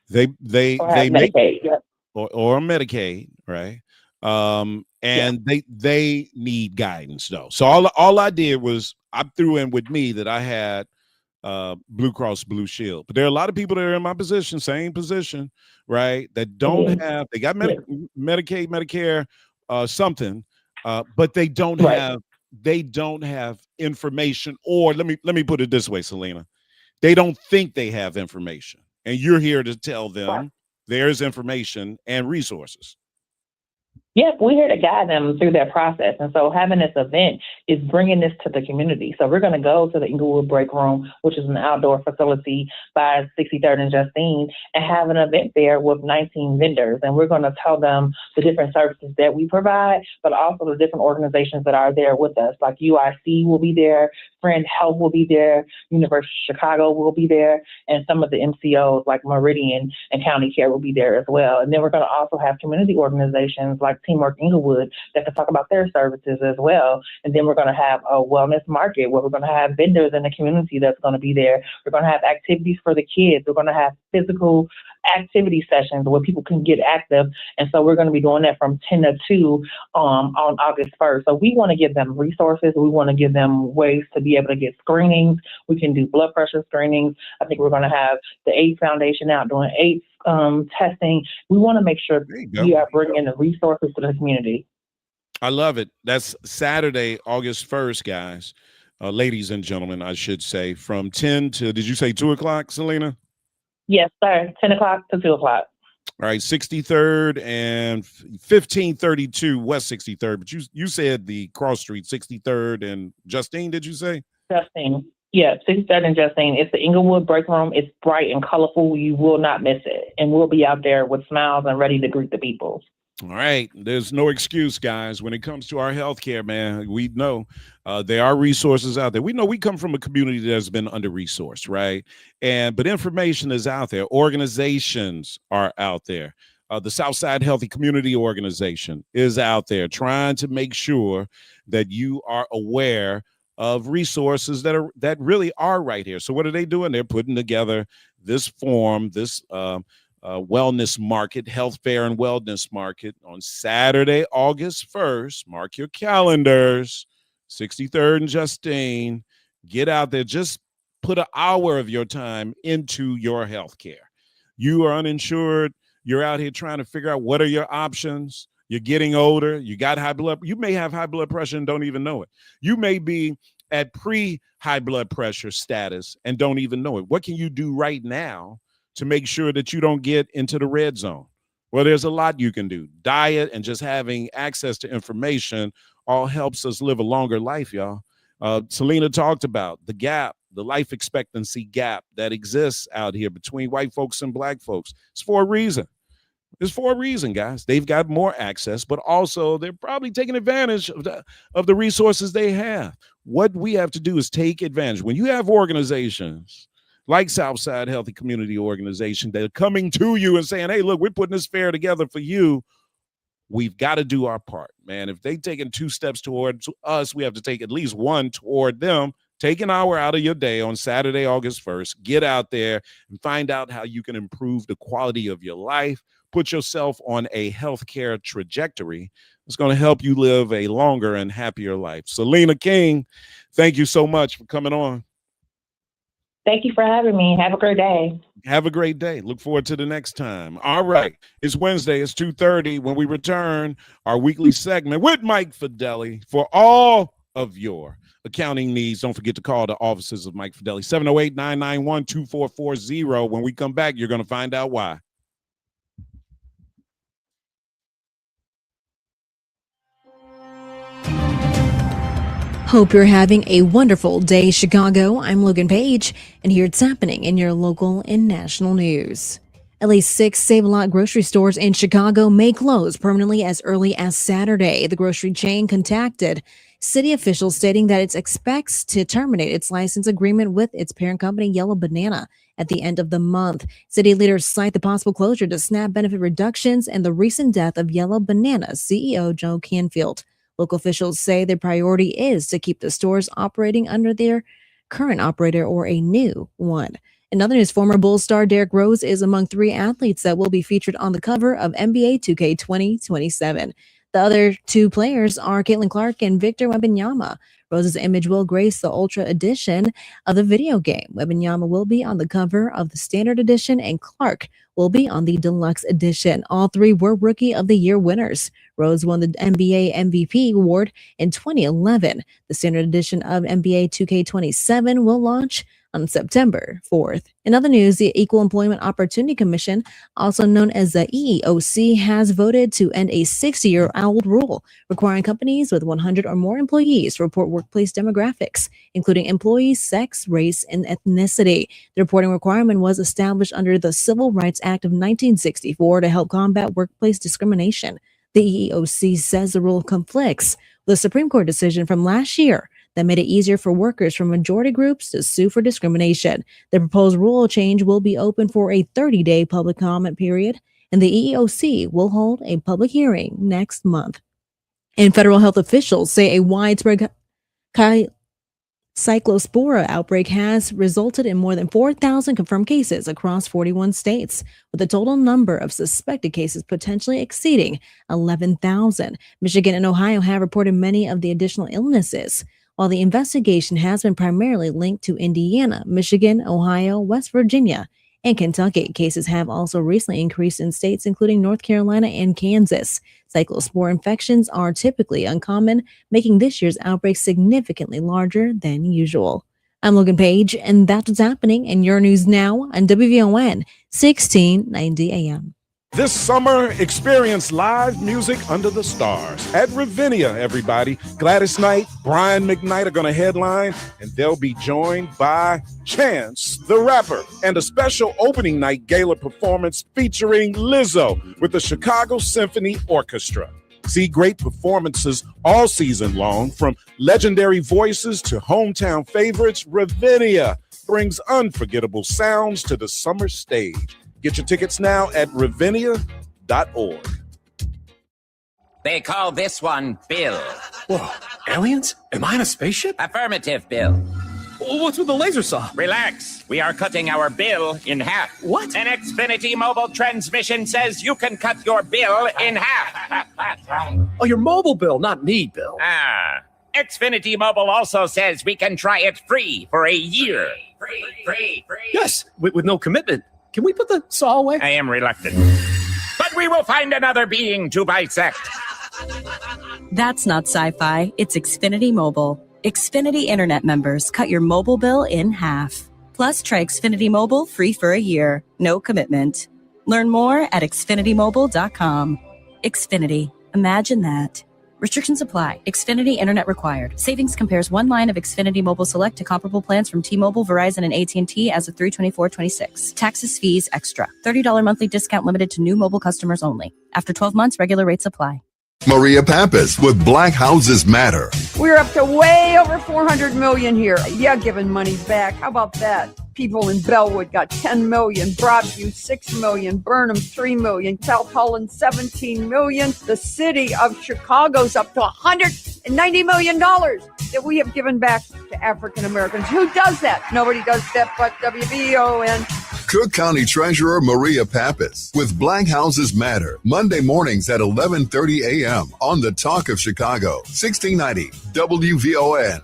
They make Medicaid, or Medicaid, right? And they need guidance though. So all I did was I threw in with me that I had Blue Cross Blue Shield. But there are a lot of people that are in my position, same position, right, that don't have, they got Medicaid, Medicare, something, but they don't have information. Or let me put it this way, Selena, they don't think they have information, and you're here to tell them there's information and resources. Yep, we're here to guide them through that process. And so having this event is bringing this to the community. So we're going to go to the Inglewood Break Room, which is an outdoor facility by 63rd and Justine, and have an event there with 19 vendors. And we're going to tell them the different services that we provide, but also the different organizations that are there with us. Like UIC will be there, Friend Health will be there, University of Chicago will be there, and some of the MCOs like Meridian and County Care will be there as well. And then we're going to also have community organizations like Teamwork Inglewood that can talk about their services as well. And then we're going to have a wellness market where we're going to have vendors in the community that's going to be there. We're going to have activities for the kids. We're going to have physical activity sessions where people can get active. And so we're going to be doing that from 10 to 2 on August 1st. So we want to give them resources. We want to give them ways to be able to get screenings. We can do blood pressure screenings. I think we're going to have the AIDS Foundation out doing AIDS testing. We want to make sure we are bringing the resources to the community. I love it. That's Saturday, August 1st, guys. Ladies and gentlemen, I should say, from 10 to, did you say 2 o'clock, Selena? Yes, sir. 10 o'clock to 2 o'clock. All right, 63rd and 1532 West 63rd. But you said the cross street, 63rd and Justine, did you say? Justine. Yeah, 63rd and Justine. It's the Inglewood Break Room. It's bright and colorful. You will not miss it. And we'll be out there with smiles and ready to greet the people. All right. There's no excuse, guys. When it comes to our healthcare, man, we know there are resources out there. We know we come from a community that's been under-resourced, right? But information is out there. Organizations are out there. The Southside Healthy Community Organization is out there trying to make sure that you are aware of resources that really are right here. So what are they doing? They're putting together this forum, this wellness market, health fair and wellness market on Saturday, August 1st. Mark your calendars, 63rd and Justine. Get out there. Just put an hour of your time into your health care. You are uninsured. You're out here trying to figure out what are your options. You're getting older. You got high blood. You may have high blood pressure and don't even know it. You may be at pre-high blood pressure status and don't even know it. What can you do right now to make sure that you don't get into the red zone? Well, there's a lot you can do. Diet and just having access to information all helps us live a longer life, y'all. Selena talked about the gap, the life expectancy gap that exists out here between white folks and black folks. It's for a reason. It's for a reason, guys. They've got more access, but also they're probably taking advantage of the resources they have. What we have to do is take advantage. When you have organizations like Southside Healthy Community Organization that are coming to you and saying, hey, look, we're putting this fair together for you, we've got to do our part, man. If they've taken 2 steps towards us, we have to take at least 1 toward them. Take an hour out of your day on Saturday, August 1st. Get out there and find out how you can improve the quality of your life. Put yourself on a healthcare trajectory. It's going to help you live a longer and happier life. Selena King, thank you so much for coming on. Thank you for having me. Have a great day. Have a great day. Look forward to the next time. All right. It's Wednesday. It's 2:30 when we return our weekly segment with Mike Fideli for all of your accounting needs. Don't forget to call the offices of Mike Fideli, 708-991-2440. When we come back, you're going to find out why. Hope you're having a wonderful day, Chicago. I'm Logan Page, and here it's happening in your local and national news. At least 6 Save-A-Lot grocery stores in Chicago may close permanently as early as Saturday. The grocery chain contacted city officials stating that it expects to terminate its license agreement with its parent company, Yellow Banana, at the end of the month. City leaders cite the possible closure to SNAP benefit reductions and the recent death of Yellow Banana CEO Joe Canfield. Local officials say their priority is to keep the stores operating under their current operator or a new one. In other news, former Bulls star Derrick Rose is among 3 athletes that will be featured on the cover of NBA 2K 2027. The other two players are Caitlin Clark and Victor Wembanyama. Rose's image will grace the Ultra Edition of the video game. Wembanyama will be on the cover of the Standard Edition, and Clark will be on the Deluxe Edition. All three were Rookie of the Year winners. Rose won the NBA MVP award in 2011. The Standard Edition of NBA 2K27 will launch on September 4th. In other news, the Equal Employment Opportunity Commission, also known as the EEOC, has voted to end a 60-year-old rule requiring companies with 100 or more employees to report workplace demographics, including employees' sex, race, and ethnicity. The reporting requirement was established under the Civil Rights Act of 1964 to help combat workplace discrimination. The EEOC says the rule conflicts with a Supreme Court decision from last year that made it easier for workers from majority groups to sue for discrimination. The proposed rule change will be open for a 30-day public comment period, and the EEOC will hold a public hearing next month. And federal health officials say a widespread cyclospora outbreak has resulted in more than 4,000 confirmed cases across 41 states, with the total number of suspected cases potentially exceeding 11,000. Michigan and Ohio have reported many of the additional illnesses, while the investigation has been primarily linked to Indiana, Michigan, Ohio, West Virginia, and Kentucky. Cases have also recently increased in states including North Carolina and Kansas. Cyclospore infections are typically uncommon, making this year's outbreak significantly larger than usual. I'm Logan Page, and that's what's happening in your news now on WVON 1690 AM. This summer, experience live music under the stars at Ravinia, everybody. Gladys Knight, Brian McKnight are going to headline, and they'll be joined by Chance the Rapper and a special opening night gala performance featuring Lizzo with the Chicago Symphony Orchestra. See great performances all season long, from legendary voices to hometown favorites. Ravinia brings unforgettable sounds to the summer stage. Get your tickets now at ravinia.org. They call this one Bill. Whoa, aliens? Am I in a spaceship? Affirmative, Bill. What's with the laser saw? Relax. We are cutting our bill in half. What? An Xfinity mobile transmission says you can cut your bill in half. Oh, your mobile bill, not me, Bill. Xfinity Mobile also says we can try it free for a year. Free. Yes, with no commitment. Can we put the saw away? I am reluctant. But we will find another being to bisect. That's not sci-fi. It's Xfinity Mobile. Xfinity Internet members cut your mobile bill in half. Plus, try Xfinity Mobile free for a year. No commitment. Learn more at xfinitymobile.com. Xfinity. Imagine that. Restrictions apply. Xfinity Internet required. Savings compares one line of Xfinity Mobile Select to comparable plans from T-Mobile, Verizon, and AT&T as of 3/24/26. Taxes, fees, extra. $30 monthly discount limited to new mobile customers only. After 12 months, regular rates apply. Maria Pappas with Black Houses Matter. We're up to way over 400 million here. Yeah, giving money back. How about that? People in Bellwood got 10 million, Broadview 6 million, Burnham 3 million, South Holland 17 million. The city of Chicago's up to $190 million that we have given back to African Americans. Who does that? Nobody does that but WVON. Cook County Treasurer Maria Pappas with Black Houses Matter, Monday mornings at 11:30 a.m. on the Talk of Chicago, 1690 WVON.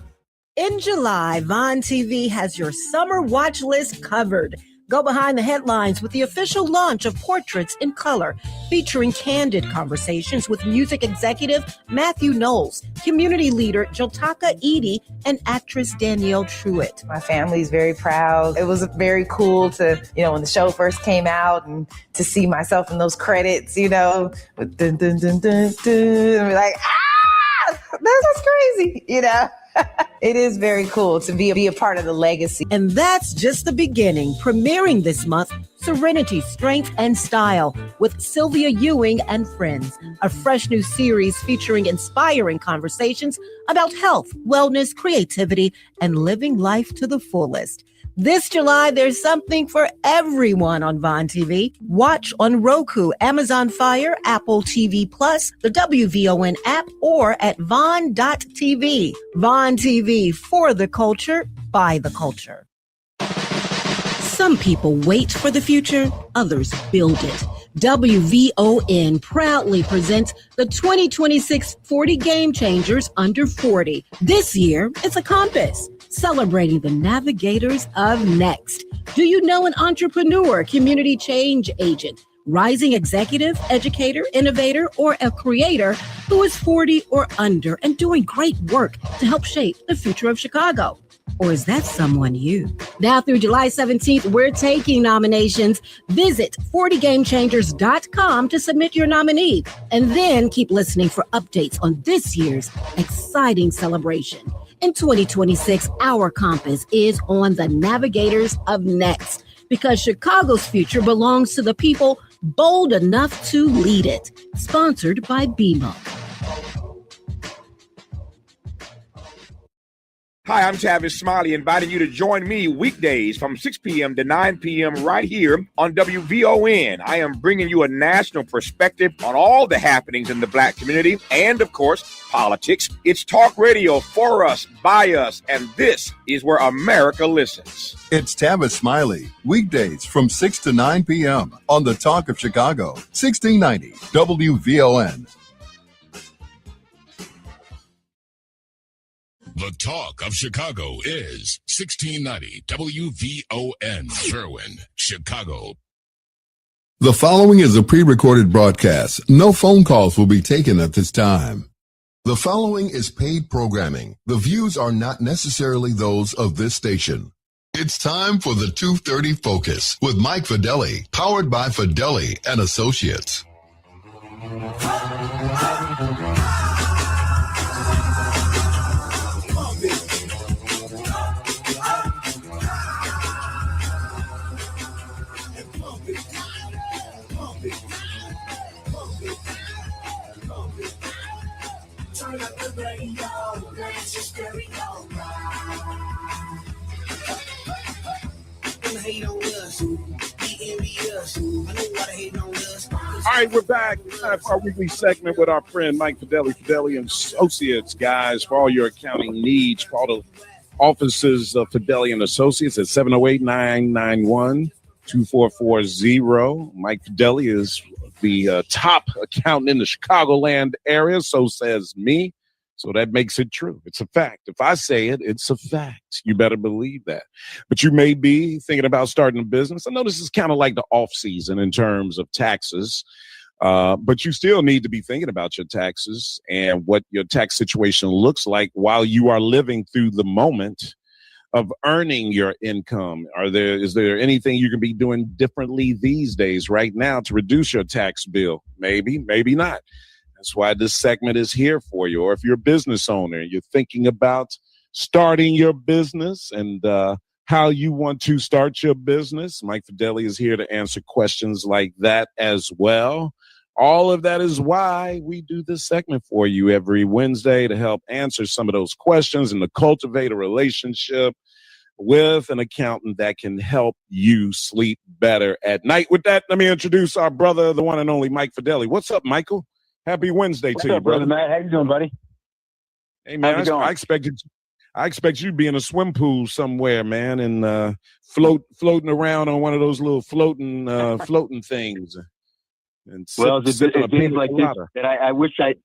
In July, Vaughn TV has your summer watch list covered. Go behind the headlines with the official launch of Portraits in Color, featuring candid conversations with music executive Matthew Knowles, community leader Jotaka Edie, and actress Danielle Truitt. My family's very proud. It was very cool to, when the show first came out and to see myself in those credits, with dun dun dun dun dun, and we're like, that's crazy, It is very cool to be a part of the legacy. And that's just the beginning. Premiering this month, Serenity, Strength, and Style with Sylvia Ewing and Friends, a fresh new series featuring inspiring conversations about health, wellness, creativity, and living life to the fullest. This July, there's something for everyone on Vaughn TV. Watch on Roku, Amazon Fire, Apple TV Plus, the WVON app, or at Vaughn.tv. Vaughn TV, for the culture, by the culture. Some people wait for the future, others build it. WVON proudly presents the 2026 40 Game Changers Under 40. This year, it's a compass celebrating the navigators of next. Do you know an entrepreneur, community change agent, rising executive, educator, innovator, or a creator who is 40 or under and doing great work to help shape the future of Chicago? Or is that someone you? Now through July 17th, we're taking nominations. Visit 40gamechangers.com to submit your nominee. And then keep listening for updates on this year's exciting celebration. In 2026, our compass is on the navigators of next, because Chicago's future belongs to the people bold enough to lead it. Sponsored by BMO. Hi, I'm Tavis Smiley, inviting you to join me weekdays from 6 p.m. to 9 p.m. right here on WVON. I am bringing you a national perspective on all the happenings in the Black community and, of course, politics. It's talk radio for us, by us, and this is where America listens. It's Tavis Smiley, weekdays from 6 to 9 p.m. on the Talk of Chicago, 1690 WVON. The Talk of Chicago is 1690 WVON, Berwyn, Chicago. The following is a pre-recorded broadcast. No phone calls will be taken at this time. The following is paid programming. The views are not necessarily those of this station. It's time for the 2:30 Focus with Mike Fideli, powered by Fideli and Associates. Turn up the radio, raise your stereo. Don't hate on us, be envious. I know why they hate on us. All right, we're back. Time for our weekly segment with our friend Mike Fideli, Fideli and Associates, guys, for all your accounting needs. Call the offices of Fideli and Associates at 708-991-2440. Mike Fideli is the top accountant in the Chicagoland area, so says me. So that makes it true. It's a fact. If I say it, it's a fact. You better believe that. But you may be thinking about starting a business. I know this is kind of like the off season in terms of taxes, but you still need to be thinking about your taxes and what your tax situation looks like while you are living through the moment of earning your income. Is there anything you can be doing differently these days right now to reduce your tax bill? Maybe, maybe not. That's why this segment is here for you. Or if you're a business owner, you're thinking about starting your business and how you want to start your business, Mike Fideli is here to answer questions like that as well. All of that is why we do this segment for you every Wednesday, to help answer some of those questions and to cultivate a relationship with an accountant that can help you sleep better at night. With that, let me introduce our brother, the one and only Mike Fideli. What's up, Michael? Happy Wednesday to you, brother. Matt? How you doing, buddy? Hey, man, I expect you to be in a swim pool somewhere, man, and floating around on one of those little floating things. And It's days like this that I wish I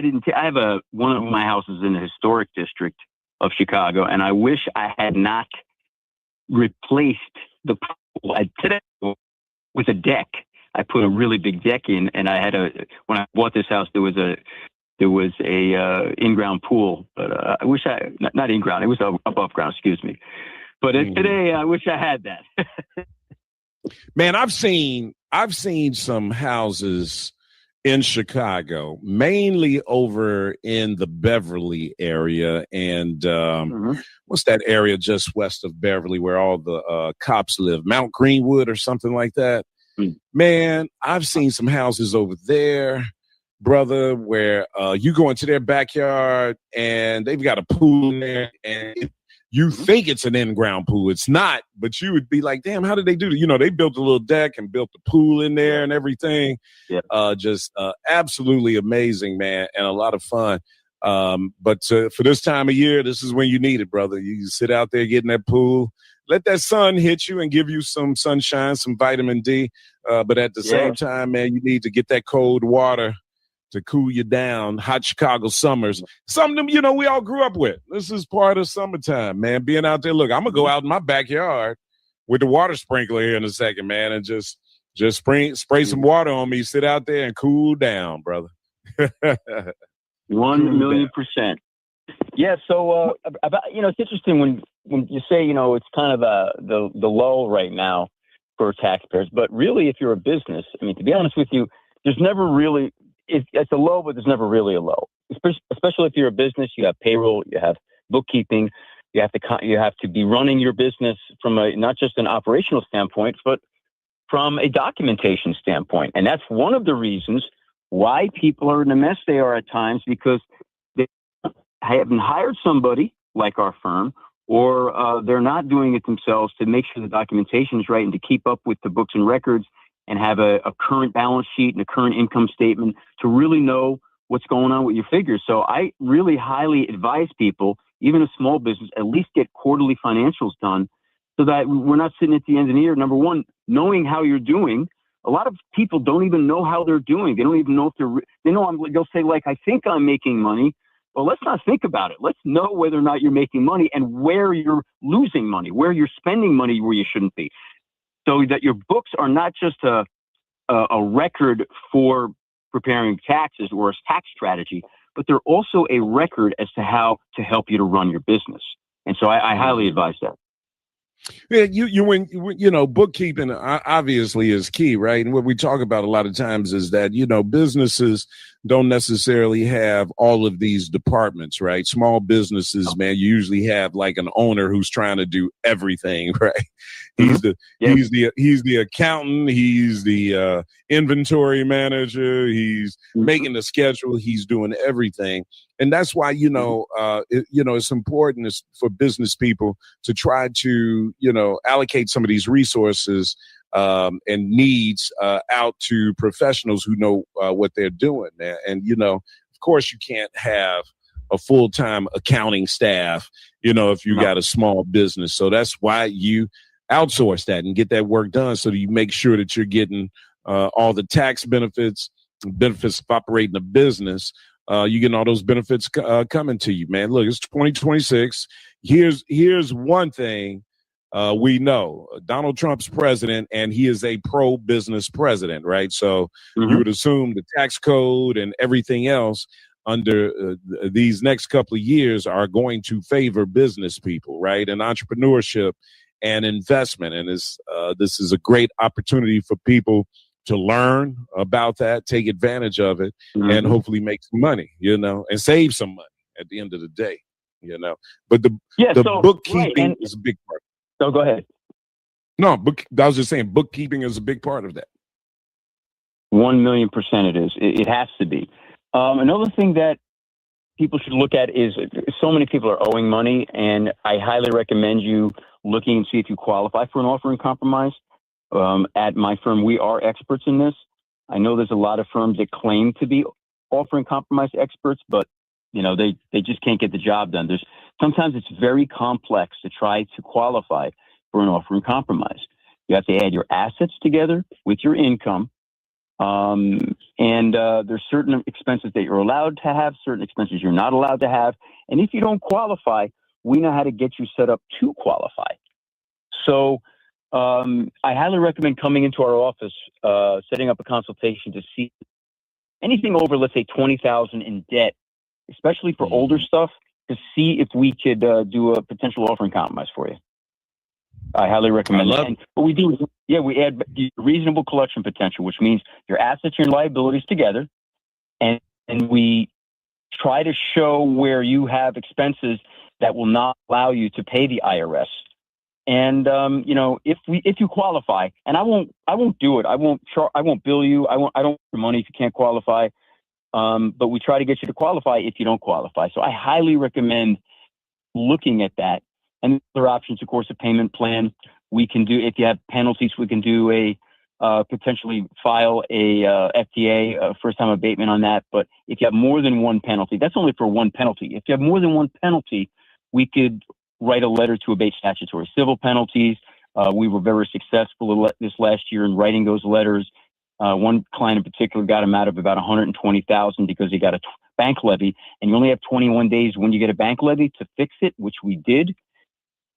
didn't. I have one of my houses in the historic district of Chicago, and I wish I had not replaced the pool today with a deck. I put a really big deck in, and when I bought this house, there was a in-ground pool, but I wish not in-ground, it was above ground, excuse me. But today, I wish I had that. Man, I've seen some houses in Chicago, mainly over in the Beverly area, and what's that area just west of Beverly where all the cops live, Mount Greenwood or something like that. Man, I've seen some houses over there, brother, where you go into their backyard and they've got a pool in there, and you think it's an in-ground pool. It's not, but you would be like, damn, how did they do that? You know, they built a little deck and built the pool in there and everything. Yeah. Just absolutely amazing, man, and a lot of fun. But for this time of year, this is when you need it, brother. You sit out there, get in that pool, let that sun hit you and give you some sunshine, some vitamin D. But at the same time, man, you need to get that cold water to cool you down. Hot Chicago summers, something, you know, we all grew up with. This is part of summertime, man. Being out there. Look, I'm gonna go out in my backyard with the water sprinkler here in a second, man, and just spray some water on me. Sit out there and cool down, brother. 1,000,000%. Yeah. So about, you know, it's interesting when you say, you know, it's kind of the lull right now for taxpayers, but really, if you're a business, I mean, to be honest with you, there's never really. It's a low, but there's never really a low. Especially if you're a business, you have payroll, you have bookkeeping, you have to be running your business from not just an operational standpoint, but from a documentation standpoint. And that's one of the reasons why people are in the mess they are at times, because they haven't hired somebody like our firm, or they're not doing it themselves to make sure the documentation is right and to keep up with the books and records and have a current balance sheet and a current income statement to really know what's going on with your figures. So I really highly advise people, even a small business, at least get quarterly financials done so that we're not sitting at the end of the year. Number one, knowing how you're doing. A lot of people don't even know how they're doing. They don't even know if they'll say, like, I think I'm making money. Well, let's not think about it. Let's know whether or not you're making money and where you're losing money, where you're spending money where you shouldn't be. So that your books are not just a record for preparing taxes or a tax strategy, but they're also a record as to how to help you to run your business. And so I highly advise that. Yeah, you know, bookkeeping obviously is key, right? And what we talk about a lot of times is that, you know, businesses don't necessarily have all of these departments, right? Small businesses, man, you usually have like an owner who's trying to do everything, right? He's the accountant, he's the inventory manager, he's making the schedule, he's doing everything. And that's why, you know, it's important for business people to try to, you know, allocate some of these resources and needs out to professionals who know what they're doing. And, you know, of course, you can't have a full-time accounting staff, you know, if you got a small business. So that's why you outsource that and get that work done so that you make sure that you're getting all the tax benefits of operating a business. You're getting all those benefits coming to you, man. Look, it's 2026. Here's one thing we know. Donald Trump's president, and he is a pro-business president, right? So you would assume the tax code and everything else under these next couple of years are going to favor business people, right? And entrepreneurship and investment. And this is a great opportunity for people to learn about that, take advantage of it, and hopefully make some money, you know, and save some money at the end of the day, you know. But the bookkeeping is a big part. So go ahead. No, I was just saying bookkeeping is a big part of that. 1,000,000% it is. It has to be. Another thing that people should look at is so many people are owing money, and I highly recommend you looking and see if you qualify for an offer in compromise. At my firm, we are experts in this. I know there's a lot of firms that claim to be offering compromise experts, but you know they just can't get the job done. Sometimes it's very complex to try to qualify for an offer in compromise. You have to add your assets together with your income, and there's certain expenses that you're allowed to have, certain expenses you're not allowed to have, and if you don't qualify, we know how to get you set up to qualify. So I highly recommend coming into our office, setting up a consultation to see anything over, let's say, $20,000 in debt, especially for older stuff, to see if we could do a potential offer in compromise for you. I highly recommend it. What we do is, we add reasonable collection potential, which means your assets and your liabilities together, and we try to show where you have expenses that will not allow you to pay the IRS. And you know, if you qualify, and I won't do it. I won't bill you. I don't want your money if you can't qualify. But we try to get you to qualify if you don't qualify. So I highly recommend looking at that. And other options, of course, a payment plan. We can do, if you have penalties, we can do potentially file a FTA, first time abatement on that. But if you have more than one penalty, that's only for one penalty. If you have more than one penalty, we could write a letter to abate statutory civil penalties. We were very successful this last year in writing those letters. One client in particular got him out of about $120,000 because he got a bank levy, and you only have 21 days when you get a bank levy to fix it, which we did.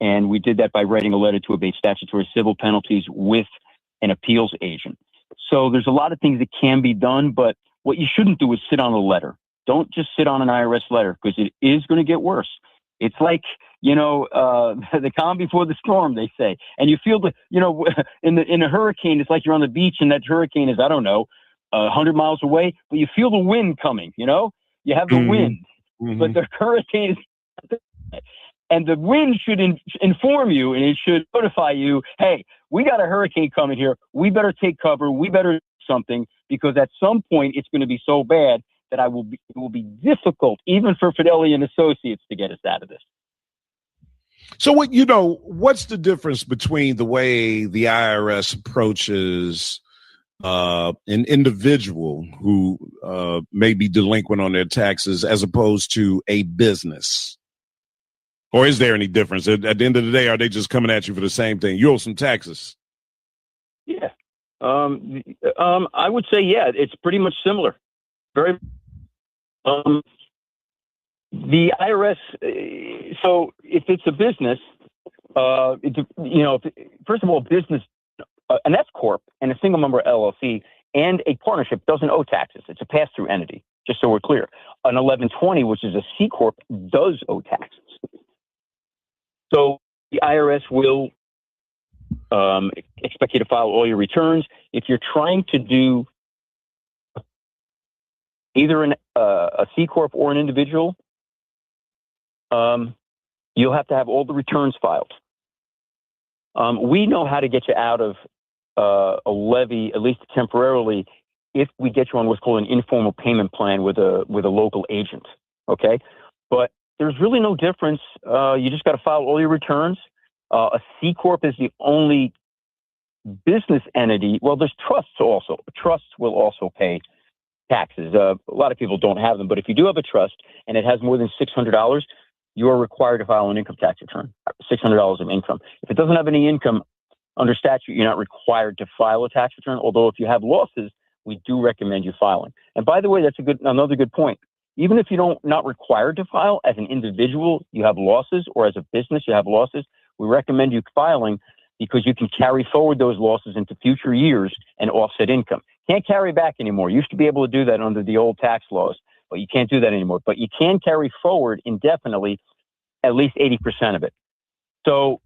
And we did that by writing a letter to abate statutory civil penalties with an appeals agent. So there's a lot of things that can be done, but what you shouldn't do is sit on a letter. Don't just sit on an IRS letter, because it is going to get worse. It's like, the calm before the storm, they say. And you feel in a hurricane, it's like you're on the beach and that hurricane is, 100 miles away, but you feel the wind coming, you have the wind, but the hurricane is, and the wind should inform you, and it should notify you, hey, we got a hurricane coming here. We better take cover. We better do something, because at some point it's going to be so bad that it will be difficult, even for Fidelity and Associates, to get us out of this. So what's the difference between the way the IRS approaches an individual who may be delinquent on their taxes as opposed to a business? Or is there any difference? At the end of the day, are they just coming at you for the same thing? You owe some taxes. Yeah. I would say, yeah, it's pretty much similar. Very. The IRS, so if it's a business, first of all, business, an S Corp and a single member LLC and a partnership doesn't owe taxes. It's a pass-through entity, just so we're clear. An 1120, which is a C Corp, does owe taxes. So the IRS will expect you to file all your returns. If you're trying to do either a C Corp or an individual, you'll have to have all the returns filed. We know how to get you out of a levy, at least temporarily, if we get you on what's called an informal payment plan with a local agent. Okay, but there's really no difference. You just got to file all your returns. A C Corp is the only business entity. Well, there's trusts also. Trusts will also pay taxes. A lot of people don't have them, but if you do have a trust and it has more than $600, you are required to file an income tax return, $600 of income. If it doesn't have any income under statute, you're not required to file a tax return. Although if you have losses, we do recommend you filing. And by the way, that's another good point. Even if you're not required to file as an individual, you have losses, or as a business, you have losses, we recommend you filing, because you can carry forward those losses into future years and offset income. Can't carry back anymore. You used to be able to do that under the old tax laws, but you can't do that anymore. But you can carry forward indefinitely at least 80% of it. So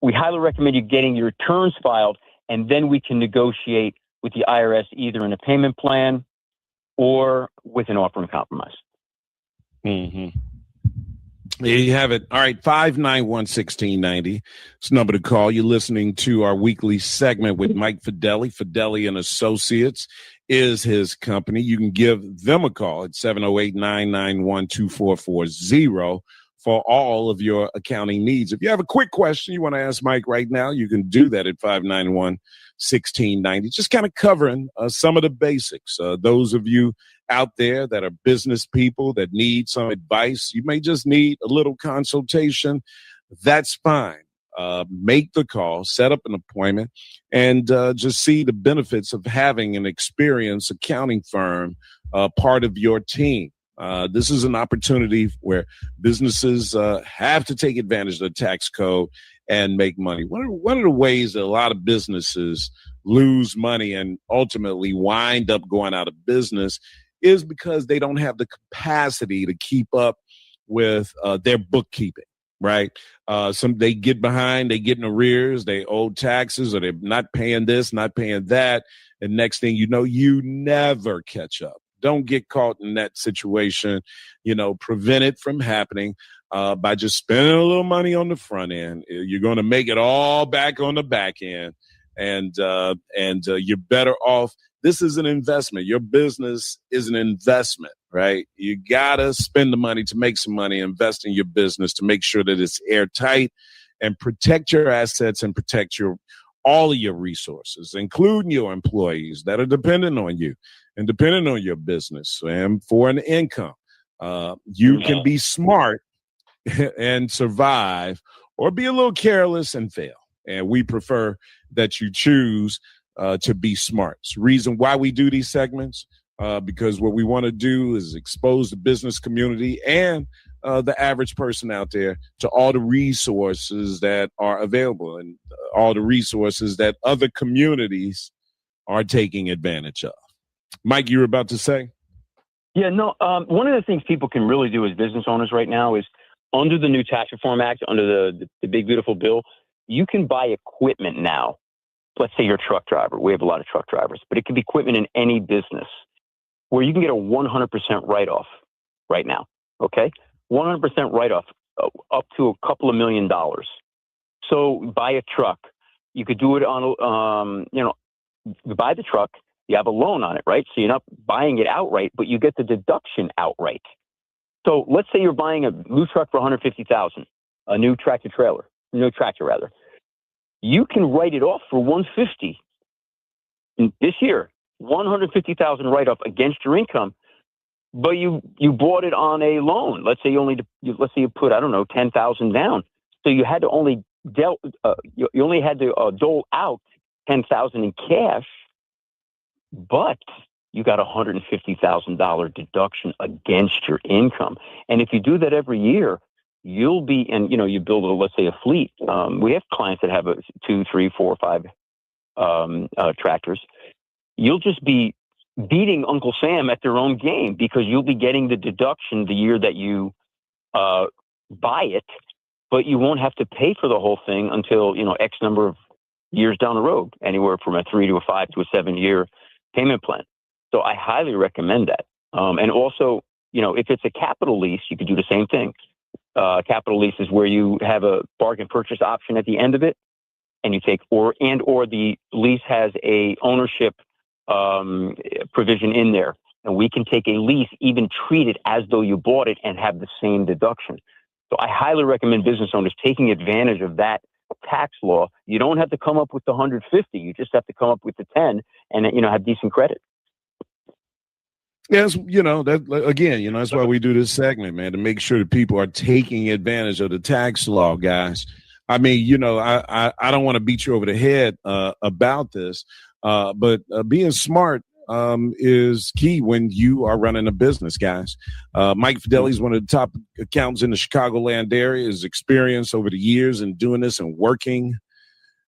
we highly recommend you getting your returns filed, and then we can negotiate with the IRS either in a payment plan or with an offer and compromise. Mm-hmm. There you have it. All right, 591-1690. It's the number to call. You're listening to our weekly segment with Mike Fidelli. Fidelli and Associates is his company. You can give them a call at 708-991-2440 for all of your accounting needs. If you have a quick question you want to ask Mike right now, you can do that at 591-1690. Just kind of covering some of the basics. Those of you out there that are business people that need some advice, you may just need a little consultation. That's fine. Make the call, set up an appointment, and just see the benefits of having an experienced accounting firm part of your team. This is an opportunity where businesses have to take advantage of the tax code and make money. One of the ways that a lot of businesses lose money and ultimately wind up going out of business is because they don't have the capacity to keep up with their bookkeeping, right? They get behind, they get in arrears, they owe taxes, or they're not paying this, not paying that. And next thing you know, you never catch up. Don't get caught in that situation. Prevent it from happening by just spending a little money on the front end. You're going to make it all back on the back end, and you're better off. This is an investment. Your business is an investment, right? You got to spend the money to make some money, invest in your business to make sure that it's airtight, and protect your assets and protect all of your resources, including your employees that are dependent on you and dependent on your business and for an income. You can be smart and survive, or be a little careless and fail. And we prefer that you choose to be smart. It's the reason why we do these segments, because what we want to do is expose the business community and the average person out there to all the resources that are available and all the resources that other communities are taking advantage of. Mike, you were about to say? Yeah, no. One of the things people can really do as business owners right now is, under the new Tax Reform Act, under the big, beautiful bill, you can buy equipment now. Let's say you're a truck driver. We have a lot of truck drivers, but it could be equipment in any business where you can get a 100% write-off right now, okay? 100% write-off up to a couple of $1 million. So buy a truck. You could do it on, you buy the truck, you have a loan on it, right? So you're not buying it outright, but you get the deduction outright. So let's say you're buying a new truck for $150,000, a new tractor rather. You can write it off for $150 this year, $150,000 write-off against your income, but you bought it on a loan. Let's say you put, I don't know, $10,000 down. So you had to only dole out $10,000 in cash, but you got a $150,000 deduction against your income. And if you do that every year, you'll be, and you build let's say a fleet. We have clients that have 2, 3, 4, 5 tractors. You'll just be beating Uncle Sam at their own game, because you'll be getting the deduction the year that you buy it, but you won't have to pay for the whole thing until, X number of years down the road, anywhere from a 3 to a 5 to a 7 year payment plan. So I highly recommend that. And also, if it's a capital lease, you could do the same thing. Capital lease is where you have a bargain purchase option at the end of it, and you take, or the lease has a ownership provision in there, and we can take a lease, even treat it as though you bought it, and have the same deduction. So I highly recommend business owners taking advantage of that tax law. You don't have to come up with the 150. You just have to come up with the 10 and, have decent credit. Yes, that again, that's why we do this segment, man, to make sure that people are taking advantage of the tax law, guys. I mean, I don't want to beat you over the head about this, but being smart is key when you are running a business, guys. Mike Fideli is one of the top accountants in the Chicagoland area. His experience over the years in doing this and working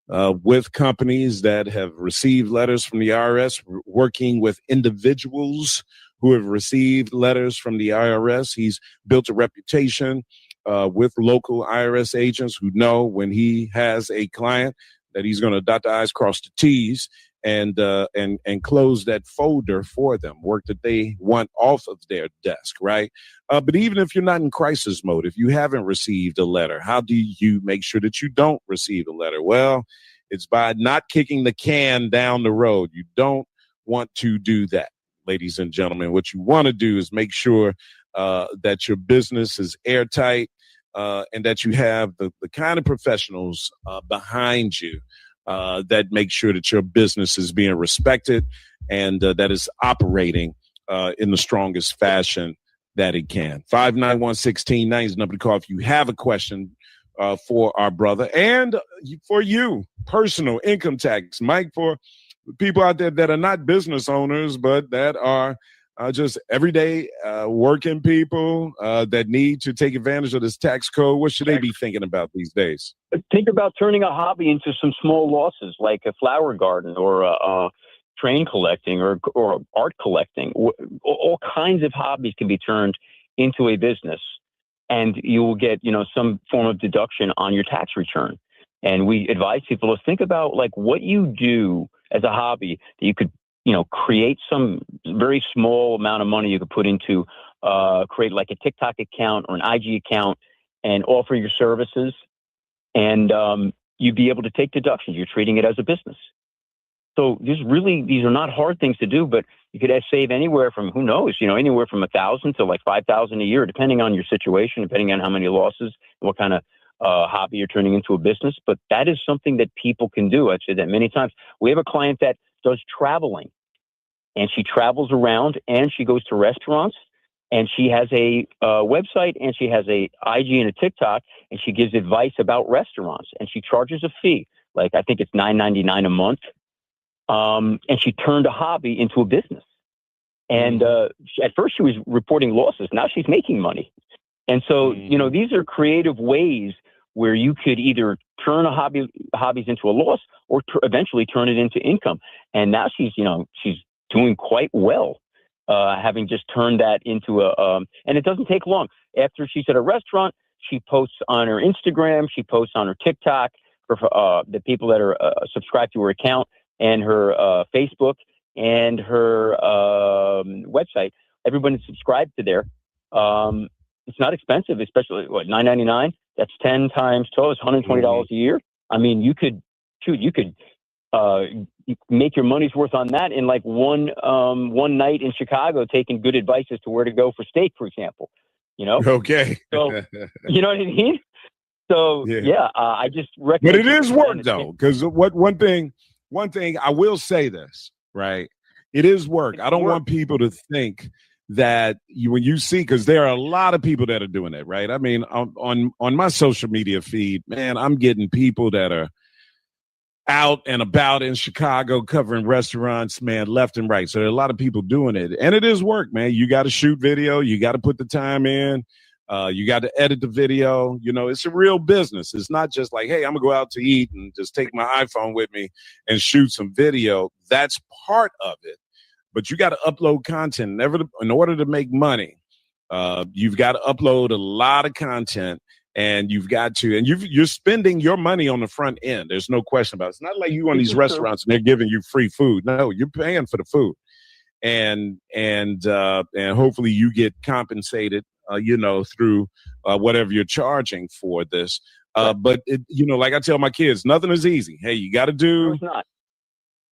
with companies that have received letters from the IRS, working with individuals who have received letters from the IRS. He's built a reputation with local IRS agents who know when he has a client that he's going to dot the I's, cross the T's, and close that folder for them, work that they want off of their desk, right? But even if you're not in crisis mode, if you haven't received a letter, how do you make sure that you don't receive a letter? Well, it's by not kicking the can down the road. You don't want to do that, ladies and gentlemen. What you want to do is make sure that your business is airtight and that you have the kind of professionals behind you that make sure that your business is being respected and that is operating in the strongest fashion that it can. 591-1690 is the number to call if you have a question for our brother, and for you, personal income tax. Mike, for people out there that are not business owners, but that are just everyday working people that need to take advantage of this tax code, what should they be thinking about these days? Think about turning a hobby into some small losses, like a flower garden or train collecting or art collecting. All kinds of hobbies can be turned into a business, and you will get, some form of deduction on your tax return. And we advise people to think about like what you do as a hobby that you could, create some very small amount of money you could put into, create like a TikTok account or an IG account and offer your services. And you'd be able to take deductions. You're treating it as a business. So these are not hard things to do, but you could save anywhere from, who knows, anywhere from $1,000 to like $5,000 a year, depending on your situation, depending on how many losses, what kind of hobby you're turning into a business. But that is something that people can do. I've said that many times. We have a client that does traveling, and she travels around and she goes to restaurants And she has a website, and she has a IG and a TikTok, and she gives advice about restaurants, and she charges a fee. Like, I think it's $9.99 a month. And she turned a hobby into a business. And at first she was reporting losses. Now she's making money. And so, you know, these are creative ways where you could either turn hobbies into a loss or eventually turn it into income. And now she's doing quite well, having just turned that into and it doesn't take long. After she's at a restaurant, she posts on her Instagram, she posts on her TikTok for the people that are subscribed to her account, and her Facebook and her website. Everybody subscribed to there. It's not expensive, especially $9.99. That's 10 times 12 is $120 a year. I mean, you could make your money's worth on that in like one night in Chicago, taking good advice as to where to go for steak, for example. You know? Okay. So you know what I mean? So I just recommend. But it is work though, because one thing I will say this, right? It is work. I don't want people to think that when you see, because there are a lot of people that are doing that, right? I mean, on my social media feed, man, I'm getting people that are out and about in Chicago covering restaurants, man, left and right. So there are a lot of people doing it, and it is work, man. You got to shoot video, you got to put the time in, you got to edit the video. You know, it's a real business. It's not just like, hey, I'm gonna go out to eat and just take my iPhone with me and shoot some video. That's part of it. But you got to upload content. In order to make money, you've got to upload a lot of content, and you've got to, and you're spending your money on the front end. There's no question about it. It's not like you on these restaurants and they're giving you free food. No, you're paying for the food, and hopefully you get compensated, through whatever you're charging for this. But like I tell my kids, nothing is easy. Hey, you got to do. No, it's not.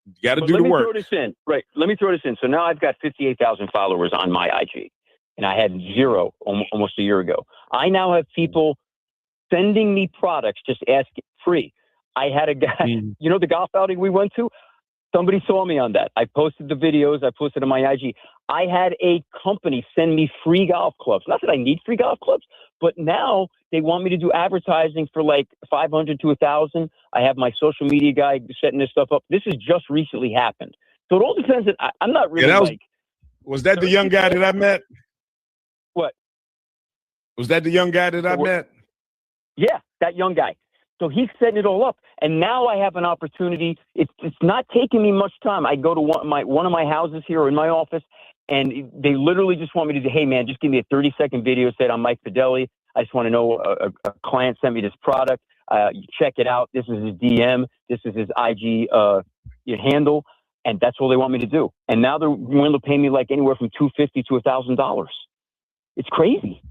You got to do the work. Let me throw this in. So now I've got 58,000 followers on my IG, and I had 0 almost a year ago. I now have people sending me products, just asking free. I had a guy, the golf outing we went to, somebody saw me on that. I posted the videos. I posted on my IG. I had a company send me free golf clubs. Not that I need free golf clubs, but now they want me to do advertising for like $500 to $1,000. I have my social media guy setting this stuff up. This has just recently happened. So it all depends. I'm not really was that the young guy that I met? What? Was that the young guy that I met? Yeah, that young guy. So he's setting it all up, and now I have an opportunity. It's not taking me much time. I go to one of my houses here in my office, and they literally just want me to say, hey, man, just give me a 30-second video. Said I'm Mike Fideli. I just want to know a client sent me this product. You check it out. This is his DM. This is his IG handle, and that's all they want me to do. And now they're willing to pay me like anywhere from $250 to $1,000. It's crazy.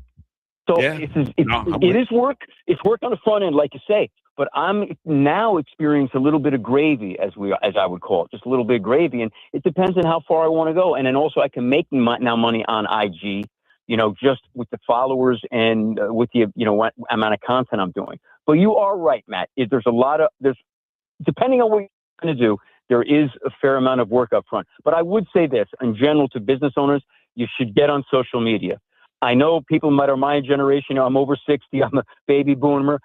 So it is work. It's work on the front end, like you say. But I'm now experiencing a little bit of gravy, as I would call it, just a little bit of gravy, and it depends on how far I want to go. And then also I can make now money on IG, just with the followers and with the what amount of content I'm doing. But you are right, Matt. There's depending on what you're going to do, there is a fair amount of work up front. But I would say this in general to business owners: you should get on social media. I know people that are my generation. I'm over 60. I'm a baby boomer.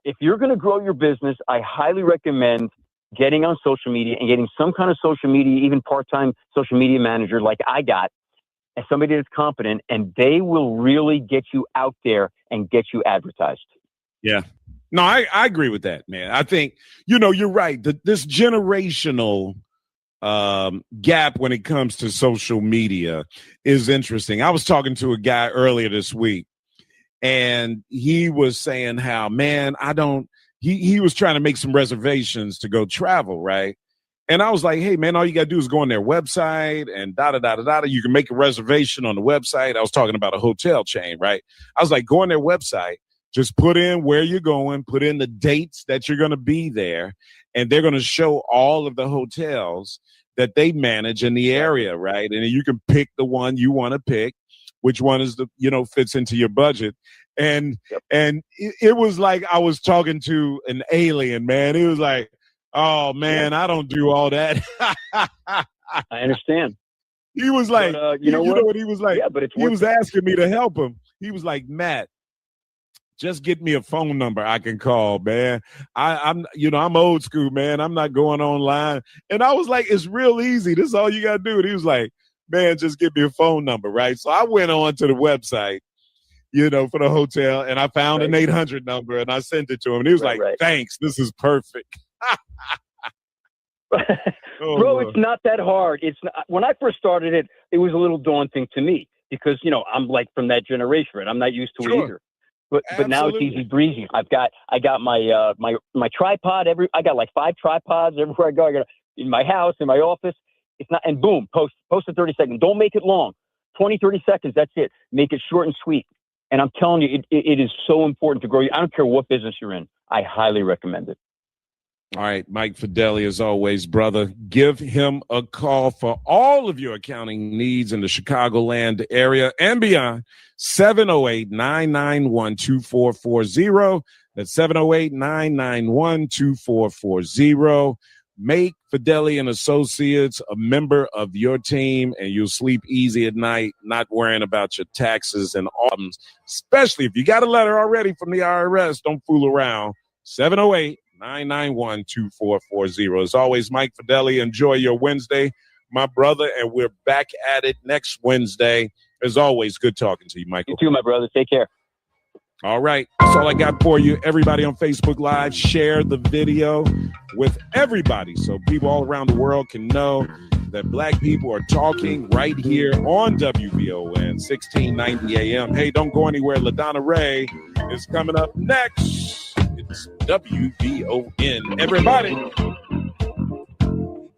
If you're going to grow your business, I highly recommend getting on social media and getting some kind of social media, even part-time social media manager like I got, and somebody that's competent, and they will really get you out there and get you advertised. Yeah. No, I agree with that, man. I think, you're right. This generational gap when it comes to social media is interesting. I was talking to a guy earlier this week, and he was saying how, man, he was trying to make some reservations to go travel, right? And I was like, hey, man, all you got to do is go on their website and da-da-da-da-da. You can make a reservation on the website. I was talking about a hotel chain, right? I was like, go on their website, just put in where you're going, put in the dates that you're going to be there, and they're going to show all of the hotels that they manage in the area, right? And you can pick the one you want to pick, which one is fits into your budget. And it was like I was talking to an alien, man. It was like, oh man, I don't do all that. I understand. He was like, you know what he was like? Yeah, but he was asking me to help him. He was like, Matt, just get me a phone number I can call, man. I'm old school, man. I'm not going online. And I was like, it's real easy. This is all you got to do. And he was like, man, just give me a phone number, right? So I went on to the website, for the hotel, and I found an 800 number, and I sent it to him. And he was thanks. This is perfect. Bro, it's not that hard. It's not, when I first started it, it was a little daunting to me because, I'm like from that generation, right? I'm not used to it either. But now it's easy breezy. I got my my tripod I got like 5 tripods everywhere I go. I got in my house, in my office. It's not, and boom, post in 30 seconds. Don't make it long. 20, 30 seconds. That's it. Make it short and sweet. And I'm telling you, it is so important to grow. I don't care what business you're in. I highly recommend it. All right, Mike Fideli, as always, brother, give him a call for all of your accounting needs in the Chicagoland area and beyond. 708-991-2440. That's 708-991-2440. Make Fideli and Associates a member of your team, and you'll sleep easy at night, not worrying about your taxes and all, especially if you got a letter already from the IRS. Don't fool around. 708-991-2440. As always, Mike Fideli, enjoy your Wednesday, my brother, and we're back at it next Wednesday. As always, good talking to you, Michael. You too, my brother. Take care. All right. That's all I got for you. Everybody on Facebook Live, share the video with everybody so people all around the world can know that Black people are talking right here on WVON 1690 AM. Hey, don't go anywhere. LaDonna Ray is coming up next. It's WVON. Everybody.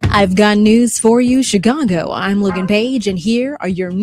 I've got news for you, Chicago. I'm Logan Page, and here are your news.